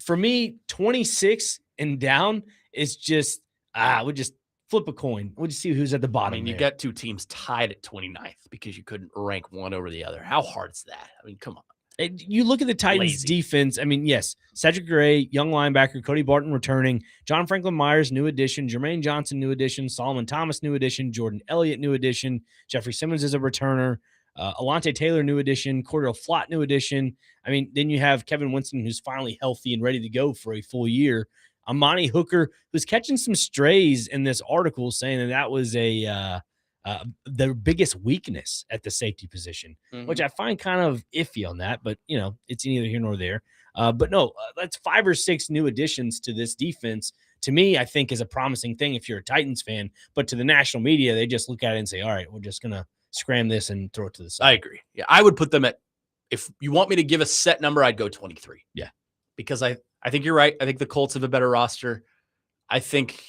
[SPEAKER 2] for me, 26 and down is just, we'll just flip a coin. We'll just see who's at the bottom.
[SPEAKER 1] I mean, you got 2 teams tied at 29th because you couldn't rank one over the other. How hard is that? I mean, come on.
[SPEAKER 2] You look at the Titans defense. I mean, yes, Cedric Gray, young linebacker, Cody Barton returning, John Franklin Myers, new addition, Jermaine Johnson, new addition, Solomon Thomas, new addition, Jordan Elliott, new addition, Jeffrey Simmons is a returner, Alante Taylor, new addition, Cordell Flott, new addition. I mean, then you have Kevin Winston, who's finally healthy and ready to go for a full year. Amani Hooker, who's catching some strays in this article, saying that was their biggest weakness at the safety position, which I find kind of iffy on that, but it's neither here nor there. But no, that's 5 or 6 new additions to this defense. To me, I think is a promising thing if you're a Titans fan, but to the national media, they just look at it and say, all right, we're just going to scram this and throw it to the side.
[SPEAKER 1] I agree. Yeah. I would put them at, if you want me to give a set number, I'd go 23.
[SPEAKER 2] Yeah.
[SPEAKER 1] Because I think you're right. I think the Colts have a better roster. I think,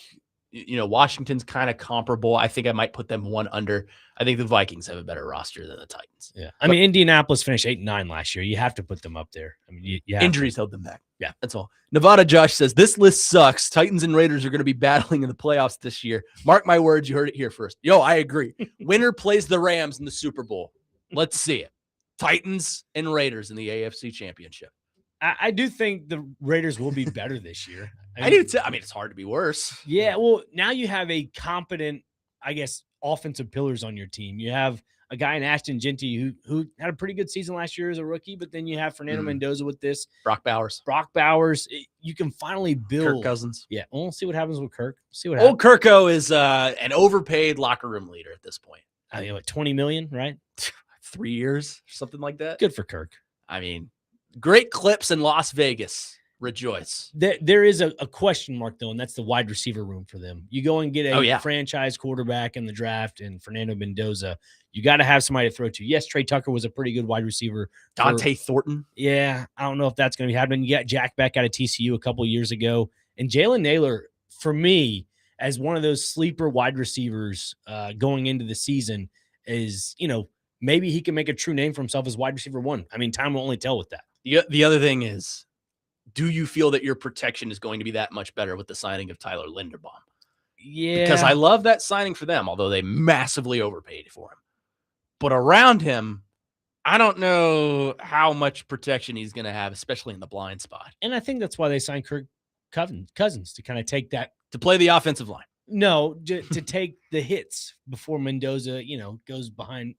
[SPEAKER 1] Washington's kind of comparable. I think I might put them 1 under. I think the Vikings have a better roster than the Titans.
[SPEAKER 2] Yeah. I mean, Indianapolis finished 8-9 last year. You have to put them up there. I mean,
[SPEAKER 1] injuries held them back.
[SPEAKER 2] Yeah.
[SPEAKER 1] That's all. Nevada Josh says, this list sucks. Titans and Raiders are going to be battling in the playoffs this year. Mark my words. You heard it here first. I agree. Winner plays the Rams in the Super Bowl. Let's see it. Titans and Raiders in the AFC Championship.
[SPEAKER 2] I do think the Raiders will be better this year.
[SPEAKER 1] I do too. I mean, it's hard to be worse.
[SPEAKER 2] Yeah, well, now you have a competent, I guess, offensive pillars on your team. You have a guy in Ashton Genty who had a pretty good season last year as a rookie, but then you have Fernando Mendoza with this.
[SPEAKER 1] Brock Bowers.
[SPEAKER 2] You can finally build.
[SPEAKER 1] Kirk Cousins.
[SPEAKER 2] Yeah, we'll see what happens with Kirk. See what happens.
[SPEAKER 1] Old Kirko is an overpaid locker room leader at this point.
[SPEAKER 2] I mean, what, $20 million, right?
[SPEAKER 1] 3 years, something like that.
[SPEAKER 2] Good for Kirk.
[SPEAKER 1] I mean, great clips in Las Vegas. Rejoice.
[SPEAKER 2] There is a question mark, though, and that's the wide receiver room for them. You go and get a franchise quarterback in the draft and Fernando Mendoza. You got to have somebody to throw to. Yes, Trey Tucker was a pretty good wide receiver.
[SPEAKER 1] Dante Thornton.
[SPEAKER 2] Yeah, I don't know if that's going to be happening. You got Jack Beck out of TCU a couple years ago. And Jalen Naylor, for me, as one of those sleeper wide receivers going into the season is, maybe he can make a true name for himself as wide receiver 1. I mean, time will only tell with that.
[SPEAKER 1] The other thing is, do you feel that your protection is going to be that much better with the signing of Tyler Linderbaum?
[SPEAKER 2] Yeah.
[SPEAKER 1] Because I love that signing for them, although they massively overpaid for him. But around him, I don't know how much protection he's going to have, especially in the blind spot.
[SPEAKER 2] And I think that's why they signed Kirk Cousins to kind of take that.
[SPEAKER 1] To play the offensive line.
[SPEAKER 2] No, to take the hits before Mendoza, goes behind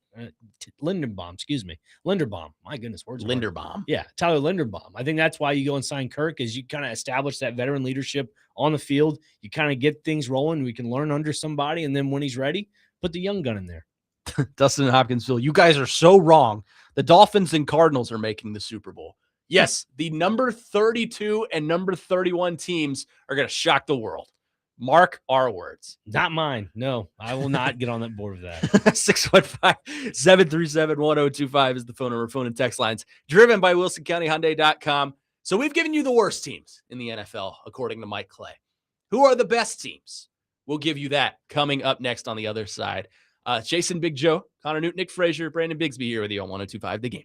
[SPEAKER 2] Linderbaum. My goodness, words.
[SPEAKER 1] Linderbaum.
[SPEAKER 2] Yeah, Tyler Linderbaum. I think that's why you go and sign Kirk, is you kind of establish that veteran leadership on the field. You kind of get things rolling. We can learn under somebody, and then when he's ready, put the young gun in there.
[SPEAKER 1] Dustin in Hopkinsville, you guys are so wrong. The Dolphins and Cardinals are making the Super Bowl. Yes, the number 32 and number 31 teams are going to shock the world. Mark our words.
[SPEAKER 2] Not mine. No, I will not get on that board with that.
[SPEAKER 1] 615-737-1025 is the phone number, phone and text lines. Driven by WilsonCountyHyundai.com. So we've given you the worst teams in the NFL, according to Mike Clay. Who are the best teams? We'll give you that coming up next on the other side. Jason Big Joe, Connor Newton, Nick Frazier, Brandon Bigsby here with you on 1025 The Game.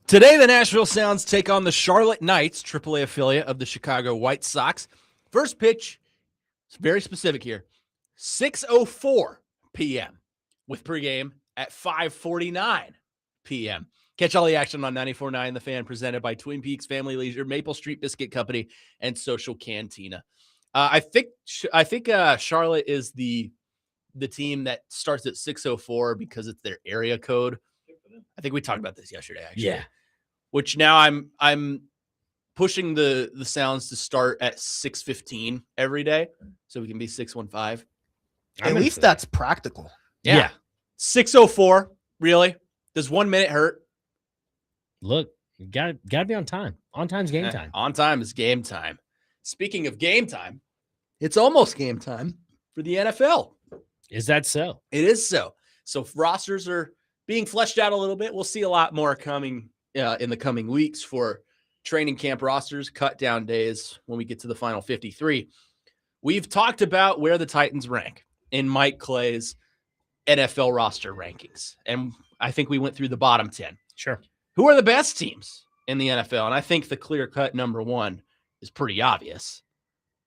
[SPEAKER 1] Today, the Nashville Sounds take on the Charlotte Knights, AAA affiliate of the Chicago White Sox. First pitch, it's very specific here, 6:04 p.m. with pregame at 5:49 p.m. Catch all the action on 94.9 The Fan, presented by Twin Peaks Family Leisure, Maple Street Biscuit Company, and Social Cantina. I think Charlotte is the team that starts at 6:04 because it's their area code. I think we talked about this yesterday, actually.
[SPEAKER 2] Yeah.
[SPEAKER 1] Which now I'm pushing the sounds to start at 6:15 every day, so we can be 6:15.
[SPEAKER 3] At least that's practical.
[SPEAKER 2] Yeah.
[SPEAKER 1] 6:04. Really? Does 1 minute hurt?
[SPEAKER 2] Look, you gotta be on time. On time's game time.
[SPEAKER 1] On time is game time. Speaking of game time, it's almost game time for the NFL.
[SPEAKER 2] Is that so?
[SPEAKER 1] It is so. So rosters are being fleshed out a little bit. We'll see a lot more coming in the coming weeks for training camp rosters, cut down days when we get to the final 53. We've talked about where the Titans rank in Mike Clay's NFL roster rankings. And I think we went through the bottom 10.
[SPEAKER 2] Sure.
[SPEAKER 1] Who are the best teams in the NFL? And I think the clear-cut number one is pretty obvious.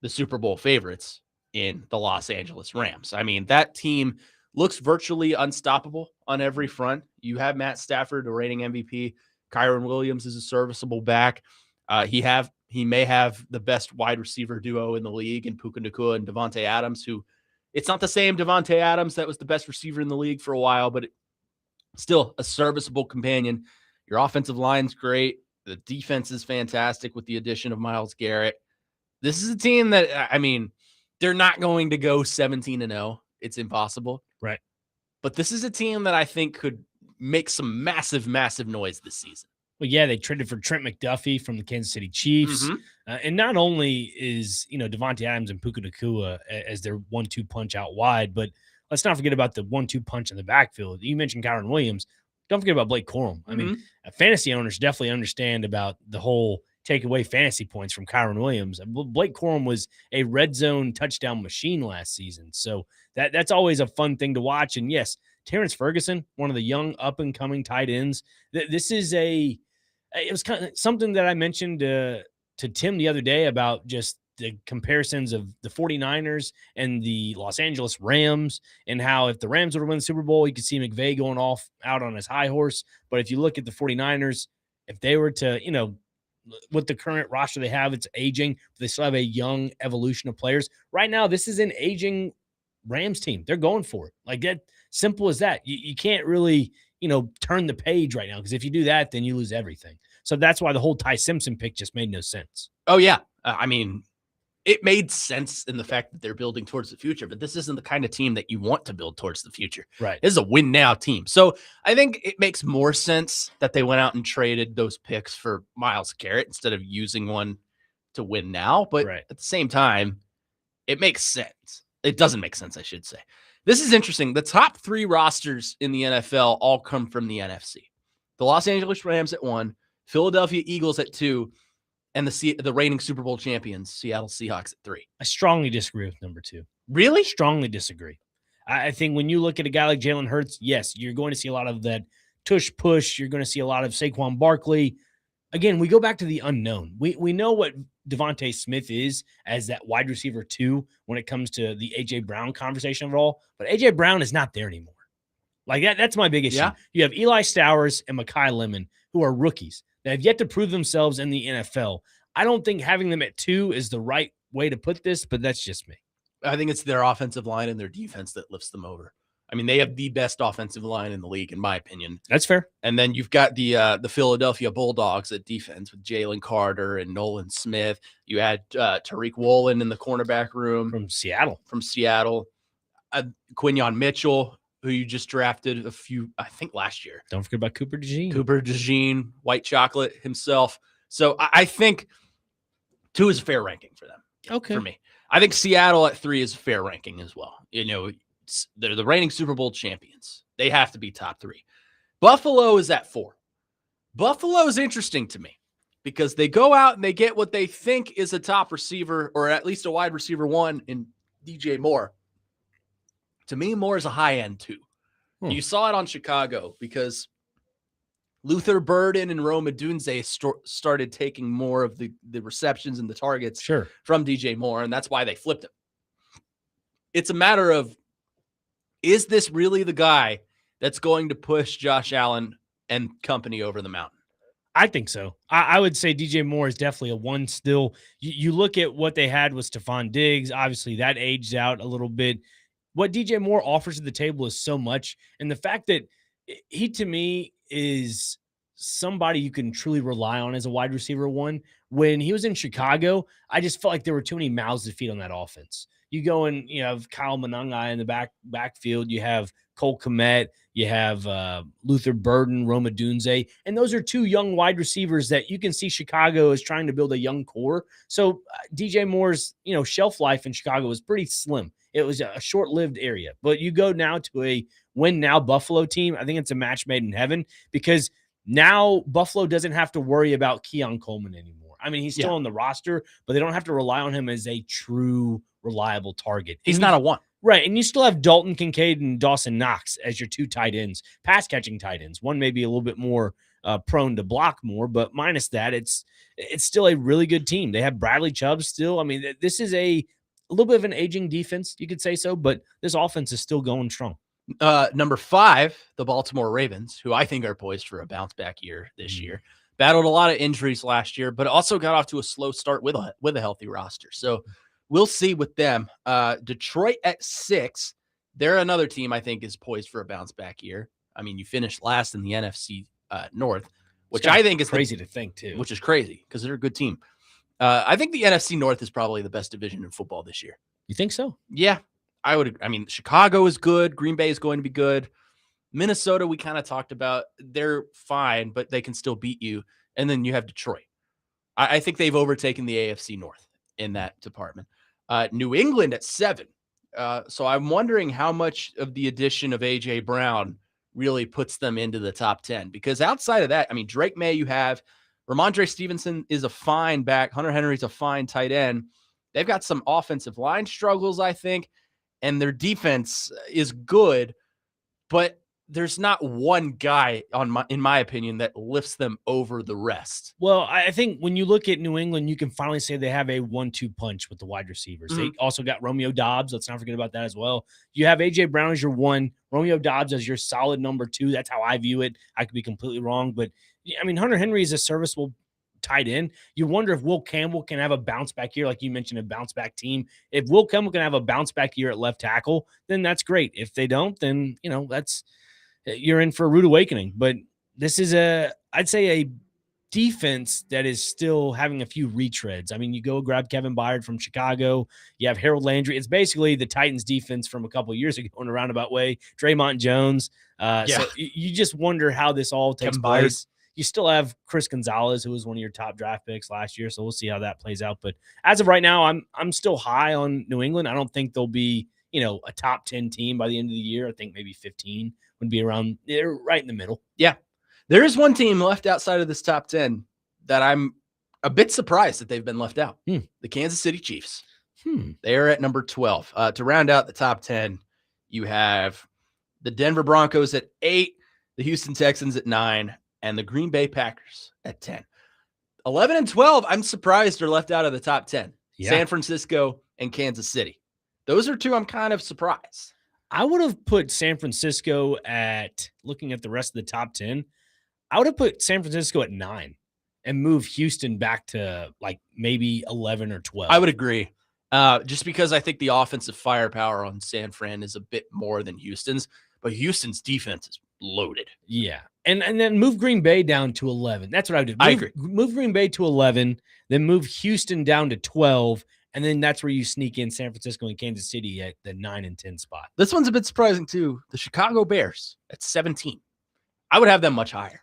[SPEAKER 1] The Super Bowl favorites in the Los Angeles Rams. I mean, that team looks virtually unstoppable on every front. You have Matt Stafford, a reigning MVP. Kyron Williams is a serviceable back. He may have the best wide receiver duo in the league in Puka Nacua and Devontae Adams, who it's not the same Devontae Adams that was the best receiver in the league for a while, but still a serviceable companion. Your offensive line's great. The defense is fantastic with the addition of Myles Garrett. This is a team that, I mean, they're not going to go 17-0. It's impossible.
[SPEAKER 2] Right.
[SPEAKER 1] But this is a team that I think could make some massive, massive noise this season.
[SPEAKER 2] Well, yeah, they traded for Trent McDuffie from the Kansas City Chiefs.
[SPEAKER 1] Mm-hmm.
[SPEAKER 2] And not only is, Devontae Adams and Puka Nacua as their 1-2 punch out wide, but let's not forget about the 1-2 punch in the backfield. You mentioned Kyron Williams. Don't forget about Blake Corum. I mean, fantasy owners definitely understand about the whole take away fantasy points from Kyron Williams. Blake Corum was a red zone touchdown machine last season. So that's always a fun thing to watch. And yes, Terrence Ferguson, one of the young up and coming tight ends. This is it was kind of something that I mentioned to Tim the other day about just the comparisons of the 49ers and the Los Angeles Rams, and how if the Rams would have won the Super Bowl, you could see McVay going out on his high horse. But if you look at the 49ers, if they were to, with the current roster they have, it's aging. They still have a young evolution of players. Right now, this is an aging Rams team. They're going for it. Like that, simple as that. You can't really, turn the page right now, because if you do that, then you lose everything. So that's why the whole Ty Simpson pick just made no sense.
[SPEAKER 1] Oh, yeah. I mean, it made sense in the fact that they're building towards the future, but this isn't the kind of team that you want to build towards the future.
[SPEAKER 2] Right.
[SPEAKER 1] This is a win now team. So I think it makes more sense that they went out and traded those picks for Myles Garrett instead of using one to win now. But at the same time, it makes sense. It doesn't make sense, I should say. This is interesting. The top three rosters in the NFL all come from the NFC. The Los Angeles Rams at 1, Philadelphia Eagles at 2, and the reigning Super Bowl champions, Seattle Seahawks at 3.
[SPEAKER 2] I strongly disagree with number 2.
[SPEAKER 1] Really?
[SPEAKER 2] Strongly disagree. I think when you look at a guy like Jalen Hurts, yes, you're going to see a lot of that tush push. You're going to see a lot of Saquon Barkley. Again, we go back to the unknown. We know what Devontae Smith is as that wide receiver 2 when it comes to the A.J. Brown conversation of it all. But A.J. Brown is not there anymore. Like that's my big issue.
[SPEAKER 1] Yeah.
[SPEAKER 2] You have Eli Stowers and Mekhi Lemon, who are rookies that have yet to prove themselves in the NFL. I don't think having them at 2 is the right way to put this, but that's just me.
[SPEAKER 1] I think it's their offensive line and their defense that lifts them over. I mean, they have the best offensive line in the league, in my opinion.
[SPEAKER 2] That's fair.
[SPEAKER 1] And then you've got the Philadelphia Bulldogs at defense with Jalen Carter and Nolan Smith. You had Tariq Woolen in the cornerback room.
[SPEAKER 2] From Seattle.
[SPEAKER 1] Quinyon Mitchell, who you just drafted I think last year.
[SPEAKER 2] Don't forget about Cooper DeJean.
[SPEAKER 1] Cooper DeJean, white chocolate himself. So I think 2 is a fair ranking for them.
[SPEAKER 2] Okay.
[SPEAKER 1] For me. I think Seattle at 3 is a fair ranking as well. They're the reigning Super Bowl champions. They have to be top 3. Buffalo is at 4. Buffalo is interesting to me because they go out and they get what they think is a top receiver, or at least a wide receiver 1 in DJ Moore. To me, Moore is a high-end 2. You saw it on Chicago because Luther Burden and Rome Odunze started taking more of the receptions and the targets from DJ Moore, and that's why they flipped him. it's a matter of, is this really the guy that's going to push Josh Allen and company over the mountain?
[SPEAKER 2] I think so. I would say DJ Moore is definitely a one still. You look at what they had with Stephon Diggs. Obviously, that aged out a little bit. What DJ Moore offers to the table is so much. And the fact that he, to me, is somebody you can truly rely on as a wide receiver one. When he was in Chicago, I just felt like there were too many mouths to feed on that offense. You go and you have Kyle Monangai in the backfield. You have Cole Kmet. You have Luther Burden, Roma Dunze. And those are two young wide receivers that you can see Chicago is trying to build a young core. So DJ Moore's, shelf life in Chicago was pretty slim. It was a short-lived area. But you go now to a win-now Buffalo team, I think it's a match made in heaven because now Buffalo doesn't have to worry about Keon Coleman anymore. I mean, he's still on the roster, but they don't have to rely on him as a true reliable target.
[SPEAKER 1] He's not a one.
[SPEAKER 2] Right, and you still have Dalton Kincaid and Dawson Knox as your two tight ends, pass-catching tight ends. One may be a little bit more prone to block more, but minus that, it's still a really good team. They have Bradley Chubb still. I mean, this is a little bit of an aging defense, you could say so, but this offense is still going strong.
[SPEAKER 1] Number 5, the Baltimore Ravens, who I think are poised for a bounce-back year this year. Battled a lot of injuries last year, but also got off to a slow start with a healthy roster. So we'll see with them. Detroit at 6. They're another team I think is poised for a bounce-back year. I mean, you finished last in the NFC North, which I think is
[SPEAKER 2] crazy to think too.
[SPEAKER 1] Which is crazy because they're a good team. I think the NFC North is probably the best division in football this year.
[SPEAKER 2] You think so?
[SPEAKER 1] Yeah, I would. I mean, Chicago is good. Green Bay is going to be good. Minnesota, we kind of talked about. They're fine, but they can still beat you. And then you have Detroit. I think they've overtaken the AFC North in that department. New England at 7. So I'm wondering how much of the addition of A.J. Brown really puts them into the top 10. Because outside of that, I mean, Drake May you have. Ramondre Stevenson is a fine back. Hunter Henry's a fine tight end. They've got some offensive line struggles, I think, and their defense is good, but there's not one guy in my opinion, that lifts them over the rest.
[SPEAKER 2] Well, I think when you look at New England, you can finally say they have a 1-2 punch with the wide receivers.
[SPEAKER 1] Mm-hmm.
[SPEAKER 2] They also got Romeo Doubs. Let's not forget about that as well. You have A.J. Brown as your 1, Romeo Doubs as your solid number 2. That's how I view it. I could be completely wrong, but I mean, Hunter Henry is a serviceable tight end. You wonder if Will Campbell can have a bounce back year, like you mentioned, a bounce back team. If Will Campbell can have a bounce back year at left tackle, then that's great. If they don't, then you're in for a rude awakening. But this is I'd say a defense that is still having a few retreads. I mean, you go grab Kevin Byard from Chicago. You have Harold Landry. It's basically the Titans defense from a couple of years ago in a roundabout way. Draymond Jones. So you just wonder how this all takes place. You still have Chris Gonzalez, who was one of your top draft picks last year. So we'll see how that plays out. But as of right now, I'm still high on New England. I don't think they'll be, a top 10 team by the end of the year. I think maybe 15 would be around. They're right in the middle.
[SPEAKER 1] Yeah. There is one team left outside of this top 10 that I'm a bit surprised that they've been left out. The Kansas City Chiefs. They are at number 12. To round out the top 10, you have the Denver Broncos at 8, the Houston Texans at 9, and the Green Bay Packers at 10. 11 and 12, I'm surprised are left out of the top 10. Yeah. San Francisco and Kansas City. Those are two I'm kind of surprised.
[SPEAKER 2] I would have put San Francisco at, looking at the rest of the top 10, I would have put San Francisco at 9 and move Houston back to like maybe 11 or 12.
[SPEAKER 1] I would agree. Just because I think the offensive firepower on San Fran is a bit more than Houston's, but Houston's defense is loaded.
[SPEAKER 2] Yeah. And then move Green Bay down to 11. That's what I would do.
[SPEAKER 1] I agree.
[SPEAKER 2] Move Green Bay to 11, then move Houston down to 12, and then that's where you sneak in San Francisco and Kansas City at the 9 and 10 spot.
[SPEAKER 1] This one's a bit surprising too. The Chicago Bears at 17. I would have them much higher.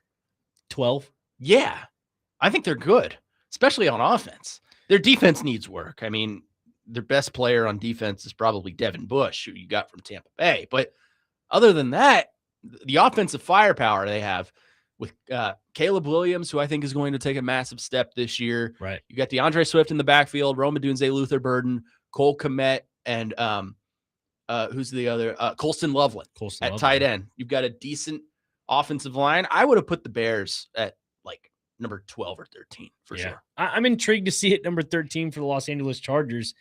[SPEAKER 2] 12?
[SPEAKER 1] Yeah. I think they're good, especially on offense. Their defense needs work. I mean, their best player on defense is probably Devin Bush, who you got from Tampa Bay. But other than that, the offensive firepower they have with Caleb Williams, who I think is going to take a massive step this year.
[SPEAKER 2] Right.
[SPEAKER 1] You got DeAndre Swift in the backfield, Roma Dunze, Luther Burden, Cole Kmet, and who's the other? Colston Loveland at tight end. You've got a decent offensive line. I would have put the Bears at like number 12 or 13 for sure.
[SPEAKER 2] I'm intrigued to see it number 13 for the Los Angeles Chargers.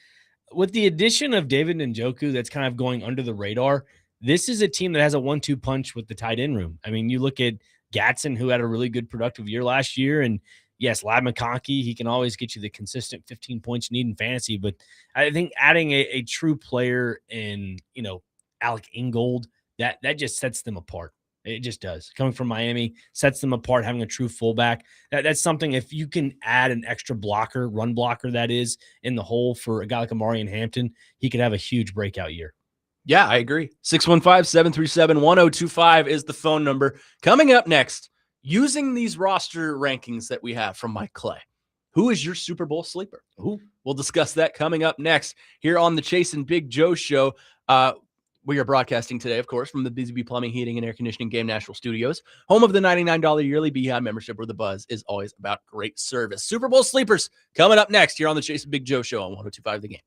[SPEAKER 2] with the addition of David Njoku, that's kind of going under the radar. This is a team that has a 1-2 punch with the tight end room. I mean, you look at Gatson, who had a really good productive year last year, and yes, Lad McConkey, he can always get you the consistent 15 points you need in fantasy. But I think adding a true player in, Alec Ingold, that just sets them apart. It just does. Coming from Miami sets them apart, having a true fullback. That's something, if you can add an extra blocker, run blocker, that is, in the hole for a guy like Amari and Hampton, he could have a huge breakout year.
[SPEAKER 1] Yeah, I agree. 615-737-1025 is the phone number. Coming up next, using these roster rankings that we have from Mike Clay, who is your Super Bowl sleeper?
[SPEAKER 2] Ooh.
[SPEAKER 1] We'll discuss that coming up next here on the Chase and Big Joe Show. We are broadcasting today, of course, from the Busy Bee Plumbing, Heating, and Air Conditioning Game National Studios, home of the $99 yearly Beehive membership, where the buzz is always about great service. Super Bowl sleepers coming up next here on the Chase and Big Joe Show on 102.5 The Game.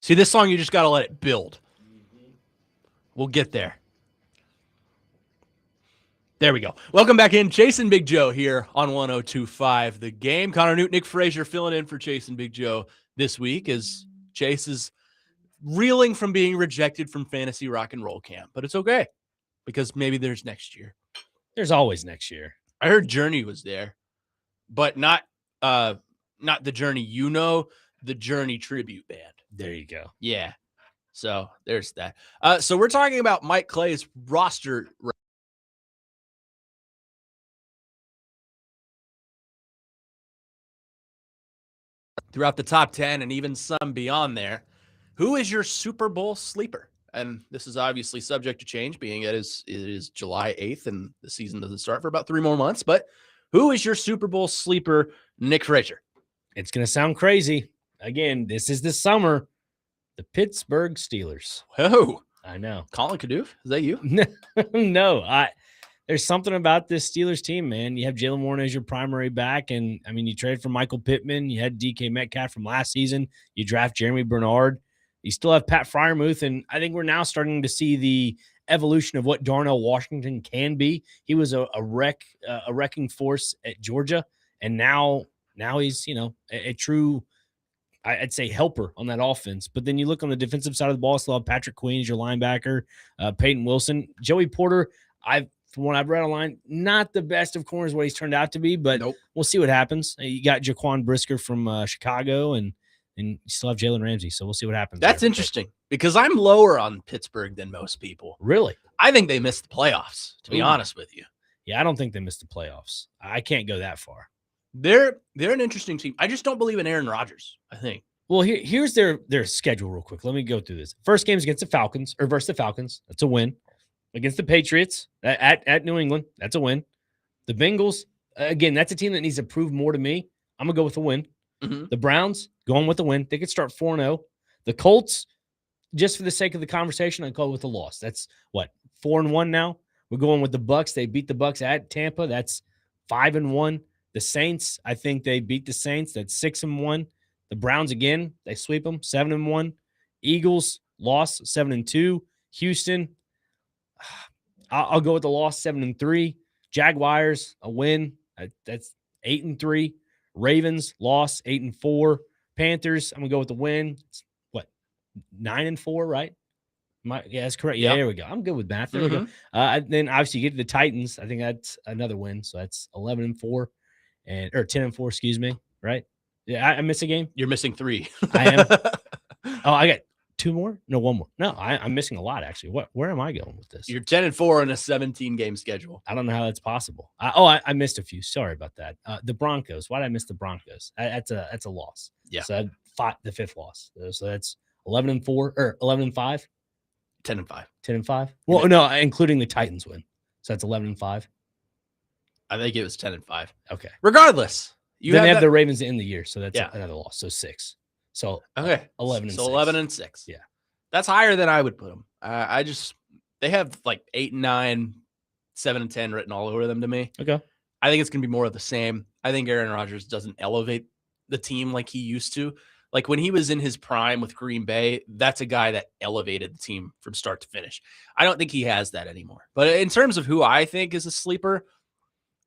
[SPEAKER 1] See, this song, you just got to let it build. We'll get there. There we go. Welcome back in. Chase and Big Joe here on 102.5 The Game. Connor Newt, Nick Frazier filling in for Chase and Big Joe this week as Chase is reeling from being rejected from fantasy rock and roll camp. But it's okay because maybe there's next year.
[SPEAKER 2] There's always next year.
[SPEAKER 1] I heard Journey was there, but not the Journey, the Journey tribute band.
[SPEAKER 2] There you go.
[SPEAKER 1] Yeah. So there's that. So we're talking about Mike Clay's roster throughout the top 10 and even some beyond there, who is your Super Bowl sleeper? And this is obviously subject to change, being it is July 8th and the season doesn't start for about 3 more months. But who is your Super Bowl sleeper, Nick Frazier?
[SPEAKER 2] It's going to sound crazy. Again, this is the summer. The Pittsburgh Steelers.
[SPEAKER 1] Whoa.
[SPEAKER 2] I know.
[SPEAKER 1] Colin Kadoof? Is that you?
[SPEAKER 2] No, there's something about this Steelers team, man. You have Jalen Warren as your primary back, and I mean, you traded for Michael Pittman. You had DK Metcalf from last season. You draft Jeremy Bernard. You still have Pat Freiermuth, and I think we're now starting to see the evolution of what Darnell Washington can be. He was a wrecking force at Georgia, and now he's a true, I'd say, helper on that offense. But then you look on the defensive side of the ball, still have Patrick Queen as your linebacker, Peyton Wilson, Joey Porter. From what I've read online, not the best of corners what he's turned out to be, but We'll see what happens. You got Jaquan Brisker from Chicago, and you still have Jalen Ramsey, so we'll see what happens.
[SPEAKER 1] That's interesting because I'm lower on Pittsburgh than most people.
[SPEAKER 2] Really?
[SPEAKER 1] I think they missed the playoffs, to be honest with you.
[SPEAKER 2] Yeah, I don't think they missed the playoffs. I can't go that far.
[SPEAKER 1] They're an interesting team. I just don't believe in Aaron Rodgers, I think.
[SPEAKER 2] Well, here's their schedule real quick. Let me go through this. First game is against the Falcons, or versus the Falcons. That's a win. Against the Patriots at New England. That's a win. The Bengals, again, that's a team that needs to prove more to me. I'm going to go with a win.
[SPEAKER 1] Mm-hmm.
[SPEAKER 2] The Browns, going with a win. They could start 4-0. The Colts, just for the sake of the conversation, I call it with a loss. That's what, 4-1 now? We're going with the Bucs. They beat the Bucs at Tampa. That's 5-1. The Saints, I think they beat the Saints. That's 6-1. The Browns, again, they sweep them, 7-1. Eagles, loss, 7-2. Houston, I'll go with the loss, 7-3. Jaguars, a win. That's 8-3. Ravens, loss, 8-4. Panthers, I'm going to go with the win. It's, 9-4, right? Yeah, that's correct. Yeah, There we go. I'm good with math. There we go. Then obviously you get to the Titans. I think that's another win. So that's 11-4 or 10-4, excuse me. Right? Yeah, I miss a game.
[SPEAKER 1] You're missing 3.
[SPEAKER 2] I am. Oh, I got 2 more? No, 1 more. No, I'm missing a lot actually. Where am I going with this?
[SPEAKER 1] You're 10-4 on a 17-game schedule.
[SPEAKER 2] I don't know how that's possible. I missed a few. Sorry about that. The Broncos. Why did I miss the Broncos? That's a loss.
[SPEAKER 1] Yeah.
[SPEAKER 2] So I fought the 5th loss. So that's 11-4 or 11-5.
[SPEAKER 1] 10-5.
[SPEAKER 2] 10-5. Well, no, including the Titans win. So that's 11-5.
[SPEAKER 1] I think it was 10-5.
[SPEAKER 2] Okay.
[SPEAKER 1] Regardless,
[SPEAKER 2] you have the Ravens to end the year, so that's another loss. So 6. So
[SPEAKER 1] okay,
[SPEAKER 2] 11-6.
[SPEAKER 1] So 11-6.
[SPEAKER 2] Yeah,
[SPEAKER 1] that's higher than I would put them. They have like 8-9, 7-10 written all over them to me.
[SPEAKER 2] Okay.
[SPEAKER 1] I think it's gonna be more of the same. I think Aaron Rodgers doesn't elevate the team like he used to. Like when he was in his prime with Green Bay, that's a guy that elevated the team from start to finish. I don't think he has that anymore. But in terms of who I think is a sleeper,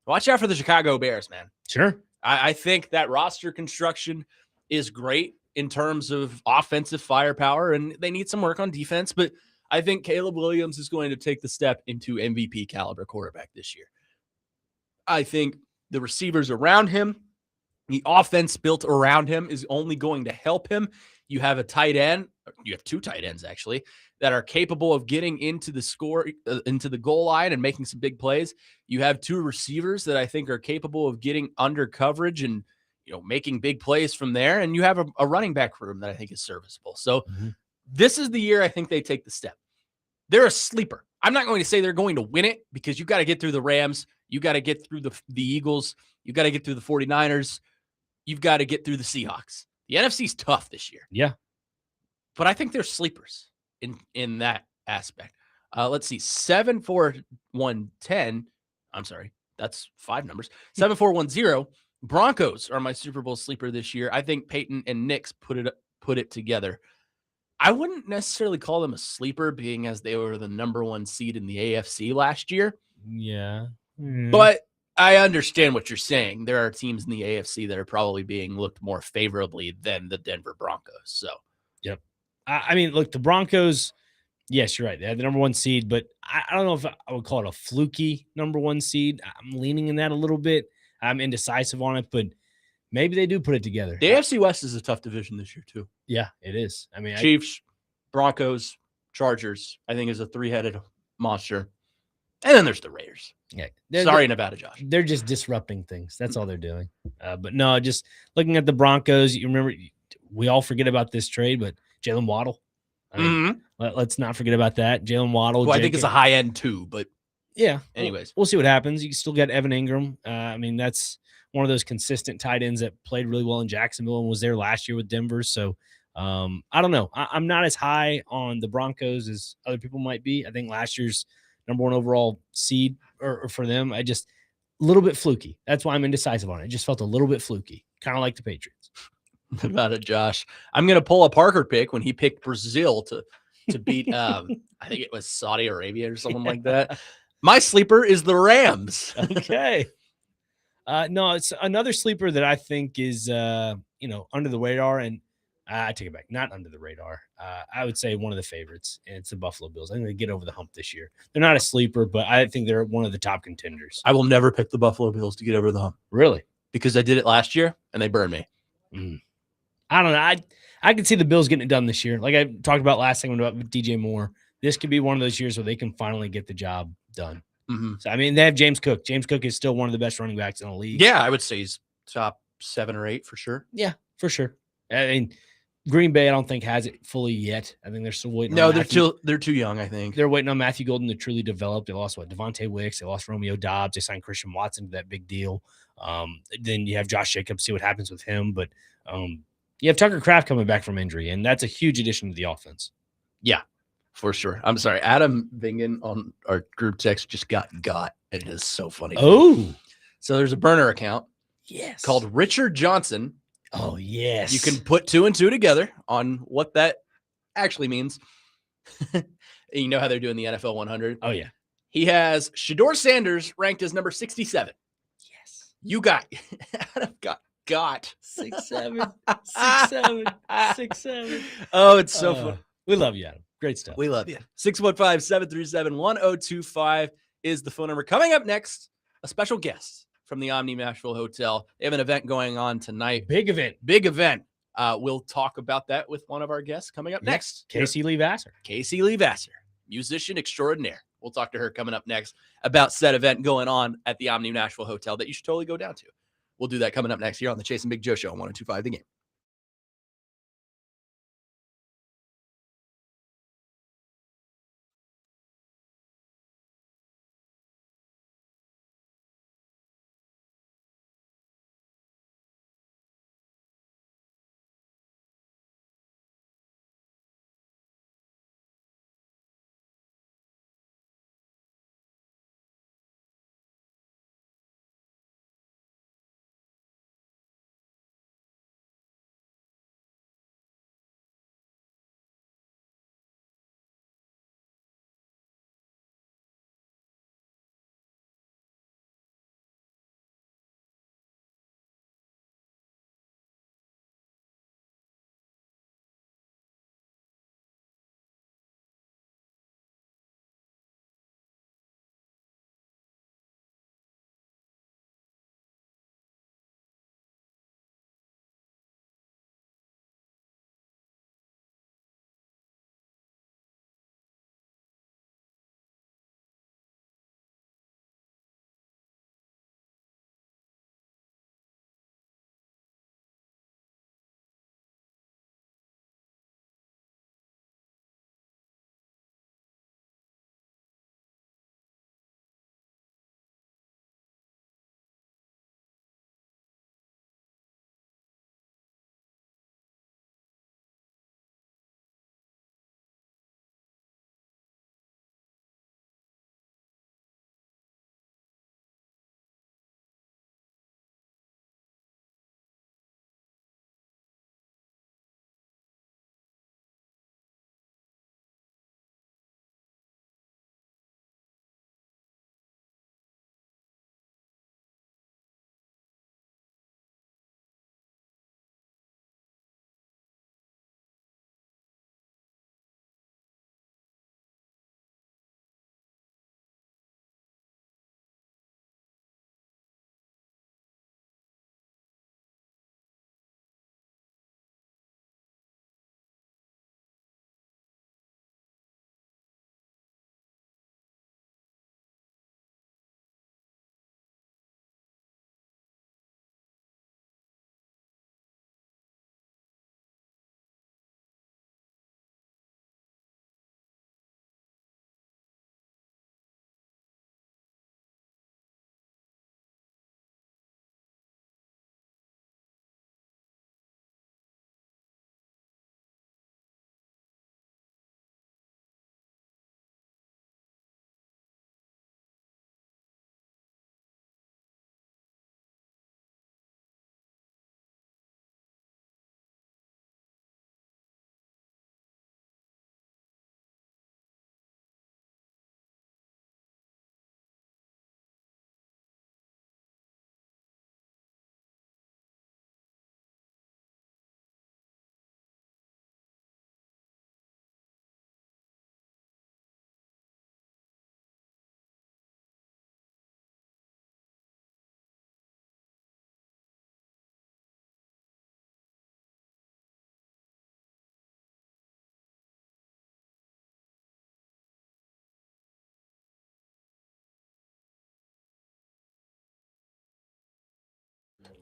[SPEAKER 1] watch out for the Chicago Bears, man.
[SPEAKER 2] Sure.
[SPEAKER 1] I think that roster construction is great in terms of offensive firepower, and they need some work on defense. But I think Caleb Williams is going to take the step into MVP caliber quarterback this year. I think the receivers around him, the offense built around him is only going to help him. You have a tight end. You have 2 tight ends, actually, that are capable of getting into the goal line and making some big plays. You have 2 receivers that I think are capable of getting under coverage and, making big plays from there. And you have a running back room that I think is serviceable. So This is the year I think they take the step. They're a sleeper. I'm not going to say they're going to win it because you got to get through the Rams. You got to get through the Eagles. You got to get through the 49ers. You've got to get through the Seahawks. The NFC's tough this year.
[SPEAKER 2] Yeah.
[SPEAKER 1] But I think they're sleepers in that aspect. Let's see. 7-4-1-10. I'm sorry. That's 5 numbers. 7-4-1-0. Broncos are my Super Bowl sleeper this year. I think Peyton and Nick's put it together. I wouldn't necessarily call them a sleeper, being as they were the number 1 seed in the AFC last year.
[SPEAKER 2] Yeah.
[SPEAKER 1] But I understand what you're saying. There are teams in the AFC that are probably being looked more favorably than the Denver Broncos. So,
[SPEAKER 2] yep. I mean, look, the Broncos, yes, you're right. They had the number 1 seed, but I don't know if I would call it a fluky number 1 seed. I'm leaning in that a little bit. I'm indecisive on it, but maybe they do put it together.
[SPEAKER 1] The AFC West is a tough division this year, too.
[SPEAKER 2] Yeah, it is. I mean,
[SPEAKER 1] Chiefs, Broncos, Chargers, I think is a 3-headed monster. And then there's the Raiders.
[SPEAKER 2] Yeah,
[SPEAKER 1] Sorry, Nevada, Josh.
[SPEAKER 2] They're just disrupting things. That's all they're doing. But no, just looking at the Broncos, you remember we all forget about this trade, but Jalen Waddle. I mean, let's not forget about that. Jalen Waddle.
[SPEAKER 1] Who I think is a high end too, but
[SPEAKER 2] yeah.
[SPEAKER 1] anyways,
[SPEAKER 2] we'll see what happens. You can still get Evan Ingram. I mean, that's one of those consistent tight ends that played really well in Jacksonville and was there last year with Denver. So I don't know. I'm not as high on the Broncos as other people might be. I think last year's number 1 overall seed or for them, a little bit fluky. That's why I'm indecisive on it. It just felt a little bit fluky, kind of like the Patriots.
[SPEAKER 1] About it, Josh. I'm gonna pull a Parker pick when he picked Brazil to beat I think it was Saudi Arabia or something like that. My sleeper is the Rams.
[SPEAKER 2] Okay. No, it's another sleeper that I think is under the radar, and I take it back, not under the radar. I would say one of the favorites, and it's the Buffalo Bills. I think they get over the hump this year. They're not a sleeper, but I think they're one of the top contenders.
[SPEAKER 1] I will never pick the Buffalo Bills to get over the hump.
[SPEAKER 2] Really?
[SPEAKER 1] Because I did it last year and they burned me.
[SPEAKER 2] I don't know. I could see the Bills getting it done this year. Like I talked about last segment about DJ Moore. This could be one of those years where they can finally get the job done. So, I mean, they have James Cook. James Cook is still one of the best running backs in the league.
[SPEAKER 1] Yeah, I would say he's top 7 or 8 for sure.
[SPEAKER 2] Yeah, for sure. I mean, Green Bay, I don't think has it fully yet. I think they're still waiting.
[SPEAKER 1] No, they're too young. I think
[SPEAKER 2] they're waiting on Matthew Golden to truly develop. They lost Devontae Wicks. They lost Romeo Dobbs. They signed Christian Watson to that big deal. Then you have Josh Jacobs. See what happens with him. But you have Tucker Kraft coming back from injury, and that's a huge addition to the offense.
[SPEAKER 1] Yeah, for sure. I'm sorry, Adam Vingen on our group text just got, and it is so funny.
[SPEAKER 2] Oh,
[SPEAKER 1] so there's a burner account, called Richard Johnson.
[SPEAKER 2] Oh, yes.
[SPEAKER 1] You can put 2 and 2 together on what that actually means. You know how they're doing the NFL 100?
[SPEAKER 2] Oh, yeah.
[SPEAKER 1] He has Shedeur Sanders ranked as number 67.
[SPEAKER 2] Yes.
[SPEAKER 1] You got Adam got
[SPEAKER 2] 6'7", 6'7", 6'7".
[SPEAKER 1] Oh, it's so fun.
[SPEAKER 2] We love you, Adam. Great stuff.
[SPEAKER 1] We love you. 615-737-1025 is the phone number. Coming up next, a special guest from the Omni Nashville Hotel. They have an event going on tonight.
[SPEAKER 2] Big event.
[SPEAKER 1] We'll talk about that with one of our guests coming up next.
[SPEAKER 2] Casey Lee Vassar,
[SPEAKER 1] musician extraordinaire. We'll talk to her coming up next about said event going on at the Omni Nashville Hotel that you should totally go down to. We'll do that coming up next here on the Chase and Big Joe Show on 102.5 The Game.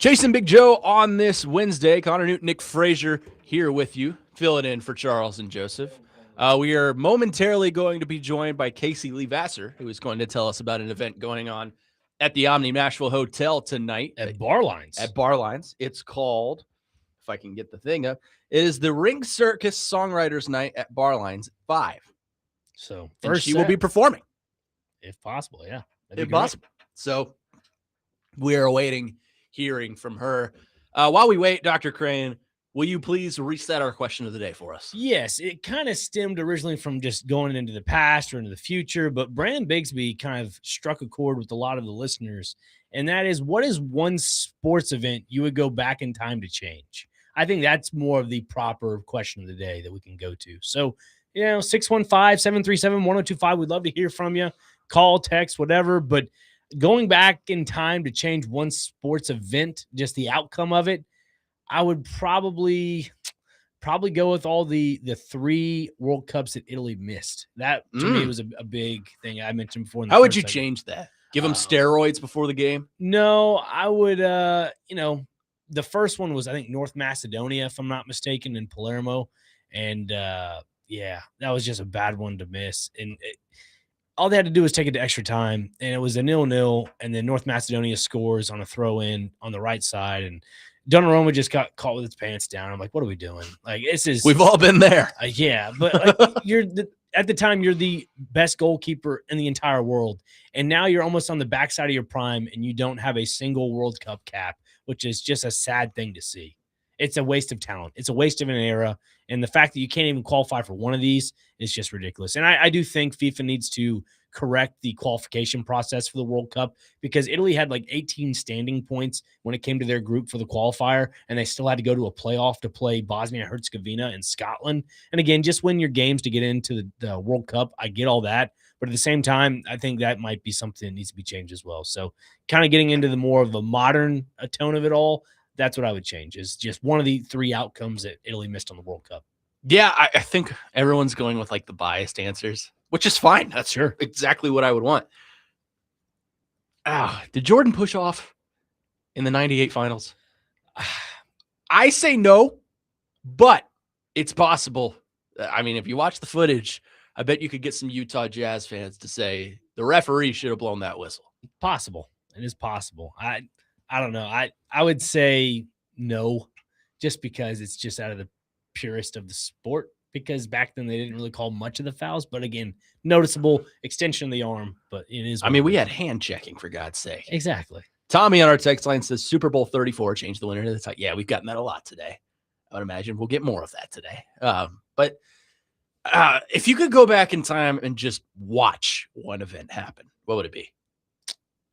[SPEAKER 1] Chasing Big Joe on this Wednesday. Connor Newton, Nick Frazier here with you, filling in for Charles and Joseph. We are momentarily going to be joined by Casey Lee Vassar, who is going to tell us about an event going on at the Omni Nashville Hotel tonight.
[SPEAKER 2] At Barlines.
[SPEAKER 1] At Barlines. It's called, if I can get the thing up, it is the Ring Circus Songwriters Night at Barlines 5.
[SPEAKER 2] So
[SPEAKER 1] and she will be performing.
[SPEAKER 2] If possible, yeah.
[SPEAKER 1] If possible. So we are awaiting hearing from her. While we wait, Dr. Crane, will you please reset our question of the day for us?
[SPEAKER 2] Yes, it kind of stemmed originally from just going into the past or into the future, but Brandon Bigsby kind of struck a chord with a lot of the listeners, and that is, what is one sports event you would go back in time to change? I think that's more of the proper question of the day that we can go to. So, 615-737-1025. We'd love to hear from you. Call, text, whatever, but going back in time to change one sports event, just the outcome of it, I would probably go with all the 3 World Cups that Italy missed. That to me was a big thing I mentioned before.
[SPEAKER 1] How would you change that? Give them steroids before the game?
[SPEAKER 2] No, I would, the first one was, I think, North Macedonia, if I'm not mistaken, in Palermo. And that was just a bad one to miss. And all they had to do was take it to extra time, and it was a 0-0, and then North Macedonia scores on a throw-in on the right side, and Donnarumma just got caught with his pants down. I'm like, what are we doing? Like, this is...
[SPEAKER 1] We've all been there.
[SPEAKER 2] But at the time, you're the best goalkeeper in the entire world, and now you're almost on the backside of your prime, and you don't have a single World Cup cap, which is just a sad thing to see. It's a waste of talent. It's a waste of an era. And the fact that you can't even qualify for one of these is just ridiculous. And I do think FIFA needs to correct the qualification process for the World Cup, because Italy had like 18 standing points when it came to their group for the qualifier, and they still had to go to a playoff to play Bosnia and Herzegovina and Scotland. And again, just win your games to get into the World Cup. I get all that. But at the same time, I think that might be something that needs to be changed as well. So kind of getting into the more of a modern tone of it all, that's what I would change, is just one of the 3 outcomes that Italy missed on the World Cup.
[SPEAKER 1] Yeah, I think everyone's going with like the biased answers, which is fine. That's
[SPEAKER 2] sure
[SPEAKER 1] exactly what I would want. Did Jordan push off in the 98 finals? I say no, but it's possible. I mean, if you watch the footage, I bet you could get some Utah Jazz fans to say the referee should have blown that whistle.
[SPEAKER 2] Possible. It is possible. I don't know. I would say no, just because it's just out of the purest of the sport, because back then they didn't really call much of the fouls, but again, noticeable extension of the arm, but it is.
[SPEAKER 1] I mean, we had hand checking, for God's sake.
[SPEAKER 2] Exactly.
[SPEAKER 1] Tommy on our text line says Super Bowl 34 changed the winner to the title. Yeah, we've gotten that a lot today. I would imagine we'll get more of that today. But if you could go back in time and just watch one event happen, what would it be?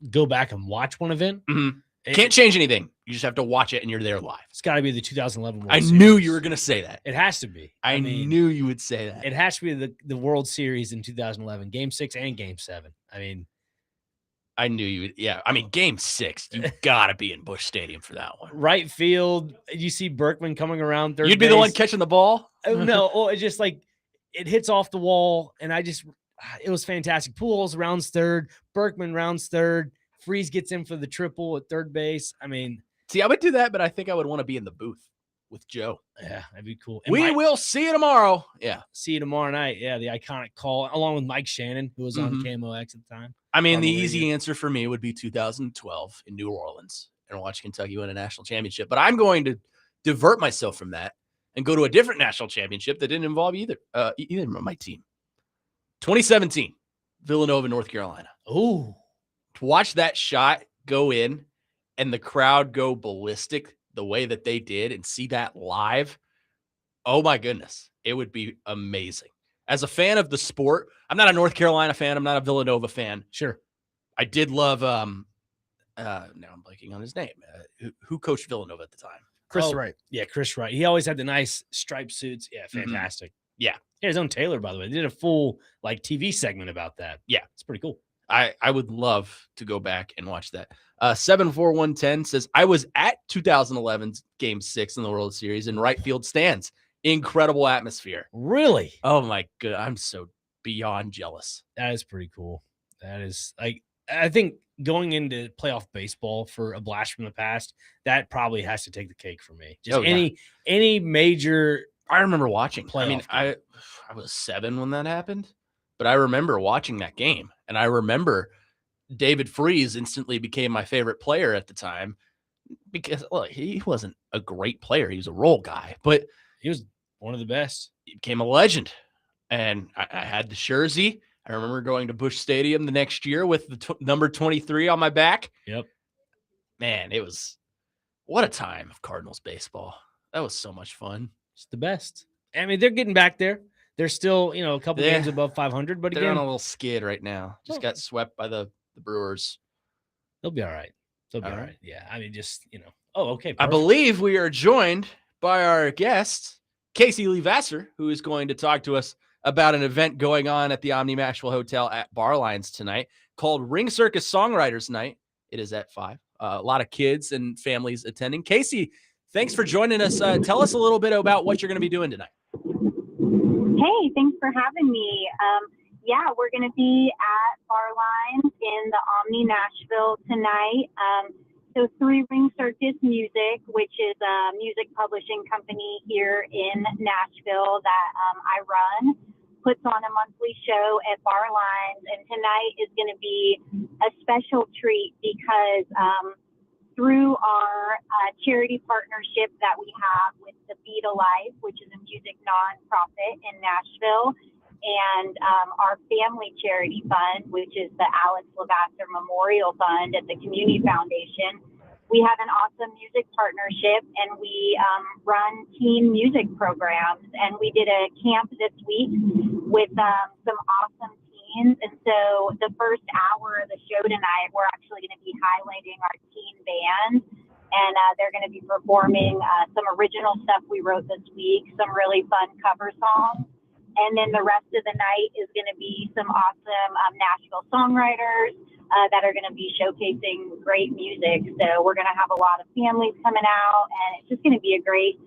[SPEAKER 2] Go back and watch one event?
[SPEAKER 1] Mm-hmm. Can't change anything. You just have to watch it, and you're there live.
[SPEAKER 2] It's got to be the 2011 World
[SPEAKER 1] I
[SPEAKER 2] Series.
[SPEAKER 1] knew you were going to say that.
[SPEAKER 2] It has to be.
[SPEAKER 1] I knew you would say that.
[SPEAKER 2] It has to be the World Series in 2011, Game 6 and Game 7. I mean,
[SPEAKER 1] I knew you would. Yeah. I mean, Game 6, you got to be in Busch Stadium for that one.
[SPEAKER 2] Right field. You see Berkman coming around third
[SPEAKER 1] You'd be
[SPEAKER 2] base.
[SPEAKER 1] the one catching the ball?
[SPEAKER 2] No. Oh, it's just like it hits off the wall, and it was fantastic. Pujols rounds third. Berkman rounds third. Freeze gets in for the triple at third base. I mean,
[SPEAKER 1] see, I would do that, but I think I would want to be in the booth with Joe.
[SPEAKER 2] Yeah, that'd be cool. And
[SPEAKER 1] we will see you tomorrow. Yeah.
[SPEAKER 2] See you tomorrow night. Yeah, the iconic call, along with Mike Shannon, who was on KMOX at the time.
[SPEAKER 1] I mean, the easy answer for me would be 2012 in New Orleans and watch Kentucky win a national championship. But I'm going to divert myself from that and go to a different national championship that didn't involve either of my team. 2017, Villanova, North Carolina.
[SPEAKER 2] Oh.
[SPEAKER 1] To watch that shot go in and the crowd go ballistic the way that they did and see that live, oh my goodness, it would be amazing. As a fan of the sport, I'm not a North Carolina fan. I'm not a Villanova fan.
[SPEAKER 2] Sure.
[SPEAKER 1] I did love, now I'm blanking on his name. Who coached Villanova at the time?
[SPEAKER 3] Chris Wright.
[SPEAKER 2] Yeah, Chris Wright. He always had the nice striped suits. Yeah, fantastic.
[SPEAKER 1] Yeah.
[SPEAKER 2] He had his own tailor, by the way. They did a full like TV segment about that.
[SPEAKER 1] Yeah.
[SPEAKER 2] It's pretty cool.
[SPEAKER 1] I would love to go back and watch that. 74110 says, I was at 2011's Game 6 in the World Series in right field stands. Incredible atmosphere.
[SPEAKER 2] Really?
[SPEAKER 1] Oh my God. I'm so beyond jealous.
[SPEAKER 2] That is pretty cool. That is like, I think going into playoff baseball for a blast from the past, that probably has to take the cake for me. Just any major.
[SPEAKER 1] I remember watching. I mean,
[SPEAKER 2] playoff game.
[SPEAKER 1] I was 7 when that happened, but I remember watching that game, and I remember David Freese instantly became my favorite player at the time because he wasn't a great player. He was a role guy, but
[SPEAKER 2] He was one of the best.
[SPEAKER 1] he became a legend. And I had the jersey. I remember going to Busch Stadium the next year with the number 23 on my back.
[SPEAKER 2] Yep.
[SPEAKER 1] Man, it was what a time of Cardinals baseball. That was so much fun.
[SPEAKER 2] It's the best. I mean, they're getting back there. They're still, a couple games above 500, but
[SPEAKER 1] they're
[SPEAKER 2] again,
[SPEAKER 1] on a little skid right now. Just got swept by the Brewers.
[SPEAKER 2] they'll be all right. They'll be all right. Yeah. I mean, just, Oh, okay.
[SPEAKER 1] I
[SPEAKER 2] Perfect.
[SPEAKER 1] believe we are joined by our guest, Casey Lee Vassar, who is going to talk to us about an event going on at the Omni Nashville Hotel at Barlines tonight called Ring Circus Songwriters Night. It is at 5. A lot of kids and families attending. Casey, thanks for joining us. Tell us a little bit about what you're going to be doing tonight.
[SPEAKER 6] Hey, thanks for having me. Yeah, we're going to be at Barlines in the Omni Nashville tonight. So Three Ring Circus Music, which is a music publishing company here in Nashville that I run, puts on a monthly show at Barlines. And tonight is going to be a special treat because through our charity partnership that we have with the Beat a Life, which is a music nonprofit in Nashville, and our family charity fund, which is the Alex Lavasser Memorial Fund at the Community Foundation, we have an awesome music partnership, and we run teen music programs. And we did a camp this week with some awesome teens. And so the first hour of the show tonight, we're actually going to be highlighting our teen band. And they're going to be performing some original stuff we wrote this week, some really fun cover songs. And then the rest of the night is going to be some awesome Nashville songwriters that are going to be showcasing great music. So we're going to have a lot of families coming out, and it's just going to be a great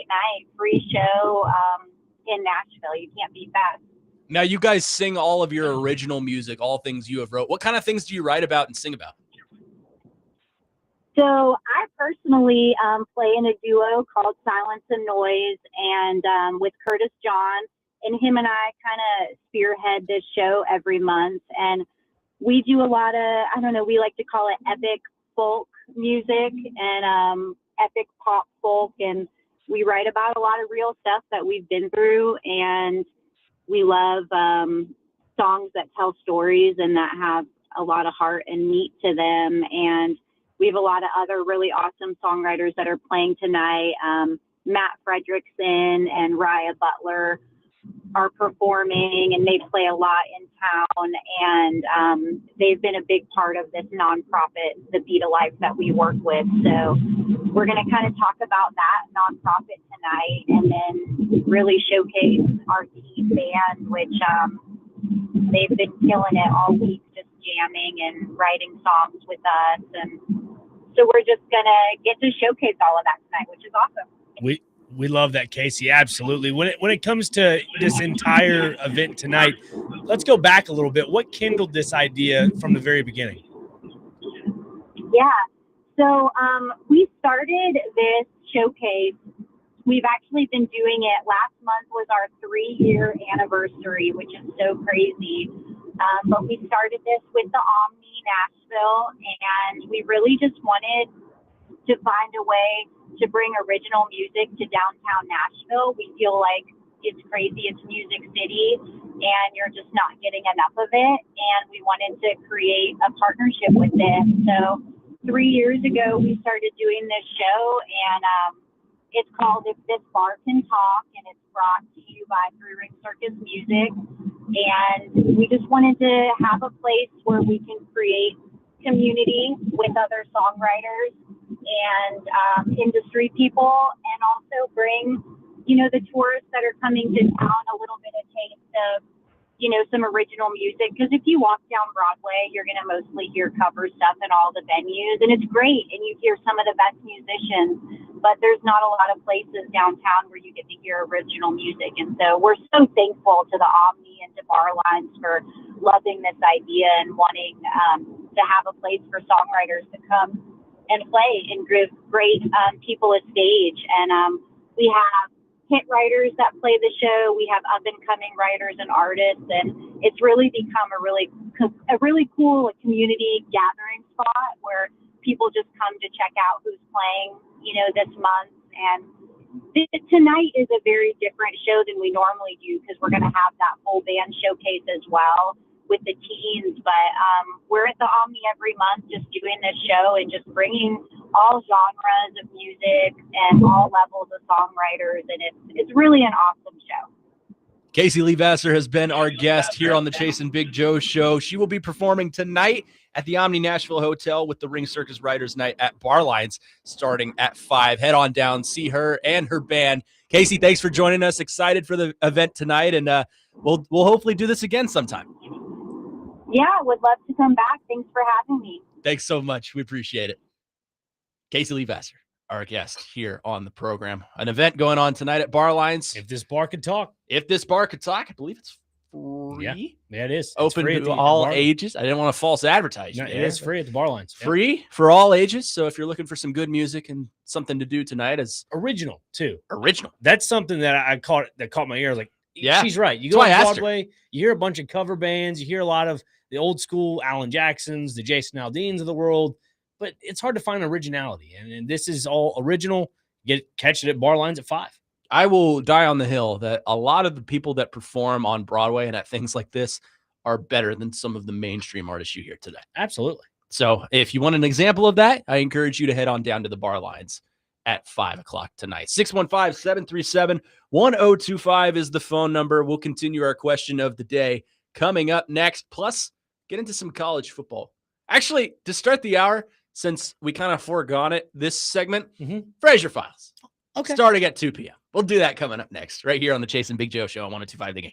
[SPEAKER 6] night, free show in Nashville. You can't beat that.
[SPEAKER 1] Now, you guys sing all of your original music, all things you have wrote. What kind of things do you write about and sing about?
[SPEAKER 6] So I personally play in a duo called Silence and Noise, and with Curtis John. And him and I kind of spearhead this show every month. And we do a lot of, we like to call it epic folk music and epic pop folk. And we write about a lot of real stuff that we've been through. And we love songs that tell stories and that have a lot of heart and meat to them. And we have a lot of other really awesome songwriters that are playing tonight. Matt Fredrickson and Raya Butler are performing, and they play a lot in town, and they've been a big part of this nonprofit, the Beat a Life, that we work with. So we're going to kind of talk about that nonprofit tonight, and then really showcase our teen band, which they've been killing it all week, just jamming and writing songs with us. And so we're just going to get to showcase all of that tonight, which is awesome.
[SPEAKER 2] We love that, Casey. Absolutely. When it comes to this entire event tonight, let's go back a little bit. What kindled this idea from the very beginning?
[SPEAKER 6] Yeah. So we started this showcase. We've actually been doing it. Last month was our 3-year anniversary, which is so crazy. But we started this with the Omni Nashville, and we really just wanted to find a way to bring original music to downtown Nashville. We feel like it's crazy. It's Music City, and you're just not getting enough of it. And we wanted to create a partnership with this. So 3 years ago, we started doing this show, and it's called If This Bar Can Talk, and it's brought to you by Three Ring Circus Music. And we just wanted to have a place where we can create community with other songwriters and industry people, and also bring, the tourists that are coming to town a little bit of taste of, some original music. Because if you walk down Broadway, you're going to mostly hear cover stuff in all the venues, and it's great. And you hear some of the best musicians, but there's not a lot of places downtown where you get to hear original music. And so we're so thankful to the Omni and to Barlines for loving this idea and wanting to have a place for songwriters to come and play and give great people a stage. And we have hit writers that play the show. We have up and coming writers and artists, and it's really become a really cool community gathering spot where people just come to check out who's playing, this month. And tonight is a very different show than we normally do because we're going to have that full band showcase as well with the teens. But we're at the Omni every month just doing this show and just bringing all genres of music and all levels of songwriters. And it's really an awesome show.
[SPEAKER 1] Casey Lee Vassar has been our guest here on the Chase and Big Joe show. She will be performing tonight at the Omni Nashville Hotel with the Ring Circus Writers Night at Barlines starting at 5. Head on down, see her and her band. Casey, thanks for joining us. Excited for the event tonight, and we'll hopefully do this again sometime.
[SPEAKER 6] Yeah, would love to come back. Thanks for having me.
[SPEAKER 1] Thanks so much. We appreciate it. Casey Lee Vassar, our guest here on the program. An event going on tonight at Barlines.
[SPEAKER 2] If this bar could talk.
[SPEAKER 1] If this bar could talk, I believe it's free.
[SPEAKER 2] Yeah, it is. It's
[SPEAKER 1] open
[SPEAKER 2] free
[SPEAKER 1] to all ages. I didn't want to false advertise.
[SPEAKER 2] No, it is free at the Barlines.
[SPEAKER 1] Free for all ages. So if you're looking for some good music and something to do tonight, is
[SPEAKER 2] original too.
[SPEAKER 1] Original.
[SPEAKER 2] That's something that I caught my ear. I was like,
[SPEAKER 1] yeah,
[SPEAKER 2] she's right. You go on Broadway, you hear a bunch of cover bands, you hear a lot of the old school Alan Jacksons, the Jason Aldeans of the world, but it's hard to find originality. And this is all original. Catch it at Barlines at 5.
[SPEAKER 1] I will die on the hill that a lot of the people that perform on Broadway and at things like this are better than some of the mainstream artists you hear today.
[SPEAKER 2] Absolutely.
[SPEAKER 1] So if you want an example of that, I encourage you to head on down to the Barlines at 5 o'clock tonight. 615-737-1025 is the phone number. We'll continue our question of the day coming up next, plus get into some college football. Actually, to start the hour, since we kind of foregone it this segment, Fraser Files.
[SPEAKER 2] Okay.
[SPEAKER 1] Starting at 2 p.m. We'll do that coming up next, right here on the Chase and Big Joe show on 102.5 The Game.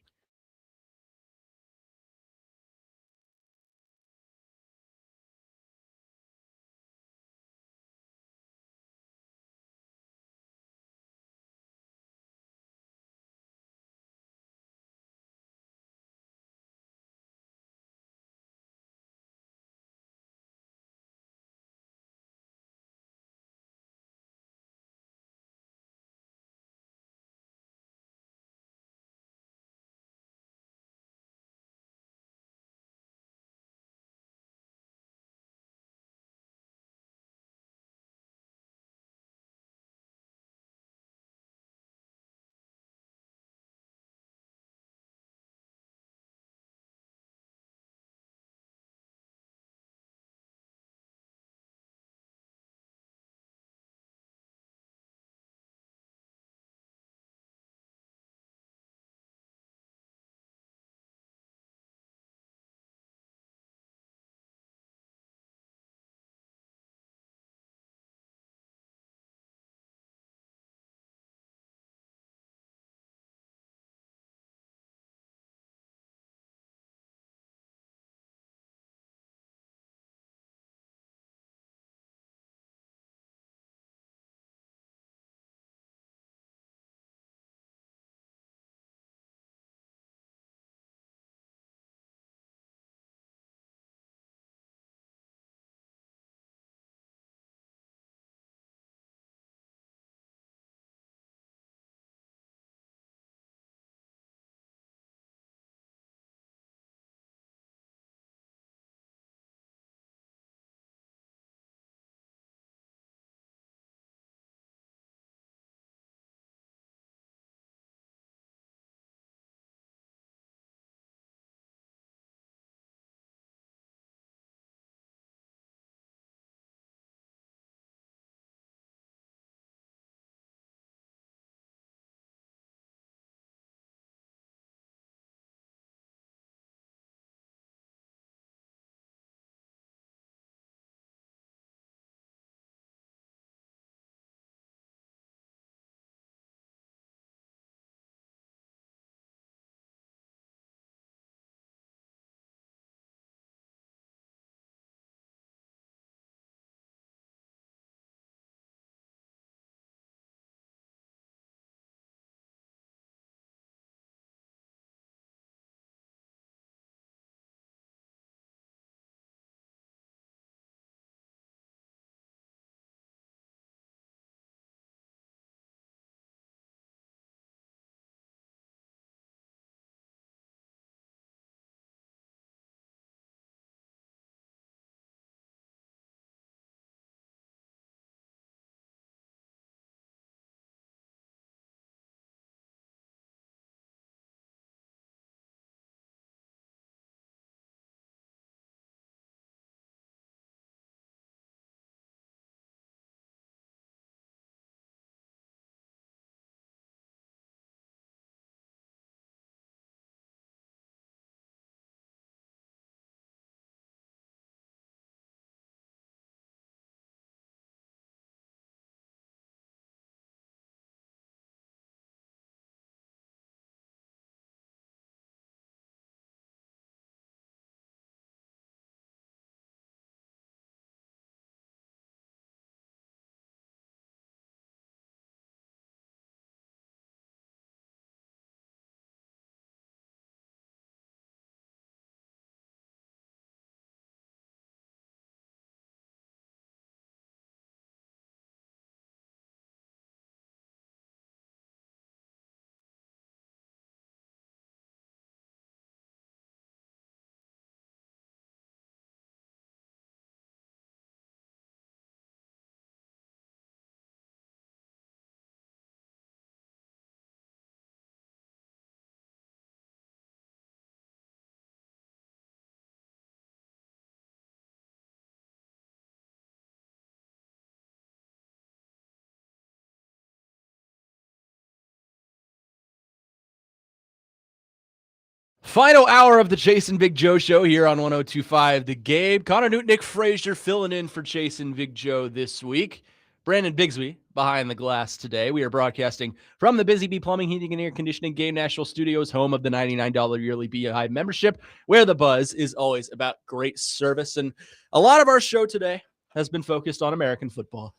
[SPEAKER 1] Final hour of the Chase and Big Joe show here on 102.5 The Game. Connor Newton, Nick Frazier filling in for Chase and Big Joe this week. Brandon Bigsby behind the glass today. We are broadcasting from the Busy Bee Plumbing, Heating, and Air Conditioning Game National Studios, home of the $99 yearly Beehive membership, where the buzz is always about great service. And a lot of our show today has been focused on American football.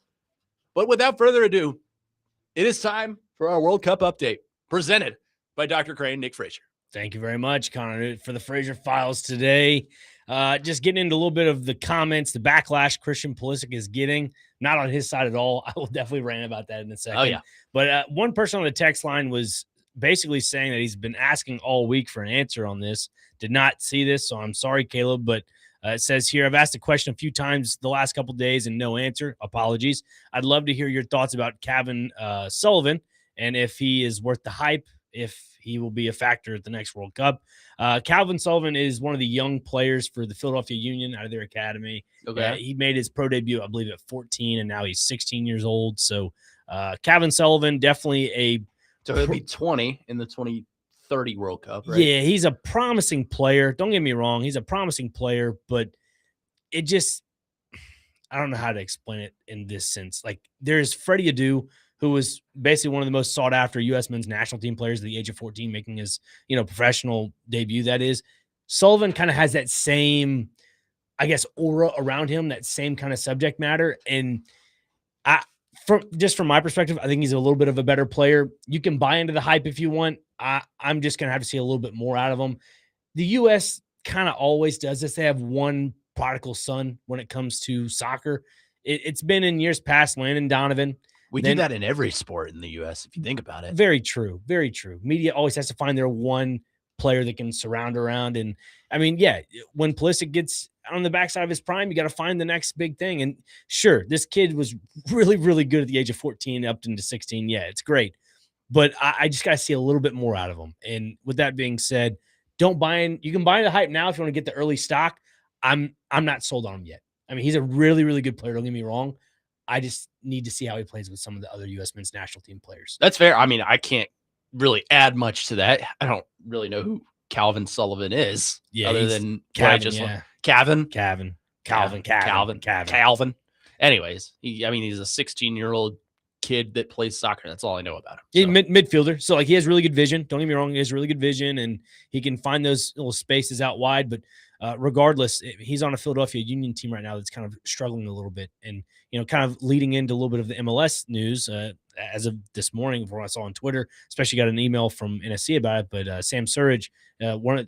[SPEAKER 1] But without further ado, it is time for our World Cup update, presented by Dr. Crane, Nick Frazier.
[SPEAKER 2] Thank you very much, Connor, for the Frazier Files today. Just getting into a little bit of the comments, the backlash Christian Pulisic is getting. Not on his side at all. I will definitely rant about that in a second.
[SPEAKER 1] Oh, yeah.
[SPEAKER 2] But one person on the text line was basically saying that he's been asking all week for an answer on this. Did not see this, so I'm sorry, Caleb. But it says here, I've asked the question a few times the last couple of days and no answer. Apologies. I'd love to hear your thoughts about Kevin Sullivan and if he is worth the hype, if he will be a factor at the next World Cup. Calvin Sullivan is one of the young players for the Philadelphia Union out of their academy.
[SPEAKER 1] Okay.
[SPEAKER 2] He made his pro debut, I believe, at 14, and now he's 16 years old. So Calvin Sullivan, definitely
[SPEAKER 1] So he'll be 20 in the 2030 World Cup, right?
[SPEAKER 2] Yeah, he's a promising player. Don't get me wrong. He's a promising player, but it just, I don't know how to explain it in this sense. Like, there's Freddie Adu, who was basically one of the most sought after U.S. men's national team players at the age of 14, making his, professional debut. That is, Sullivan kind of has that same, I guess, aura around him, that same kind of subject matter. And from my perspective, I think he's a little bit of a better player. You can buy into the hype if you want. I'm just going to have to see a little bit more out of him. The U.S. kind of always does this. They have one prodigal son when it comes to soccer. It's been in years past, Landon Donovan.
[SPEAKER 1] We do that in every sport in the U.S., if you think about it.
[SPEAKER 2] Very true. Very true. Media always has to find their one player that can surround around. And, I mean, yeah, when Pulisic gets on the backside of his prime, you got to find the next big thing. And, sure, this kid was really, really good at the age of 14 up into 16. Yeah, it's great. But I just got to see a little bit more out of him. And with that being said, don't buy in. You can buy the hype now if you want to get the early stock. I'm not sold on him yet. I mean, he's a really, really good player. Don't get me wrong. I just need to see how he plays with some of the other U.S. men's national team players.
[SPEAKER 1] That's fair. I mean, I can't really add much to that. I don't really know who Calvin Sullivan is, other than Calvin. Anyways, he's a 16-year-old kid that plays soccer. That's all I know about him.
[SPEAKER 2] He's midfielder. So, he has really good vision. Don't get me wrong. He has really good vision, and he can find those little spaces out wide. But regardless, he's on a Philadelphia Union team right now that's kind of struggling a little bit. And, kind of leading into a little bit of the MLS news as of this morning, from what I saw on Twitter, especially got an email from NSC about it. But Sam Surridge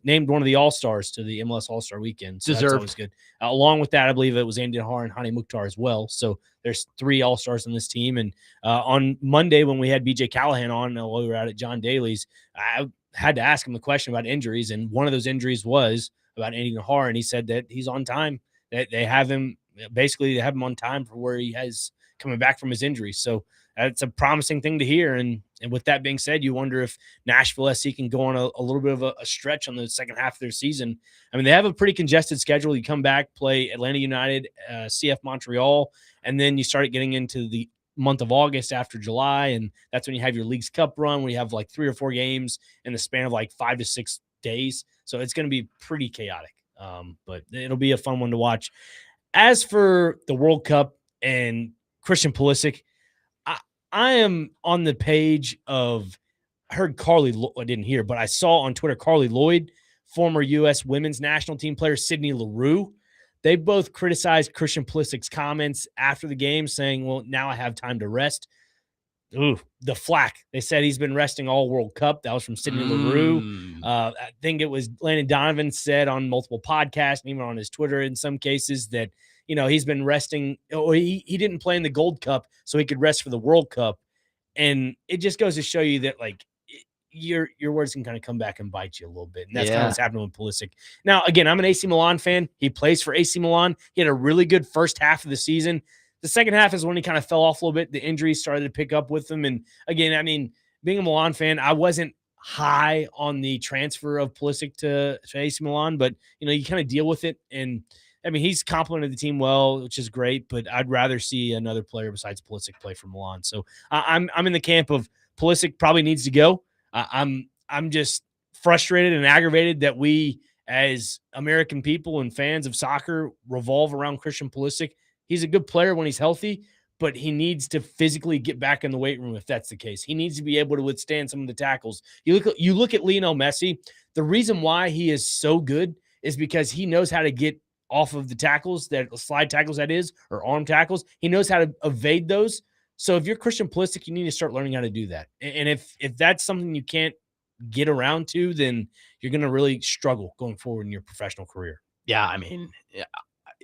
[SPEAKER 2] named one of the All-Stars to the MLS All-Star Weekend. So that's always good. Along with that, I believe it was Andy Nahar and Hani Mukhtar as well. So there's 3 All-Stars on this team. And on Monday, when we had BJ Callahan on while we were out at John Daly's, I had to ask him the question about injuries. And one of those injuries was about Andy Nahar, and he said that he's on time. That they have him on time for where he has coming back from his injury. So that's a promising thing to hear. And with that being said, you wonder if Nashville SC can go on a little bit of a stretch on the second half of their season. I mean, they have a pretty congested schedule. You come back, play Atlanta United, CF Montreal, and then you start getting into the month of August after July, and that's when you have your Leagues Cup run, where you have like 3 or 4 games in the span of like 5 to 6 days. So it's going to be pretty chaotic, but it'll be a fun one to watch. As for the World Cup and Christian Pulisic, I am on the page of, I heard I didn't hear, but I saw on Twitter Carly Lloyd, former U.S. women's national team player Sydney Leroux. They both criticized Christian Pulisic's comments after the game, saying, well, now I have time to rest. Ooh, the flack. They said he's been resting all World Cup. That was from Sydney Leroux. I think it was Landon Donovan said on multiple podcasts, and even on his Twitter in some cases, that he's been resting. He didn't play in the Gold Cup, so he could rest for the World Cup. And it just goes to show you that, like, your words can kind of come back and bite you a little bit. And that's kind of what's happening with Pulisic. Now, again, I'm an AC Milan fan. He plays for AC Milan. He had a really good first half of the season. The second half is when he kind of fell off a little bit. The injuries started to pick up with him. And again, I mean, being a Milan fan, I wasn't high on the transfer of Pulisic to AC Milan, but, you kind of deal with it. And I mean, he's complimented the team well, which is great, but I'd rather see another player besides Pulisic play for Milan. So I'm in the camp of Pulisic probably needs to go. I'm just frustrated and aggravated that we, as American people and fans of soccer, revolve around Christian Pulisic. He's a good player when he's healthy, but he needs to physically get back in the weight room if that's the case. He needs to be able to withstand some of the tackles. You look at Lionel Messi. The reason why he is so good is because he knows how to get off of the tackles, that slide tackles that is, or arm tackles. He knows how to evade those. So if you're Christian Pulisic, you need to start learning how to do that. And if that's something you can't get around to, then you're going to really struggle going forward in your professional career.
[SPEAKER 1] Yeah, I mean,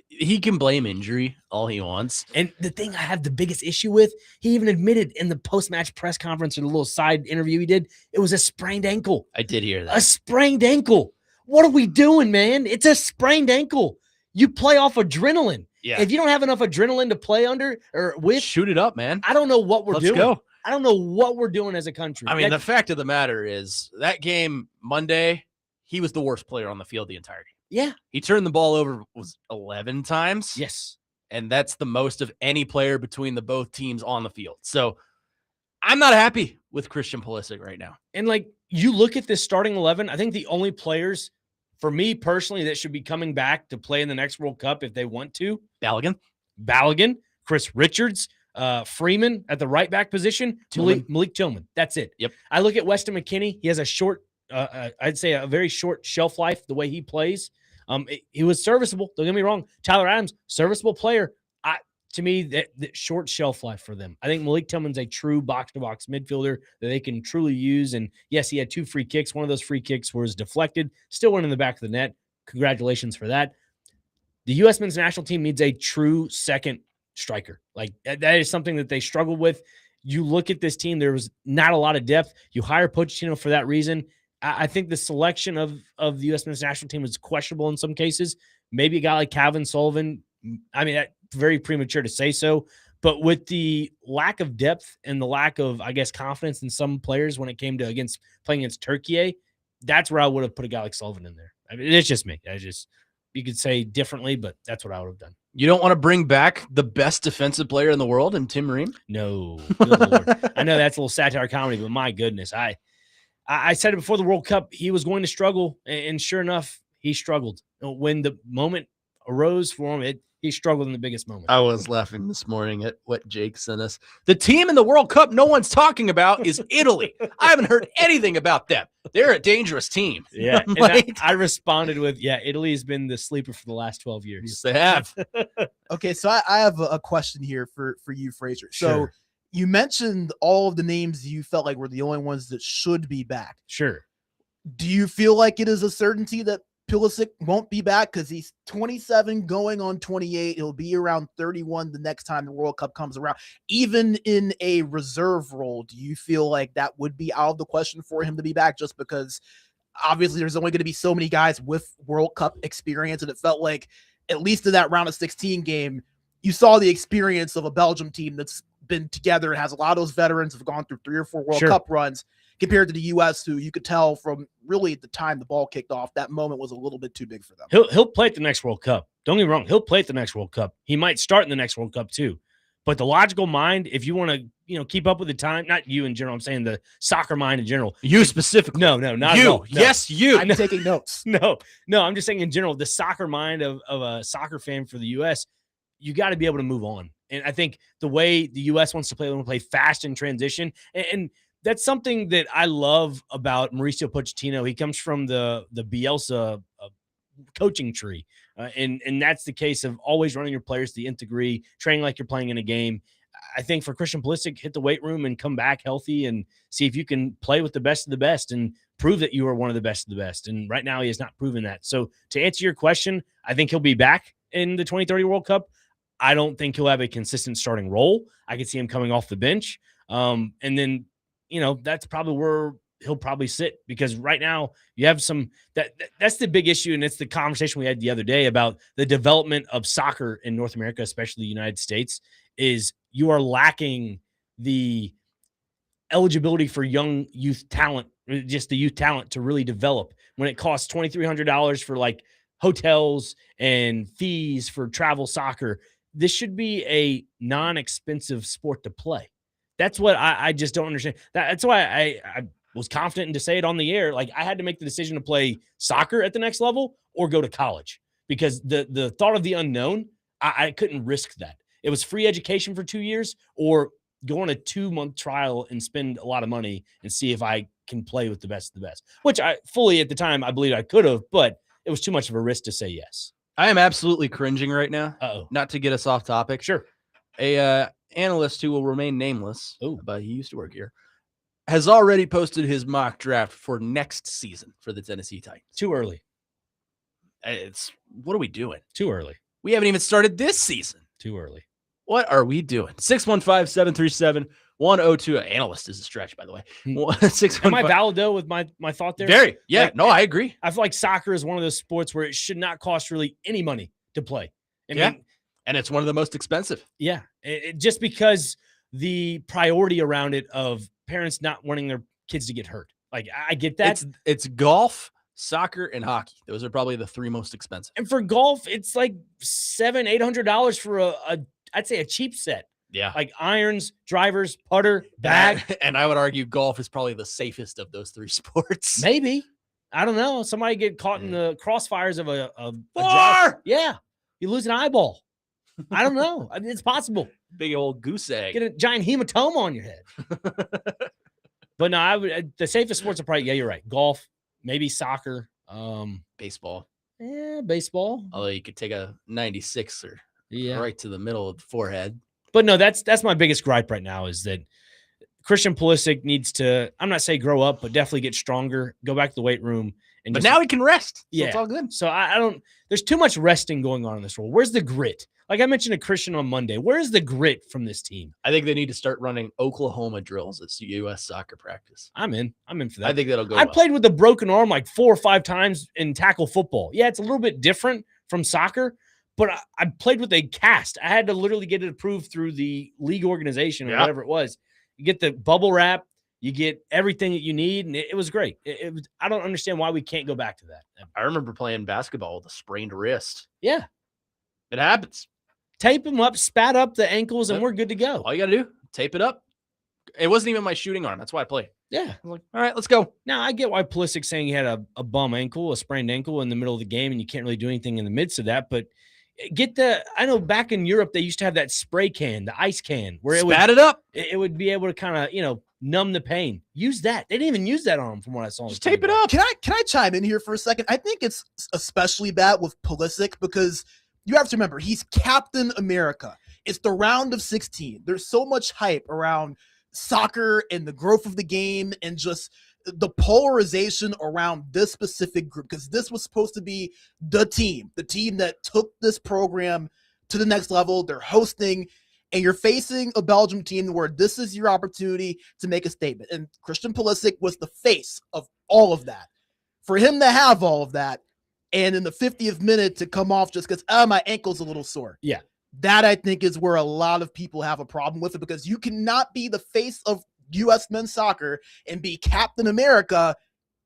[SPEAKER 1] he can blame injury all he wants.
[SPEAKER 2] And the thing I have the biggest issue with, he even admitted in the post-match press conference or the little side interview he did, it was a sprained ankle.
[SPEAKER 1] I did hear that.
[SPEAKER 2] A sprained ankle. What are we doing, man? It's a sprained ankle. You play off adrenaline.
[SPEAKER 1] Yeah.
[SPEAKER 2] If you don't have enough adrenaline to play under or with,
[SPEAKER 1] shoot it up, man.
[SPEAKER 2] I don't know what we're doing.
[SPEAKER 1] Let's go.
[SPEAKER 2] I don't know what we're doing as a country.
[SPEAKER 1] I mean, the fact of the matter is that game Monday, he was the worst player on the field the entire game.
[SPEAKER 2] Yeah.
[SPEAKER 1] He turned the ball over 11 times.
[SPEAKER 2] Yes.
[SPEAKER 1] And that's the most of any player between the both teams on the field. So I'm not happy with Christian Pulisic right now.
[SPEAKER 2] And like you look at this starting 11, I think the only players for me personally that should be coming back to play in the next World Cup if they want to, Balogun, Chris Richards, Freeman at the right back position, Malik Tillman. That's it.
[SPEAKER 1] Yep.
[SPEAKER 2] I look at Weston McKennie. He has a short, I'd say a very short shelf life the way he plays. He was serviceable. Don't get me wrong. Tyler Adams, serviceable player. To me, that short shelf life for them. I think Malik Tillman's a true box-to-box midfielder that they can truly use. And yes, he had 2 free kicks. One of those free kicks was deflected. Still went in the back of the net. Congratulations for that. The U.S. men's national team needs a true second striker. Like that is something that they struggle with. You look at this team, there was not a lot of depth. You hire Pochettino for that reason. I think the selection of the U.S. men's national team is questionable in some cases. Maybe a guy like Calvin Sullivan. I mean, that's very premature to say so. But with the lack of depth and the lack of, I guess, confidence in some players when it came to playing against Turkey, that's where I would have put a guy like Sullivan in there. I mean, it's just me. You could say differently, but that's what I would have done.
[SPEAKER 1] You don't want to bring back the best defensive player in the world in Tim Ream?
[SPEAKER 2] No. Good Lord. I know that's a little satire comedy, but my goodness, I said it before the World Cup, he was going to struggle, and sure enough, he struggled. When the moment arose for him, he struggled in the biggest moment.
[SPEAKER 1] I was laughing this morning at what Jake sent us. The team in the World Cup no one's talking about is Italy. I haven't heard anything about them. They're a dangerous team.
[SPEAKER 2] Yeah.
[SPEAKER 1] Like,
[SPEAKER 2] I responded with, Italy has been the sleeper for the last 12 years.
[SPEAKER 1] Yes, they have.
[SPEAKER 3] Okay, so I have a question here for you, Fraser. So
[SPEAKER 2] Sure.
[SPEAKER 3] you mentioned all of the names you felt like were the only ones that should be back.
[SPEAKER 2] Sure.
[SPEAKER 3] Do you feel like it is a certainty that Pulisic won't be back? Because he's 27 going on 28. He'll be around 31 the next time the World Cup comes around. Even in a reserve role, do you feel like that would be out of the question for him to be back, just because obviously there's only going to be so many guys with World Cup experience, and it felt like at least in that round of 16 game, you saw the experience of a Belgium team that's been together and has a lot of those veterans have gone through 3 or 4 World Cup runs, compared to the U.S., who you could tell from really at the time the ball kicked off, that moment was a little bit too big for them.
[SPEAKER 2] He'll play at the next World Cup. Don't get me wrong. He'll play at the next World Cup. He might start in the next World Cup too. But the logical mind, if you want to, keep up with the time, not you in general, I'm saying the soccer mind in general.
[SPEAKER 1] You specifically.
[SPEAKER 2] No, not
[SPEAKER 1] you.
[SPEAKER 2] at all. No.
[SPEAKER 1] Yes, you.
[SPEAKER 3] I'm taking notes.
[SPEAKER 2] No, I'm just saying in general, the soccer mind of a soccer fan for the U.S., you got to be able to move on. And I think the way the U.S. wants to play, they want to play fast in transition. And that's something that I love about Mauricio Pochettino. He comes from the Bielsa coaching tree. And that's the case of always running your players to the nth degree, training like you're playing in a game. I think for Christian Pulisic, hit the weight room and come back healthy and see if you can play with the best of the best and prove that you are one of the best of the best. And right now he has not proven that. So to answer your question, I think he'll be back in the 2030 World Cup. I don't think he'll have a consistent starting role. I could see him coming off the bench. And then, that's probably where he'll probably sit, because right now you have that's the big issue. And it's the conversation we had the other day about the development of soccer in North America, especially the United States, is you are lacking the eligibility for young youth talent, just the youth talent to really develop when it costs $2,300 for like hotels and fees for travel soccer. This should be a non-expensive sport to play. That's what I just don't understand. That's why was confident to say it on the air. Like, I had to make the decision to play soccer at the next level or go to college because the thought of the unknown, I couldn't risk that. It was free education for 2 years or go on a 2-month trial and spend a lot of money and see if I can play with the best of the best, which I fully at the time, I believe I could have, but it was too much of a risk to say yes.
[SPEAKER 1] I am absolutely cringing right now.
[SPEAKER 2] Uh-oh.
[SPEAKER 1] Not to get us off topic.
[SPEAKER 2] Sure.
[SPEAKER 1] A analyst who will remain nameless,
[SPEAKER 2] Ooh.
[SPEAKER 1] but he used to work here, has already posted his mock draft for next season for the Tennessee Titans.
[SPEAKER 2] Too early.
[SPEAKER 1] What are we doing?
[SPEAKER 2] Too early.
[SPEAKER 1] We haven't even started this season.
[SPEAKER 2] Too early.
[SPEAKER 1] What are we doing? 615-737-1002. Analyst is a stretch, by the way.
[SPEAKER 2] Am I valid though with my thought there?
[SPEAKER 1] Very. Yeah.
[SPEAKER 2] Like,
[SPEAKER 1] no, I agree.
[SPEAKER 2] I feel like soccer is one of those sports where it should not cost really any money to play. I mean,
[SPEAKER 1] and it's one of the most expensive.
[SPEAKER 2] Yeah. Just because the priority around it of parents not wanting their kids to get hurt. Like, I get that.
[SPEAKER 1] It's golf, soccer, and hockey. Those are probably the 3 most expensive.
[SPEAKER 2] And for golf, it's like $700-800 for I'd say a cheap set.
[SPEAKER 1] Yeah.
[SPEAKER 2] Like irons, drivers, putter, bag.
[SPEAKER 1] And I would argue golf is probably the safest of those 3 sports.
[SPEAKER 2] Maybe. I don't know. Somebody get caught in the crossfires of a
[SPEAKER 1] Four!
[SPEAKER 2] Yeah. You lose an eyeball. I don't know. I mean, it's possible.
[SPEAKER 1] Big old goose egg.
[SPEAKER 2] Get a giant hematoma on your head. But no, the safest sports are probably, yeah, you're right. Golf, maybe soccer,
[SPEAKER 1] baseball.
[SPEAKER 2] Yeah, baseball.
[SPEAKER 1] Although you could take a 96er right to the middle of the forehead.
[SPEAKER 2] But no, that's my biggest gripe right now is that Christian Pulisic needs to, I'm not saying grow up, but definitely get stronger, go back to the weight room.
[SPEAKER 1] But now he can rest. So
[SPEAKER 2] yeah.
[SPEAKER 1] It's all good.
[SPEAKER 2] So I don't, there's too much resting going on in this role. Where's the grit? Like I mentioned to Christian on Monday, where's the grit from this team?
[SPEAKER 1] I think they need to start running Oklahoma drills at U.S. soccer practice.
[SPEAKER 2] I'm in for that.
[SPEAKER 1] I think that'll go
[SPEAKER 2] I
[SPEAKER 1] well.
[SPEAKER 2] played with a broken arm like 4 or 5 times in tackle football. Yeah, it's a little bit different from soccer, but I played with a cast. I had to literally get it approved through the league organization or whatever it was. You get the bubble wrap, you get everything that you need, and it was great. It was. I don't understand why we can't go back to that.
[SPEAKER 1] I remember playing basketball with a sprained wrist.
[SPEAKER 2] Yeah.
[SPEAKER 1] It happens.
[SPEAKER 2] Tape them up, spat up the ankles, and we're good to go.
[SPEAKER 1] All you got to do, tape it up. It wasn't even my shooting arm. That's why I played.
[SPEAKER 2] Yeah.
[SPEAKER 1] I'm like, all right, let's go.
[SPEAKER 2] Now, I get why Pulisic's saying he had a bum ankle, a sprained ankle in the middle of the game, and you can't really do anything in the midst of that. But I know back in Europe, they used to have that spray can, the ice can, where
[SPEAKER 1] it up.
[SPEAKER 2] It would be able to kind of, numb the pain. Use that. They didn't even use that on him from what I saw.
[SPEAKER 1] Just tape it up.
[SPEAKER 3] Can I chime in here for a second? I think it's especially bad with Pulisic because you have to remember, he's Captain America. It's the round of 16. There's so much hype around soccer and the growth of the game and just the polarization around this specific group because this was supposed to be the team that took this program to the next level. They're hosting, and you're facing a Belgium team where this is your opportunity to make a statement. And Christian Pulisic was the face of all of that. For him to have all of that, and in the 50th minute to come off just because, my ankle's a little sore.
[SPEAKER 2] Yeah.
[SPEAKER 3] That, I think, is where a lot of people have a problem with it because you cannot be the face of U.S. men's soccer and be Captain America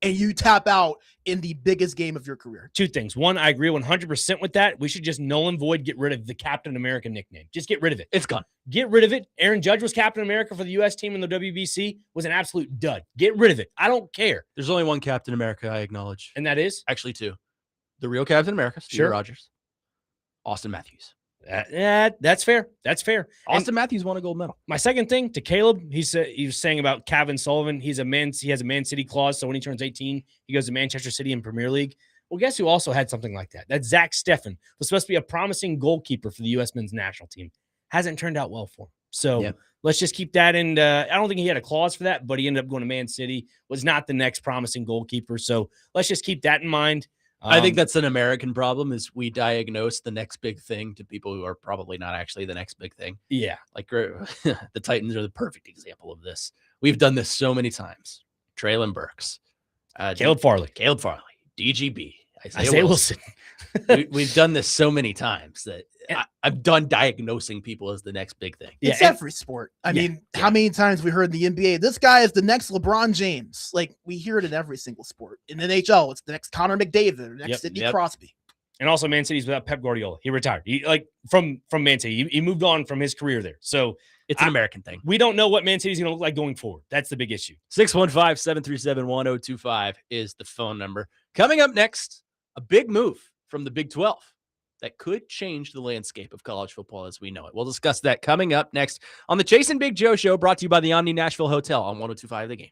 [SPEAKER 3] and you tap out in the biggest game of your career.
[SPEAKER 2] 2 things. One, I agree 100% with that. We should just null and void, get rid of the Captain America nickname. Just get rid of it.
[SPEAKER 1] It's gone.
[SPEAKER 2] Get rid of it. Aaron Judge was Captain America for the U.S. team in the WBC. Was an absolute dud. Get rid of it. I don't care.
[SPEAKER 1] There's only one Captain America I acknowledge.
[SPEAKER 2] And that is?
[SPEAKER 1] Actually 2. The real Captain America, Steve Rogers. Austin Matthews.
[SPEAKER 2] That's fair. That's fair.
[SPEAKER 1] Austin Matthews won a gold medal.
[SPEAKER 2] My second thing to Caleb, he was saying about Kevin Sullivan. He has a Man City clause, so when he turns 18, he goes to Manchester City in Premier League. Well, guess who also had something like that? That's Zach Steffen. Was supposed to be a promising goalkeeper for the U.S. men's national team. Hasn't turned out well for him. So let's just keep that in. I don't think he had a clause for that, but he ended up going to Man City. Was not the next promising goalkeeper. So let's just keep that in mind.
[SPEAKER 1] I think that's an American problem is we diagnose the next big thing to people who are probably not actually the next big thing.
[SPEAKER 2] Yeah.
[SPEAKER 1] Like the Titans are the perfect example of this. We've done this so many times. Traylon Burks.
[SPEAKER 2] Caleb Farley.
[SPEAKER 1] DGB.
[SPEAKER 2] Isaiah Wilson.
[SPEAKER 1] We've done this so many times that I've done diagnosing people as the next big thing.
[SPEAKER 3] It's every sport. I mean, how many times we heard in the NBA, this guy is the next LeBron James. Like, we hear it in every single sport. In the NHL, it's the next Connor McDavid or next Sidney Crosby.
[SPEAKER 2] And also, Man City's without Pep Guardiola. He retired. He from Man City. He moved on from his career there. So
[SPEAKER 1] It's an American thing.
[SPEAKER 2] We don't know what Man City's going to look like going forward. That's the big issue.
[SPEAKER 1] 615-737-1025 is the phone number. Coming up next, a big move from the Big 12 that could change the landscape of college football as we know it. We'll discuss that coming up next on the Chase and Big Joe Show, brought to you by the Omni Nashville Hotel on 1025 The Game.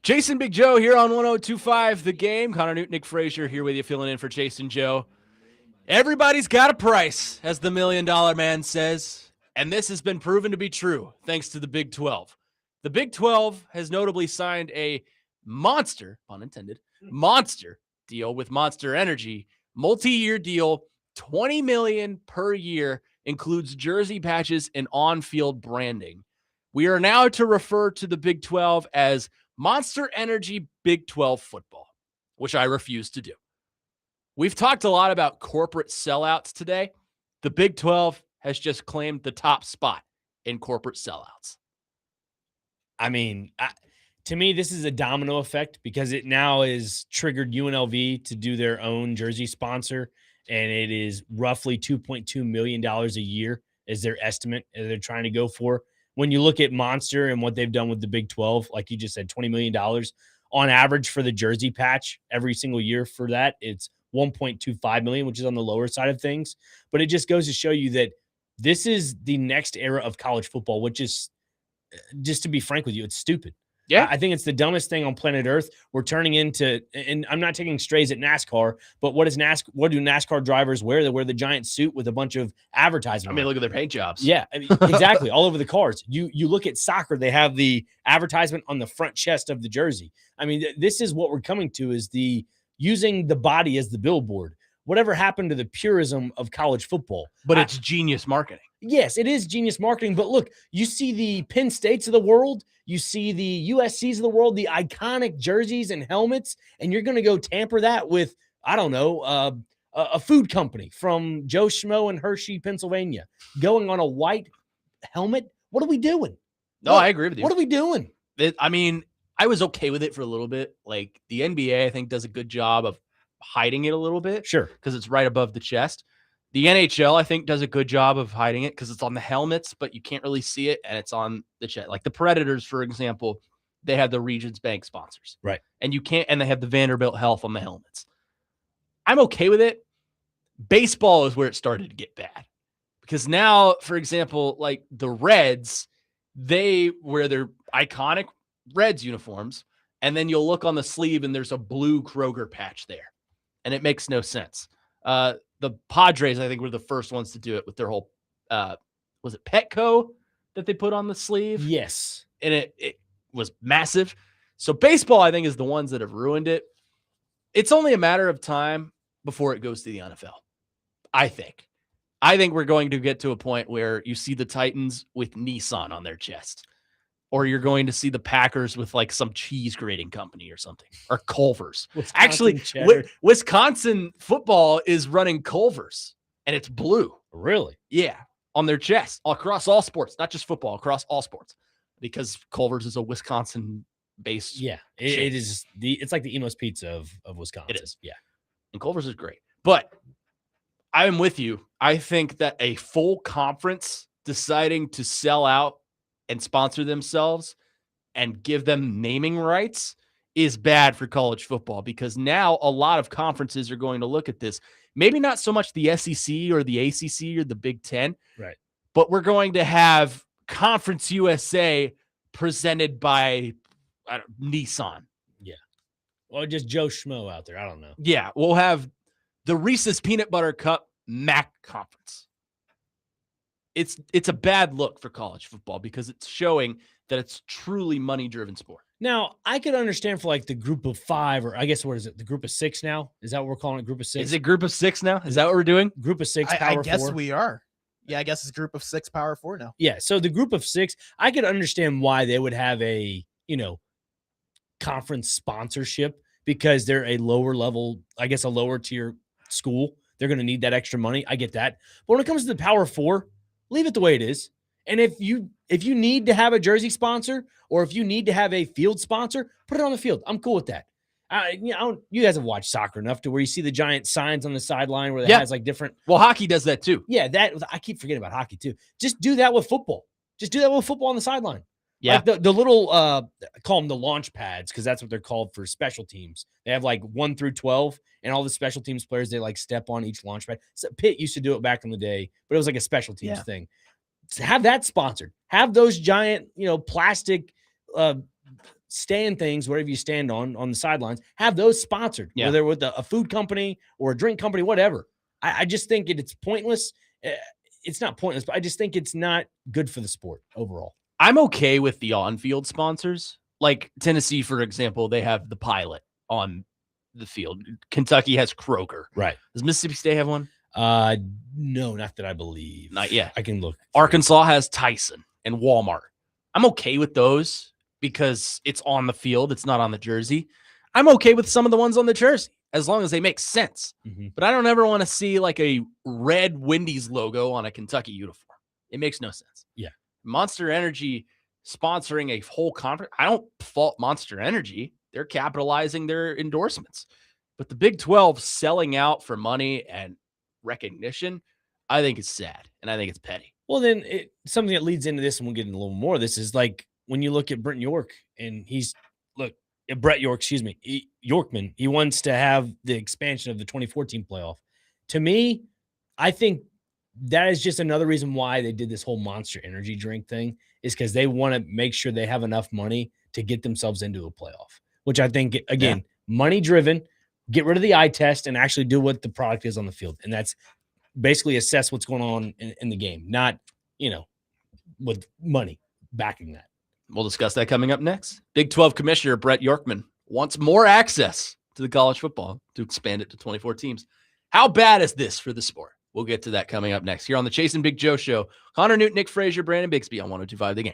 [SPEAKER 1] Jason Big Joe here on 1025 The Game. Connor Newton, Nick Frazier here with you, filling in for Jason Joe. Everybody's got a price, as the $1 Million Man says, and this has been proven to be true thanks to the Big 12. The Big 12 has notably signed a monster, pun intended, monster deal with Monster Energy, multi-year deal, $20 million per year, includes jersey patches and on-field branding. We are now to refer to the Big 12 as Monster Energy Big 12 football, which I refuse to do. We've talked a lot about corporate sellouts today. The Big 12 has just claimed the top spot in corporate sellouts.
[SPEAKER 2] I mean, to me, this is a domino effect because it now is triggered UNLV to do their own jersey sponsor, and it is roughly $2.2 million a year is their estimate they're trying to go for. When you look at Monster and what they've done with the Big 12, like you just said, $20 million on average for the jersey patch every single year for that, it's 1.25 million, which is on the lower side of things. But it just goes to show you that this is the next era of college football, which is, just to be frank with you, it's stupid.
[SPEAKER 1] Yeah.
[SPEAKER 2] I think it's the dumbest thing on planet Earth. We're turning into, and I'm not taking strays at NASCAR, but what do NASCAR drivers wear? They wear the giant suit with a bunch of advertising.
[SPEAKER 1] I mean, look at their paint jobs.
[SPEAKER 2] Yeah, I mean, exactly. All over the cars. You look at soccer, they have the advertisement on the front chest of the jersey. I mean, this is what we're coming to, is the using the body as the billboard. Whatever happened to the purism of college football?
[SPEAKER 1] But it's genius marketing.
[SPEAKER 2] Yes, it is genius marketing. But look, you see the Penn States of the world, you see the USCs of the world, the iconic jerseys and helmets, and you're going to go tamper that with, I don't know, a food company from Joe Schmo in Hershey, Pennsylvania, going on a white helmet. What are we doing?
[SPEAKER 1] No, I agree with you.
[SPEAKER 2] What are we doing?
[SPEAKER 1] I mean, I was okay with it for a little bit. Like the NBA, I think, does a good job of hiding it a little bit.
[SPEAKER 2] Sure.
[SPEAKER 1] Because it's right above the chest. The NHL, I think, does a good job of hiding it because it's on the helmets, but you can't really see it, and it's on the chest. Like the Predators, for example, they have the Regions Bank sponsors.
[SPEAKER 2] Right.
[SPEAKER 1] And you can't, and they have the Vanderbilt Health on the helmets. I'm okay with it. Baseball is where it started to get bad. Because now, for example, like the Reds, they wear their iconic Reds uniforms, and then you'll look on the sleeve and there's a blue Kroger patch there. And it makes no sense. The Padres, I think, were the first ones to do it with their whole, was it Petco that they put on the sleeve?
[SPEAKER 2] Yes.
[SPEAKER 1] And it was massive. So baseball, I think, is the ones that have ruined it. It's only a matter of time before it goes to the NFL. I think we're going to get to a point where you see the Titans with Nissan on their chest, or you're going to see the Packers with like some cheese grating company or something, or Culver's. Actually, Wisconsin football is running Culver's, and it's blue.
[SPEAKER 2] Really?
[SPEAKER 1] Yeah, on their chest, across all sports, not just football, across all sports, because Culver's is a Wisconsin-based.
[SPEAKER 2] Yeah, it is. It's like the Emo's Pizza of Wisconsin.
[SPEAKER 1] It is.
[SPEAKER 2] Yeah,
[SPEAKER 1] and Culver's is great, but I am with you. I think that a full conference deciding to sell out and sponsor themselves and give them naming rights is bad for college football, because now a lot of conferences are going to look at this. Maybe not so much the SEC or the ACC or the Big Ten,
[SPEAKER 2] right?
[SPEAKER 1] But we're going to have Conference USA presented by Nissan.
[SPEAKER 2] Yeah. Or just Joe Schmo out there. I don't know.
[SPEAKER 1] Yeah. We'll have the Reese's Peanut Butter Cup MAC conference. It's a bad look for college football because it's showing that it's truly money-driven sport.
[SPEAKER 2] Now, I could understand for like the group of 5, or I guess what is it? The group of 6 now? Is that what we're calling it? Group of 6?
[SPEAKER 1] Is it group of 6 now? Is that what we're doing?
[SPEAKER 2] Group of 6,
[SPEAKER 3] I guess
[SPEAKER 2] 4?
[SPEAKER 3] we are. Yeah, I guess it's group of 6, power 4 now.
[SPEAKER 2] Yeah. So the group of 6, I could understand why they would have a, conference sponsorship, because they're a lower level, I guess a lower tier school. They're going to need that extra money. I get that. But when it comes to the power 4, leave it the way it is. And if you need to have a jersey sponsor, or if you need to have a field sponsor, put it on the field. I'm cool with that. You guys have watched soccer enough to where you see the giant signs on the sideline where it has like different.
[SPEAKER 1] Well, hockey does that too.
[SPEAKER 2] Yeah, I keep forgetting about hockey too. Just do that with football. Just do that with football on the sideline.
[SPEAKER 1] Yeah,
[SPEAKER 2] like the little call them the launch pads, because that's what they're called for special teams. They have like 1 through 12, and all the special teams players, they like step on each launch pad. So Pitt used to do it back in the day, but it was like a special teams thing. Have that sponsored. Have those giant, plastic stand things, wherever you stand on the sidelines, have those sponsored, whether with a food company or a drink company, whatever. I just think it's pointless. It's not pointless, but I just think it's not good for the sport overall.
[SPEAKER 1] I'm okay with the on-field sponsors. Like Tennessee, for example, they have the Pilot on the field. Kentucky has Kroger.
[SPEAKER 2] Right.
[SPEAKER 1] Does Mississippi State have one?
[SPEAKER 2] No, not that I believe.
[SPEAKER 1] Not yet.
[SPEAKER 2] I can look.
[SPEAKER 1] Arkansas has Tyson and Walmart. I'm okay with those because it's on the field. It's not on the jersey. I'm okay with some of the ones on the jersey as long as they make sense.
[SPEAKER 2] Mm-hmm.
[SPEAKER 1] But I don't ever want to see like a red Wendy's logo on a Kentucky uniform. It makes no sense.
[SPEAKER 2] Yeah.
[SPEAKER 1] Monster Energy sponsoring a whole conference. I don't fault Monster Energy. They're capitalizing their endorsements. But the Big 12 selling out for money and recognition, I think it's sad, and I think it's petty.
[SPEAKER 2] Well, then something that leads into this, and we'll get into a little more of this, is like when you look at Brent York, and Brett York, excuse me, Yorkman, he wants to have the expansion of the 2014 playoff. To me, I think that is just another reason why they did this whole Monster Energy drink thing, is because they want to make sure they have enough money to get themselves into a playoff, which I think, again, money driven, get rid of the eye test and actually do what the product is on the field. And that's basically assess what's going on in the game, not, with money backing that.
[SPEAKER 1] We'll discuss that coming up next. Big 12 Commissioner Brett Yorkman wants more access to the college football to expand it to 24 teams. How bad is this for the sport? We'll get to that coming up next here on the Chase and Big Joe Show. Connor Newton, Nick Frazier, Brandon Bixby on 102.5 The Game.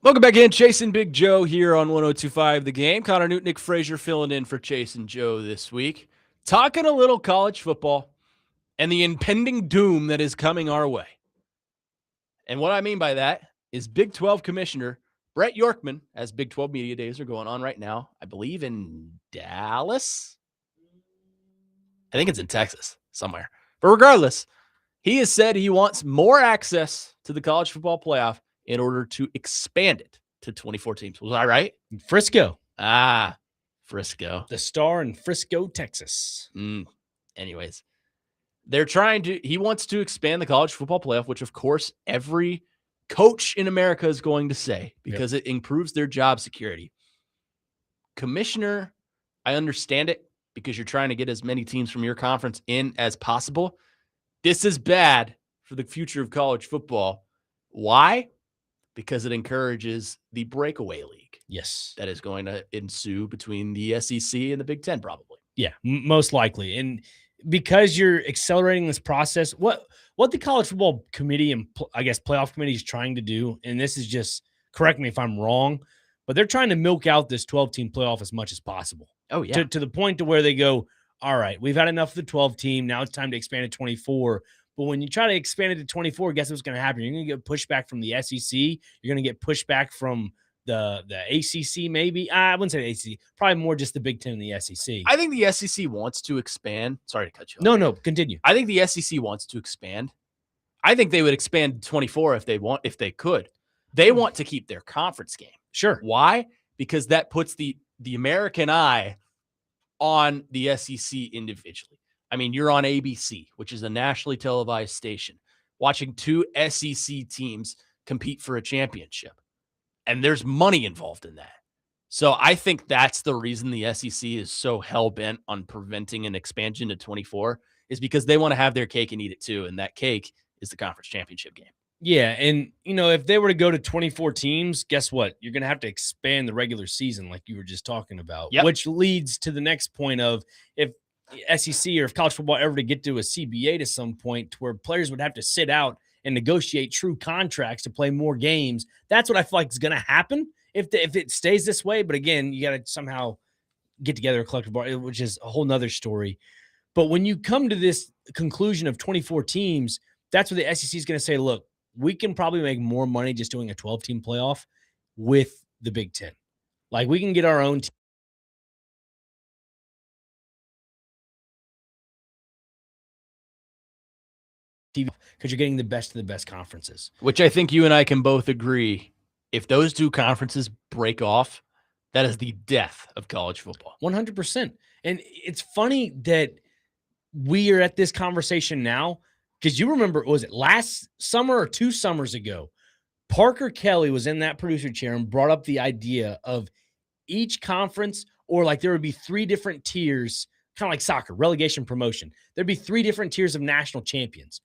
[SPEAKER 1] Welcome back in. Chase and Big Joe here on 102.5 The Game. Connor Newton, Nick Frazier filling in for Chase and Joe this week. Talking a little college football and the impending doom that is coming our way. And what I mean by that is Big 12 Commissioner Brett Yorkman, as Big 12 Media Days are going on right now, I believe in Dallas. I think it's in Texas somewhere. But regardless, he has said he wants more access to the college football playoff in order to expand it to 24 teams. Was I right?
[SPEAKER 2] Frisco.
[SPEAKER 1] Frisco.
[SPEAKER 2] The Star in Frisco, Texas.
[SPEAKER 1] Anyways, he wants to expand the college football playoff, which of course every coach in America is going to say because it improves their job security. Commissioner I understand it because you're trying to get as many teams from your conference in as possible. This is bad for the future of college football. Why? Because it encourages the breakaway league.
[SPEAKER 2] Yes.
[SPEAKER 1] That is going to ensue between the SEC and the Big Ten, probably.
[SPEAKER 2] Yeah, most likely. And because you're accelerating this process, what the college football committee and I guess playoff committee is trying to do, and this is just, correct me if I'm wrong, but they're trying to milk out this 12-team playoff as much as possible.
[SPEAKER 1] Oh, yeah.
[SPEAKER 2] To the point to where they go, all right, we've had enough of the 12-team. Now it's time to expand to 24. But when you try to expand it to 24, guess what's going to happen? You're going to get pushback from the SEC. You're going to get pushback from the ACC, maybe. I wouldn't say the ACC. Probably more just the Big Ten and the SEC.
[SPEAKER 1] I think the SEC wants to expand. Sorry to cut you off.
[SPEAKER 2] No, continue.
[SPEAKER 1] I think the SEC wants to expand. I think they would expand to 24 if they could. They want to keep their conference game.
[SPEAKER 2] Sure.
[SPEAKER 1] Why? Because that puts the American eye on the SEC individually. I mean, you're on ABC, which is a nationally televised station, watching two SEC teams compete for a championship. And there's money involved in that. So I think that's the reason the SEC is so hell-bent on preventing an expansion to 24 is because they want to have their cake and eat it too. And that cake is the conference championship game.
[SPEAKER 2] Yeah, and, if they were to go to 24 teams, guess what? You're going to have to expand the regular season like you were just talking about, which leads to the next point of if SEC or if college football ever to get to a CBA to some point to where players would have to sit out and negotiate true contracts to play more games. That's what I feel like is going to happen if it stays this way. But again, you got to somehow get together a collective bargaining, which is a whole nother story. But when you come to this conclusion of 24 teams, that's where the SEC is going to say, look, we can probably make more money just doing a 12-team playoff with the Big Ten. Like, we can get our own team. Because you're getting the best of the best conferences.
[SPEAKER 1] Which I think you and I can both agree, if those two conferences break off, that is the death of college football.
[SPEAKER 2] 100%. And it's funny that we are at this conversation now, because you remember, was it last summer or 2 summers ago, Parker Kelly was in that producer chair and brought up the idea of each conference, or like there would be 3 different tiers, kind of like soccer, relegation, promotion. There'd be 3 different tiers of national champions.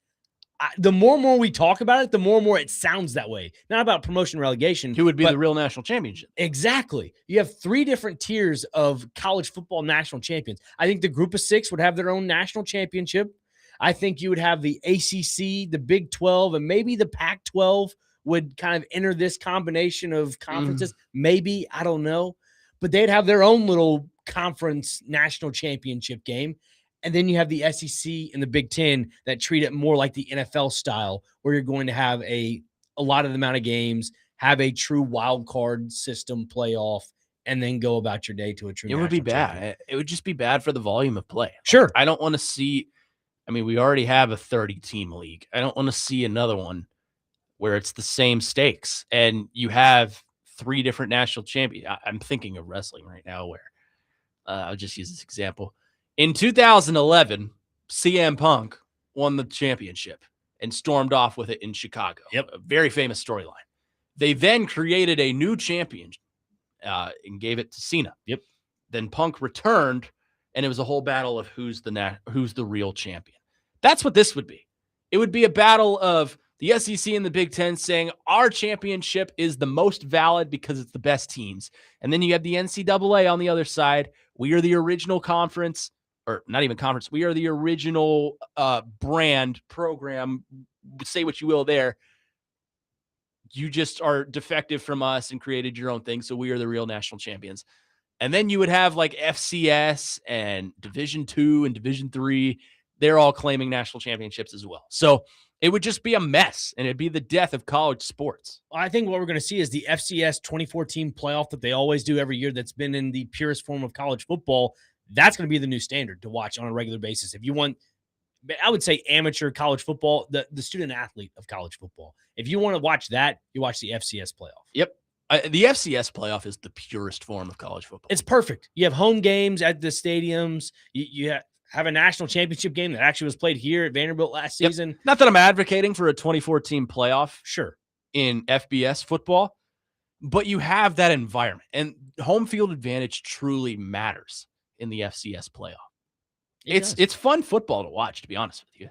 [SPEAKER 2] The more and more we talk about it, the more and more it sounds that way. Not about promotion, relegation.
[SPEAKER 1] Who would be the real national championship?
[SPEAKER 2] Exactly. You have 3 different tiers of college football national champions. I think the group of 6 would have their own national championship. I think you would have the ACC, the Big 12, and maybe the Pac-12 would kind of enter this combination of conferences. Maybe, I don't know. But they'd have their own little conference national championship game. And then you have the SEC and the Big Ten that treat it more like the NFL style, where you're going to have a lot of the amount of games, have a true wild card system playoff, and then go about your day to a true.
[SPEAKER 1] It would be bad. It would just be bad for the volume of play.
[SPEAKER 2] Sure.
[SPEAKER 1] I don't want to see. I mean, we already have a 30-team league. I don't want to see another one where it's the same stakes and you have 3 different national champions. I'm thinking of wrestling right now where I'll just use this example. In 2011, CM Punk won the championship and stormed off with it in Chicago.
[SPEAKER 2] Yep.
[SPEAKER 1] A very famous storyline. They then created a new champion and gave it to Cena.
[SPEAKER 2] Yep.
[SPEAKER 1] Then Punk returned, and it was a whole battle of who's the real champion. That's what this would be. It would be a battle of the SEC and the Big Ten saying our championship is the most valid because it's the best teams. And then you have the NCAA on the other side. We are the original conference, or not even conference. We are the original brand program. Say what you will there. You just are defective from us and created your own thing. So we are the real national champions. And then you would have like FCS and Division II and Division III. They're all claiming national championships as well. So it would just be a mess, and it'd be the death of college sports.
[SPEAKER 2] I think what we're going to see is the FCS 24-team playoff that they always do every year that's been in the purest form of college football. That's going to be the new standard to watch on a regular basis. If you want, I would say amateur college football, the student athlete of college football. If you want to watch that, you watch the FCS playoff.
[SPEAKER 1] Yep. The FCS playoff is the purest form of college football.
[SPEAKER 2] It's perfect. You have home games at the stadiums. You have a national championship game that actually was played here at Vanderbilt last season.
[SPEAKER 1] Not that I'm advocating for a 24-team playoff.
[SPEAKER 2] Sure.
[SPEAKER 1] In FBS football, but you have that environment, and home field advantage truly matters in the FCS playoff.
[SPEAKER 2] It
[SPEAKER 1] It's
[SPEAKER 2] does.
[SPEAKER 1] it's fun football to watch, to be honest with you.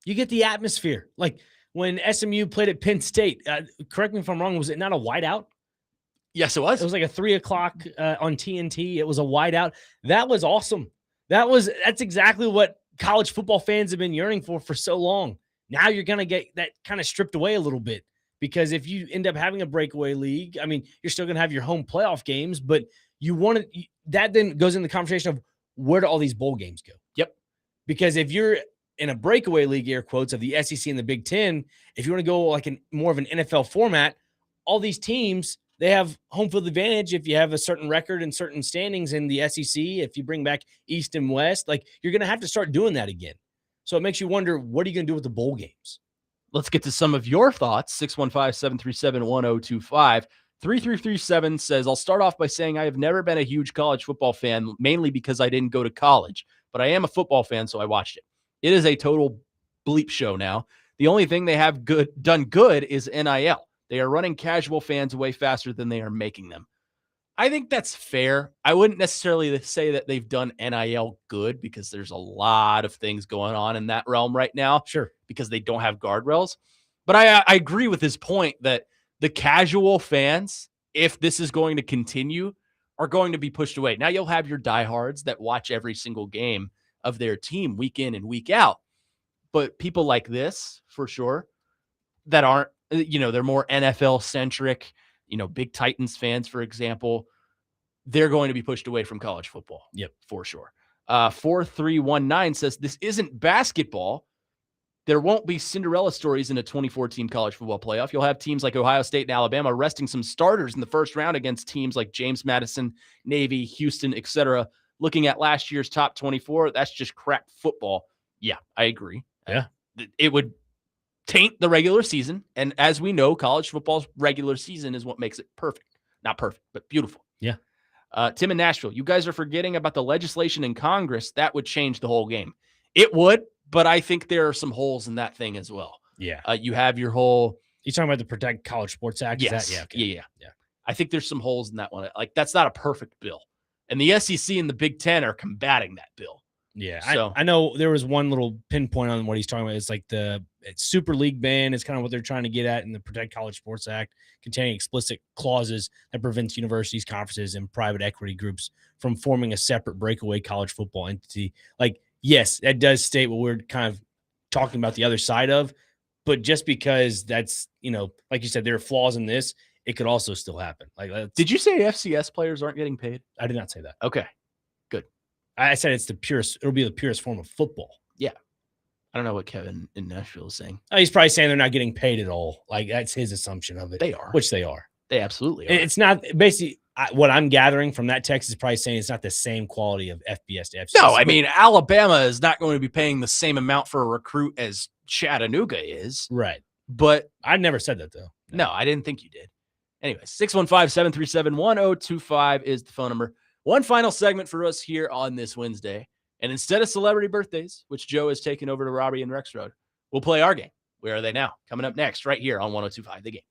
[SPEAKER 2] You get the atmosphere. Like when SMU played at Penn State, correct me if I'm wrong, was it not a whiteout?
[SPEAKER 1] Yes, it was.
[SPEAKER 2] It was like a 3:00 on TNT. It was a whiteout. That was awesome. That's exactly what college football fans have been yearning for so long. Now you're going to get that kind of stripped away a little bit, because if you end up having a breakaway league, I mean, you're still going to have your home playoff games, but you want to, that then goes in the conversation of where do all these bowl games go?
[SPEAKER 1] Yep.
[SPEAKER 2] Because if you're in a breakaway league, air quotes, of the SEC and the Big Ten, if you want to go like more of an NFL format, all these teams, they have home field advantage if you have a certain record and certain standings in the SEC. If you bring back East and West, like you're going to have to start doing that again. So it makes you wonder, what are you going to do with the bowl games?
[SPEAKER 1] Let's get to some of your thoughts. 615-737-1025. 3337 says, I'll start off by saying I have never been a huge college football fan, mainly because I didn't go to college, but I am a football fan, so I watched it. It is a total bleep show now. The only thing they have done good is NIL. They are running casual fans away faster than they are making them. I think that's fair. I wouldn't necessarily say that they've done NIL good, because there's a lot of things going on in that realm right now.
[SPEAKER 2] Sure.
[SPEAKER 1] Because they don't have guardrails. But I agree with his point that the casual fans, if this is going to continue, are going to be pushed away. Now you'll have your diehards that watch every single game of their team week in and week out. But people like this, for sure, that aren't, they're more NFL centric, big Titans fans, for example, they're going to be pushed away from college football.
[SPEAKER 2] Yep,
[SPEAKER 1] for sure. 4319 says, this isn't basketball. There won't be Cinderella stories in a 2014 college football playoff. You'll have teams like Ohio State and Alabama resting some starters in the first round against teams like James Madison, Navy, Houston, etc. Looking at last year's top 24, that's just crap football. Yeah, I agree.
[SPEAKER 2] Yeah.
[SPEAKER 1] It would taint the regular season. And as we know, college football's regular season is what makes it perfect. Not perfect, but beautiful.
[SPEAKER 2] Yeah.
[SPEAKER 1] Tim in Nashville, you guys are forgetting about the legislation in Congress. That would change the whole game. It would, but I think there are some holes in that thing as well.
[SPEAKER 2] Yeah.
[SPEAKER 1] You have your whole...
[SPEAKER 2] You talking about the Protect College Sports Act?
[SPEAKER 1] Yes.
[SPEAKER 2] Yeah. Okay.
[SPEAKER 1] Yeah. I think there's some holes in that one. Like, that's not a perfect bill. And the SEC and the Big Ten are combating that bill.
[SPEAKER 2] Yeah.
[SPEAKER 1] So,
[SPEAKER 2] I know there was one little pinpoint on what he's talking about. It's like it's Super League ban is kind of what they're trying to get at in the Protect College Sports Act, containing explicit clauses that prevents universities, conferences, and private equity groups from forming a separate breakaway college football entity. Like, yes, that does state what we're kind of talking about the other side of, but just because that's, like you said, there are flaws in this, it could also still happen. Like,
[SPEAKER 1] did you say FCS players aren't getting paid?
[SPEAKER 2] I did not say that.
[SPEAKER 1] Okay, good.
[SPEAKER 2] I said it's the purest. It'll be the purest form of football.
[SPEAKER 1] Yeah. I don't know what Kevin in Nashville is saying.
[SPEAKER 2] He's probably saying they're not getting paid at all. Like, that's his assumption of it.
[SPEAKER 1] They are.
[SPEAKER 2] Which they are.
[SPEAKER 1] They absolutely are.
[SPEAKER 2] It's not basically what I'm gathering from that text is probably saying it's not the same quality of FBS to FCS.
[SPEAKER 1] No, I mean, Alabama is not going to be paying the same amount for a recruit as Chattanooga is.
[SPEAKER 2] Right.
[SPEAKER 1] But
[SPEAKER 2] I never said that, though.
[SPEAKER 1] No, I didn't think you did. Anyway, 615-737-1025 is the phone number. One final segment for us here on this Wednesday. And instead of celebrity birthdays, which Joe has taken over to Robbie and Rexroad, we'll play our game. Where are they now? Coming up next, right here on 1025 The Game.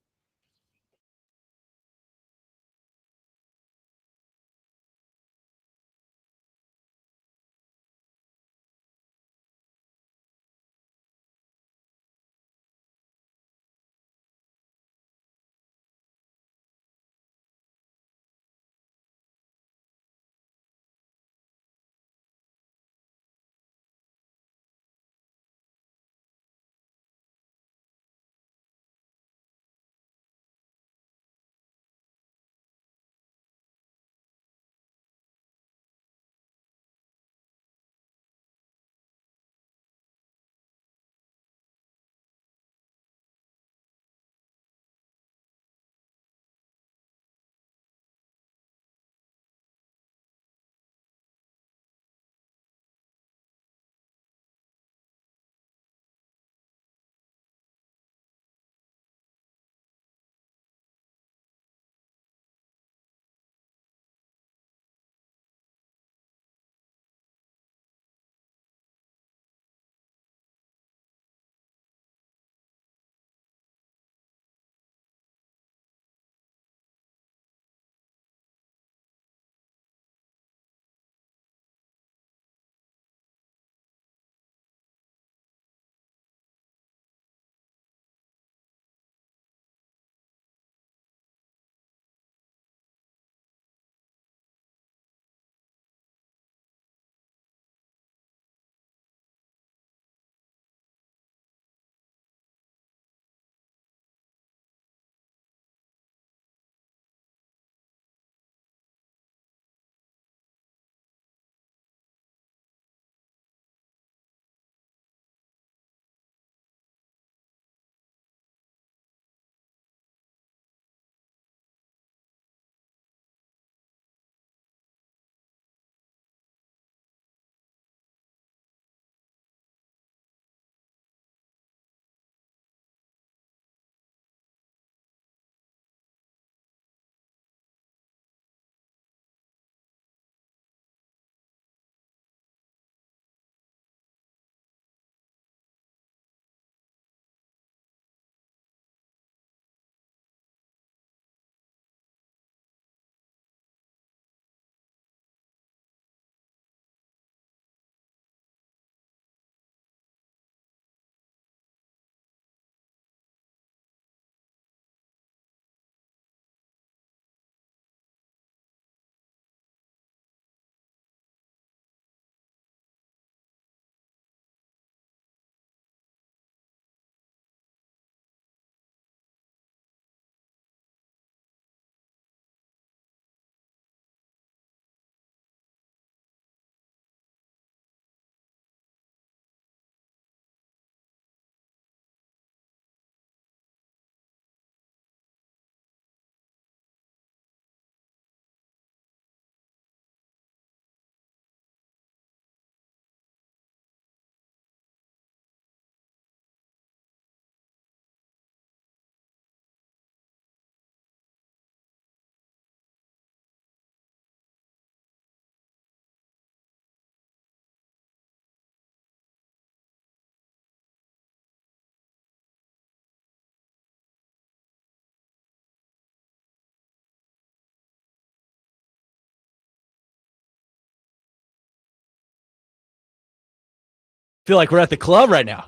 [SPEAKER 1] Feel like we're at the club right now.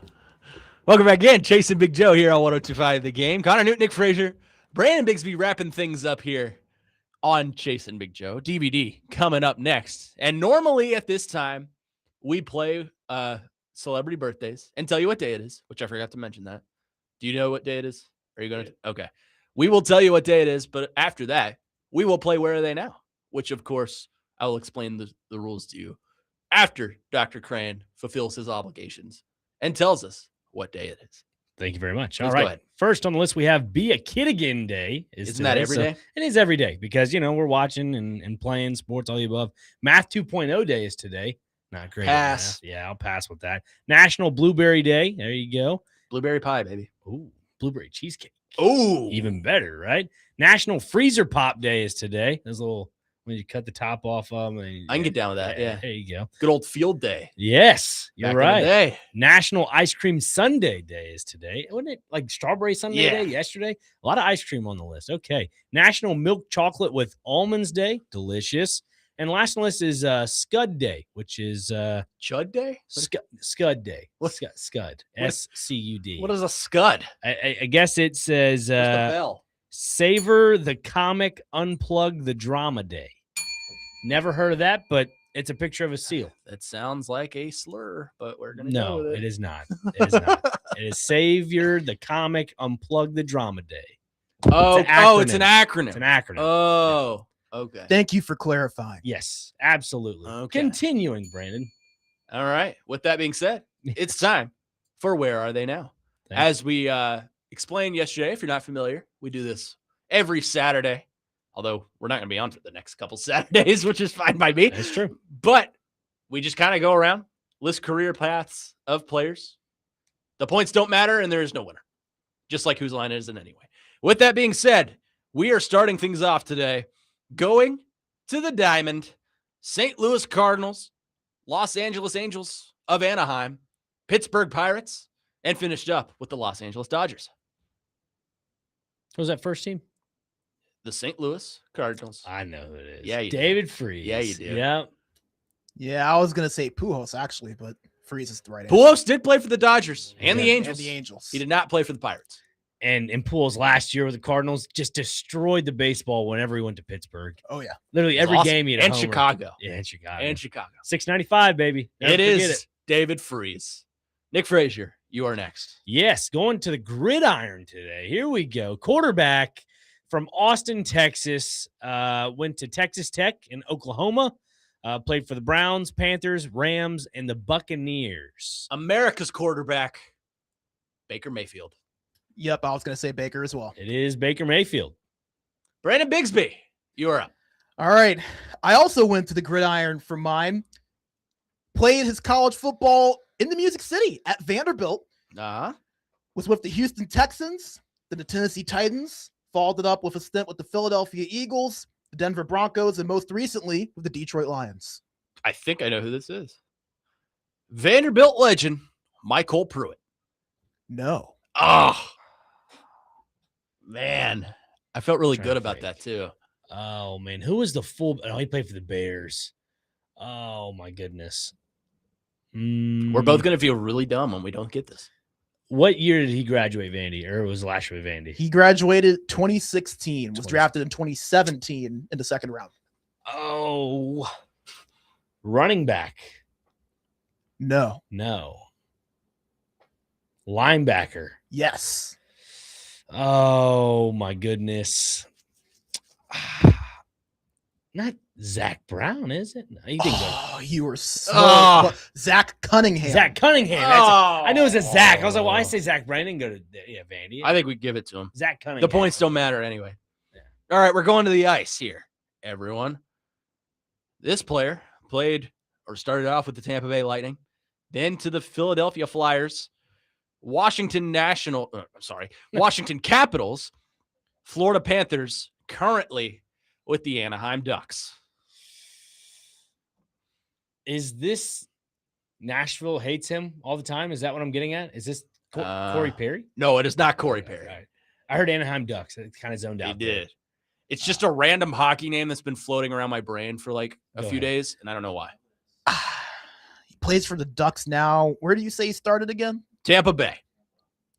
[SPEAKER 1] Welcome back again. Chasing Big Joe here on 102.5 The Game. Connor Newton, Nick Frazier, Brandon Bigsby wrapping things up here on Chasing Big Joe. DVD coming up next. And normally at this time, we play celebrity birthdays and tell you what day it is, which I forgot to mention that. Do you know what day it is? Are you going to? Okay. We will tell you what day it is, but after that, we will play Where Are They Now? Which, of course, I will explain the rules to you after Dr. Crane fulfills his obligations and tells us what day it is.
[SPEAKER 2] Thank you very much.
[SPEAKER 1] Please
[SPEAKER 2] All
[SPEAKER 1] go
[SPEAKER 2] right.
[SPEAKER 1] ahead.
[SPEAKER 2] First on the list, we have Be a Kid Again Day.
[SPEAKER 1] Isn't that every day?
[SPEAKER 2] It is every day because, we're watching and playing sports, all the above. Math 2.0 Day is today. Not great.
[SPEAKER 1] Pass.
[SPEAKER 2] Yeah, I'll pass with that. National Blueberry Day. There you go.
[SPEAKER 1] Blueberry pie, baby.
[SPEAKER 2] Ooh, blueberry cheesecake.
[SPEAKER 1] Oh,
[SPEAKER 2] Even better, right? National Freezer Pop Day is today. There's a little, when you cut the top off of them.
[SPEAKER 1] I can get down with that. Yeah.
[SPEAKER 2] There you go.
[SPEAKER 1] Good old field day.
[SPEAKER 2] Yes, you're
[SPEAKER 1] Back in the
[SPEAKER 2] right.
[SPEAKER 1] day.
[SPEAKER 2] National Ice Cream Sundae Day is today. Wasn't it like Strawberry Sundae
[SPEAKER 1] Yeah.
[SPEAKER 2] Day yesterday? A lot of ice cream on the list. Okay. National Milk Chocolate with Almonds Day. Delicious. And last on the list is Scud Day, which is
[SPEAKER 1] Chud day?
[SPEAKER 2] Scud Day.
[SPEAKER 1] What-
[SPEAKER 2] Scud.
[SPEAKER 1] what-
[SPEAKER 2] SCUD.
[SPEAKER 1] What is a scud?
[SPEAKER 2] I guess it says
[SPEAKER 1] Where's the bell?
[SPEAKER 2] Savor the Comic, Unplug the Drama Day. Never heard of that, but it's a picture of a seal.
[SPEAKER 1] That sounds like a slur, but we're gonna
[SPEAKER 2] No,
[SPEAKER 1] go with
[SPEAKER 2] it is not. It is not. It is Savior the Comic, Unplug the Drama Day.
[SPEAKER 1] Oh,
[SPEAKER 2] It's an
[SPEAKER 1] it's an acronym.
[SPEAKER 2] It's an acronym.
[SPEAKER 1] Oh, okay.
[SPEAKER 3] Thank you for clarifying.
[SPEAKER 2] Yes, absolutely.
[SPEAKER 1] Okay.
[SPEAKER 2] Continuing, Brandon.
[SPEAKER 1] All right. With that being said, it's time for Where Are They Now?
[SPEAKER 2] Thank you.
[SPEAKER 1] As we explained yesterday, if you're not familiar, we do this every Saturday. Although we're not going to be on for the next couple Saturdays, which is fine by me.
[SPEAKER 2] That's true.
[SPEAKER 1] But we just kind of go around, list career paths of players. The points don't matter, and there is no winner. Just like whose line it is in anyway. With that being said, we are starting things off today going to the Diamond, St. Louis Cardinals, Los Angeles Angels of Anaheim, Pittsburgh Pirates, and finished up with the Los Angeles Dodgers.
[SPEAKER 2] What was that first team?
[SPEAKER 1] The St. Louis Cardinals.
[SPEAKER 2] I know who it is.
[SPEAKER 1] Yeah, you do.
[SPEAKER 2] David Freese.
[SPEAKER 1] Yeah, you do.
[SPEAKER 2] Yeah.
[SPEAKER 3] Yeah, I was gonna say Pujols actually, but Freeze is the right answer.
[SPEAKER 1] Pujols did play for the Dodgers and the
[SPEAKER 3] Yeah,
[SPEAKER 1] Angels.
[SPEAKER 3] And the Angels.
[SPEAKER 1] He did not play for the Pirates.
[SPEAKER 2] And Pujols last year with the Cardinals just destroyed the baseball whenever he went to Pittsburgh.
[SPEAKER 3] Oh yeah.
[SPEAKER 2] Literally every
[SPEAKER 1] Awesome.
[SPEAKER 2] game he had a
[SPEAKER 1] And
[SPEAKER 2] homer.
[SPEAKER 1] Chicago.
[SPEAKER 2] Yeah, and Chicago.
[SPEAKER 1] And Chicago.
[SPEAKER 2] 695, baby. Never
[SPEAKER 1] It
[SPEAKER 2] forget
[SPEAKER 1] is David Freese. Nick Frazier, you are next.
[SPEAKER 2] Yes, going to the gridiron today. Here we go. Quarterback from Austin, Texas. Went to Texas Tech in Oklahoma. Played for the Browns, Panthers, Rams, and the Buccaneers.
[SPEAKER 1] America's quarterback, Baker Mayfield.
[SPEAKER 3] Yep, I was gonna say Baker as well.
[SPEAKER 2] It is Baker Mayfield.
[SPEAKER 1] Brandon Bigsby, you are up.
[SPEAKER 3] All right. I also went to the gridiron for mine. Played his college football in the Music City at Vanderbilt.
[SPEAKER 1] Uh-huh.
[SPEAKER 3] Was with the Houston Texans, then the Tennessee Titans, followed it up with a stint with the Philadelphia Eagles, the Denver Broncos, and most recently with the Detroit Lions.
[SPEAKER 1] I think I know who this is. Vanderbilt legend, Michael Pruitt.
[SPEAKER 3] No.
[SPEAKER 1] Oh, man. I felt really
[SPEAKER 2] Trying
[SPEAKER 1] good
[SPEAKER 2] to
[SPEAKER 1] about
[SPEAKER 2] think.
[SPEAKER 1] that, too.
[SPEAKER 2] Oh, man. Who was the full? Oh, he played for the Bears. Oh, my goodness.
[SPEAKER 1] We're both going to feel really dumb when we don't get this.
[SPEAKER 2] What year did he graduate, Vandy? Or was last year with Vandy?
[SPEAKER 3] He graduated 2016, was
[SPEAKER 2] 20.
[SPEAKER 3] drafted in 2017 in the second round.
[SPEAKER 2] Oh, running back.
[SPEAKER 3] No.
[SPEAKER 2] No. Linebacker.
[SPEAKER 3] Yes.
[SPEAKER 2] Oh, my goodness. Not Zach Brown, is it? No, he didn't go.
[SPEAKER 3] Oh, you were so
[SPEAKER 1] Oh.
[SPEAKER 3] Zach Cunningham.
[SPEAKER 2] Zach Cunningham. I knew it was a Zach. I was like, well, I
[SPEAKER 1] Oh.
[SPEAKER 2] say Zach Brown. Didn't go to Vandy.
[SPEAKER 1] I think we give it to him.
[SPEAKER 2] Zach Cunningham.
[SPEAKER 1] The points don't matter anyway.
[SPEAKER 2] Yeah.
[SPEAKER 1] All right, we're going to the ice here, everyone. This player played or started off with the Tampa Bay Lightning, then to the Philadelphia Flyers, Washington Capitals, Florida Panthers, currently with the Anaheim Ducks.
[SPEAKER 2] Is this Nashville hates him all the time? Is that what I'm getting at? Is this Corey Perry?
[SPEAKER 1] No, it is not Corey
[SPEAKER 2] Okay,
[SPEAKER 1] Perry.
[SPEAKER 2] right. I heard Anaheim Ducks. It kind of zoned
[SPEAKER 1] He
[SPEAKER 2] out. there.
[SPEAKER 1] did. It's just a random hockey name that's been floating around my brain for like a
[SPEAKER 2] Go
[SPEAKER 1] few
[SPEAKER 2] ahead.
[SPEAKER 1] days, and I don't know why.
[SPEAKER 3] He plays for the Ducks now. Where do you say he started again?
[SPEAKER 1] Tampa Bay.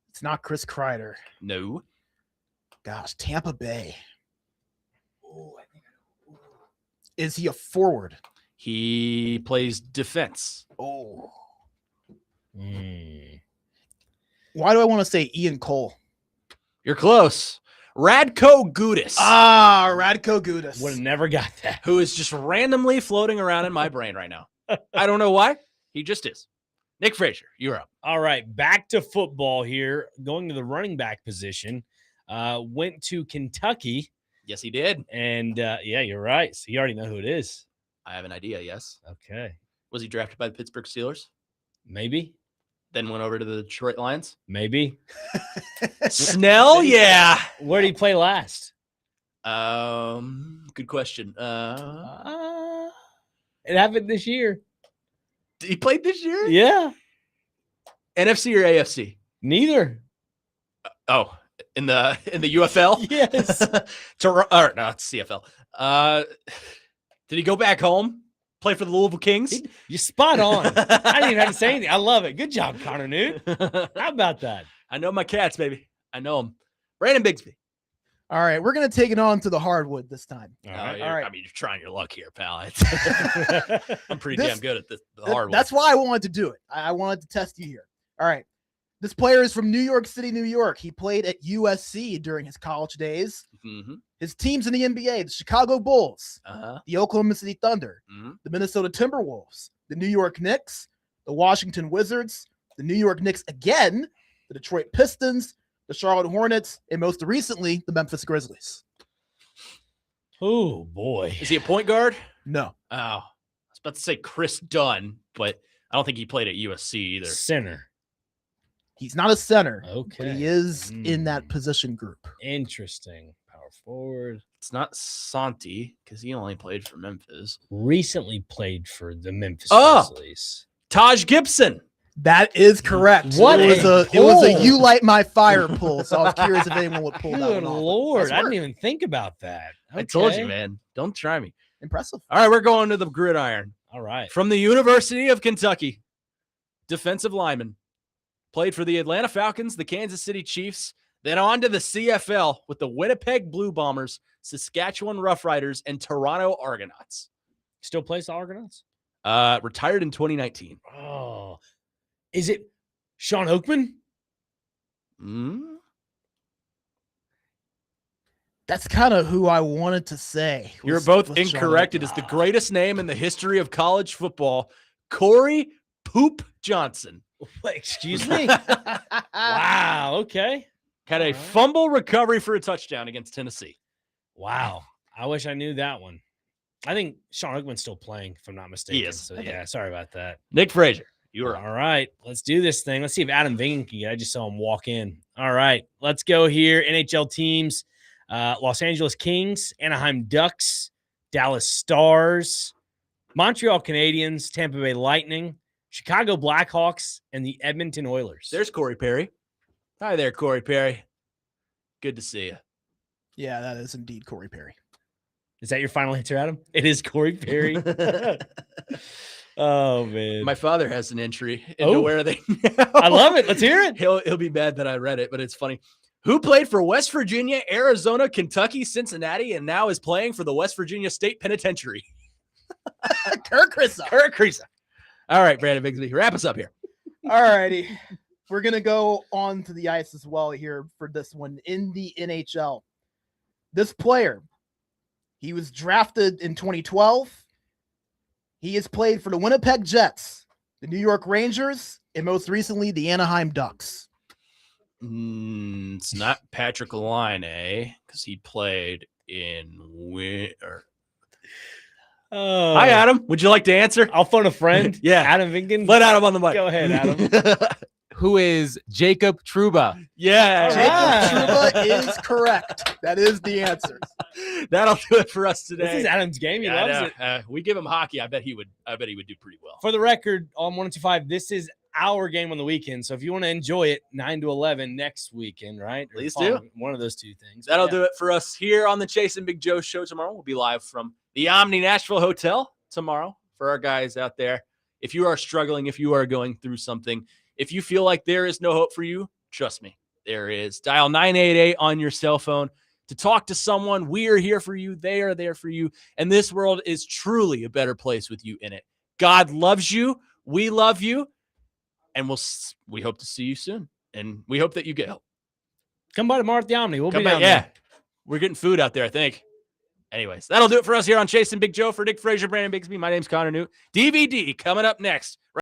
[SPEAKER 3] It's not Chris Kreider.
[SPEAKER 1] No.
[SPEAKER 3] Gosh, Tampa Bay. Is he a forward?
[SPEAKER 1] He plays defense.
[SPEAKER 3] Oh.
[SPEAKER 2] Hmm.
[SPEAKER 3] Why do I want to say Ian Cole?
[SPEAKER 1] You're close. Radko Gudas.
[SPEAKER 3] Radko Gudas.
[SPEAKER 2] Would have never got that.
[SPEAKER 1] Who is just randomly floating around in my brain right now. I don't know why. He just is. Nick Frazier, you're up.
[SPEAKER 2] All right, back to football here. Going to the running back position. Went to Kentucky.
[SPEAKER 1] Yes, he did.
[SPEAKER 2] And yeah, you're right. So you already know who it is.
[SPEAKER 1] I have an idea, yes.
[SPEAKER 2] Okay.
[SPEAKER 1] Was he drafted by the Pittsburgh Steelers?
[SPEAKER 2] Maybe.
[SPEAKER 1] Then went over to the Detroit Lions?
[SPEAKER 2] Maybe.
[SPEAKER 1] Snell, yeah.
[SPEAKER 2] Where did he play last?
[SPEAKER 1] Good question.
[SPEAKER 2] It happened this year.
[SPEAKER 1] He played this year?
[SPEAKER 2] Yeah.
[SPEAKER 1] NFC or AFC?
[SPEAKER 2] Neither.
[SPEAKER 1] Oh, in the UFL?
[SPEAKER 2] Yes.
[SPEAKER 1] Or no, it's CFL. Did he go back home? Play for the Louisville Kings?
[SPEAKER 2] You're spot on. I didn't even have to say anything. I love it. Good job, Connor Newt. How about that?
[SPEAKER 1] I know my cats, baby. I know them. Brandon Bigsby.
[SPEAKER 3] All right, we're gonna take it on to the hardwood this time.
[SPEAKER 2] All
[SPEAKER 1] Oh,
[SPEAKER 2] right.
[SPEAKER 3] all right.
[SPEAKER 1] I mean, you're trying your luck here, pal. I'm pretty
[SPEAKER 3] This-
[SPEAKER 1] damn good at the hard one.
[SPEAKER 3] That's why I wanted to do it. I wanted to test you here. All right. This player is from New York City, New York. He played at USC during his college days.
[SPEAKER 1] Mm-hmm.
[SPEAKER 3] His teams in the NBA, the Chicago Bulls,
[SPEAKER 1] Uh-huh.
[SPEAKER 3] the Oklahoma City Thunder,
[SPEAKER 1] Mm-hmm.
[SPEAKER 3] the Minnesota Timberwolves, the New York Knicks, the Washington Wizards, the New York Knicks again, the Detroit Pistons, the Charlotte Hornets, and most recently, the Memphis Grizzlies.
[SPEAKER 2] Oh, boy.
[SPEAKER 1] Is he a point guard?
[SPEAKER 3] No.
[SPEAKER 1] Oh, I was about to say Chris Dunn, but I don't think he played at USC either.
[SPEAKER 2] Center.
[SPEAKER 3] He's not a center.
[SPEAKER 2] Okay.
[SPEAKER 3] But he is in that
[SPEAKER 2] Mm.
[SPEAKER 3] position group.
[SPEAKER 2] Interesting. Power forward.
[SPEAKER 1] It's not Santi because he only played for Memphis.
[SPEAKER 2] Recently played for the Memphis
[SPEAKER 1] Oh!
[SPEAKER 2] Grizzlies.
[SPEAKER 1] Taj Gibson.
[SPEAKER 3] That is correct.
[SPEAKER 2] What
[SPEAKER 3] it was
[SPEAKER 2] a
[SPEAKER 3] it was a
[SPEAKER 2] pull.
[SPEAKER 3] you light my fire pull. So I was curious if anyone would pull that
[SPEAKER 2] Good
[SPEAKER 3] one off.
[SPEAKER 2] Lord.
[SPEAKER 3] Nice
[SPEAKER 2] I didn't
[SPEAKER 3] work.
[SPEAKER 2] even think about that.
[SPEAKER 1] I told you,
[SPEAKER 2] Okay.
[SPEAKER 1] man. Don't try me.
[SPEAKER 3] Impressive.
[SPEAKER 1] All right, we're going to the gridiron.
[SPEAKER 2] All right.
[SPEAKER 1] From the University of Kentucky, defensive lineman. Played for the Atlanta Falcons, the Kansas City Chiefs, then on to the CFL with the Winnipeg Blue Bombers, Saskatchewan Roughriders, and Toronto Argonauts.
[SPEAKER 2] Still plays the Argonauts?
[SPEAKER 1] Retired in 2019.
[SPEAKER 2] Oh. Is it Sean Oakman?
[SPEAKER 1] Mm?
[SPEAKER 3] That's kind of who I wanted to say.
[SPEAKER 1] You're
[SPEAKER 3] was-
[SPEAKER 1] both
[SPEAKER 3] was Sean
[SPEAKER 1] incorrect. It
[SPEAKER 3] Oakman.
[SPEAKER 1] is the greatest name in the history of college football, Corey Poop Johnson.
[SPEAKER 2] Excuse me? Wow. Okay.
[SPEAKER 1] Had a
[SPEAKER 2] All right.
[SPEAKER 1] fumble recovery for a touchdown against Tennessee.
[SPEAKER 2] Wow. I wish I knew that one. I think Sean Oakman's still playing, if I'm not mistaken.
[SPEAKER 1] is,
[SPEAKER 2] So
[SPEAKER 1] I think.
[SPEAKER 2] yeah, sorry about that.
[SPEAKER 1] Nick Frazier, you are up.
[SPEAKER 2] All right, let's do this thing. Let's see if Adam Vingan can get. I just saw him walk in. All right, let's go here. NHL teams: Los Angeles Kings, Anaheim Ducks, Dallas Stars, Montreal Canadiens, Tampa Bay Lightning, Chicago Blackhawks, and the Edmonton Oilers.
[SPEAKER 1] There's Corey Perry. Hi there, Corey Perry. Good to see you.
[SPEAKER 3] Yeah, that is indeed Corey Perry.
[SPEAKER 2] Is that your final answer, Adam? It is Corey Perry. Oh man,
[SPEAKER 1] My father has an entry into
[SPEAKER 2] Oh.
[SPEAKER 1] where they.
[SPEAKER 2] I love it. Let's hear it.
[SPEAKER 1] He'll be mad that I read it, but it's funny. Who played for West Virginia, Arizona, Kentucky, Cincinnati, and now is playing for the West Virginia State Penitentiary?
[SPEAKER 3] Kirk Rissa.
[SPEAKER 1] Kirk Risa. All right, Brandon Bigsby, wrap us up here.
[SPEAKER 3] All righty. We're going to go on to the ice as well here for this one in the NHL. This player, he was drafted in 2012. He has played for the Winnipeg Jets, the New York Rangers, and most recently the Anaheim Ducks.
[SPEAKER 1] It's not Patrick Laine because he played in
[SPEAKER 2] Oh,
[SPEAKER 1] Hi, Adam. Would you like to answer?
[SPEAKER 2] I'll phone a friend.
[SPEAKER 1] Yeah.
[SPEAKER 2] Adam Vingan.
[SPEAKER 1] Let Adam on the mic.
[SPEAKER 2] Go ahead, Adam.
[SPEAKER 7] Who is Jacob Trouba?
[SPEAKER 1] Yeah.
[SPEAKER 3] Jacob
[SPEAKER 2] right.
[SPEAKER 3] Trouba is correct. That is the answer.
[SPEAKER 1] That'll do it for us today.
[SPEAKER 2] This is Adam's game. He
[SPEAKER 1] Yeah, I
[SPEAKER 2] loves
[SPEAKER 1] know.
[SPEAKER 2] it.
[SPEAKER 1] We give him hockey. I bet he would do pretty well.
[SPEAKER 2] For the record, on 125, this is our game on the weekend. So if you want to enjoy it, 9 to 11 next weekend, right? Or
[SPEAKER 1] Please
[SPEAKER 2] following- One of those two things.
[SPEAKER 1] That'll do it for us here on the Chase and Big Joe show tomorrow. We'll be live from the Omni Nashville Hotel tomorrow for our guys out there If you are struggling, if you are going through something, if you feel like there is no hope for you, trust me, there is. Dial 988 on your cell phone to talk to someone. We are here for you. They are there for you. And this world is truly a better place with you in it. God loves you. We love you. And we hope to see you soon. And we hope that you get help.
[SPEAKER 2] Come by tomorrow at the Omni. We'll
[SPEAKER 1] Come
[SPEAKER 2] be
[SPEAKER 1] by,
[SPEAKER 2] down
[SPEAKER 1] yeah.
[SPEAKER 2] there.
[SPEAKER 1] We're getting food out there, I think. Anyways, that'll do it for us here on Chasing Big Joe. For Nick Frazier, Brandon Bigsby, my name's Connor Newt. DVD coming up next.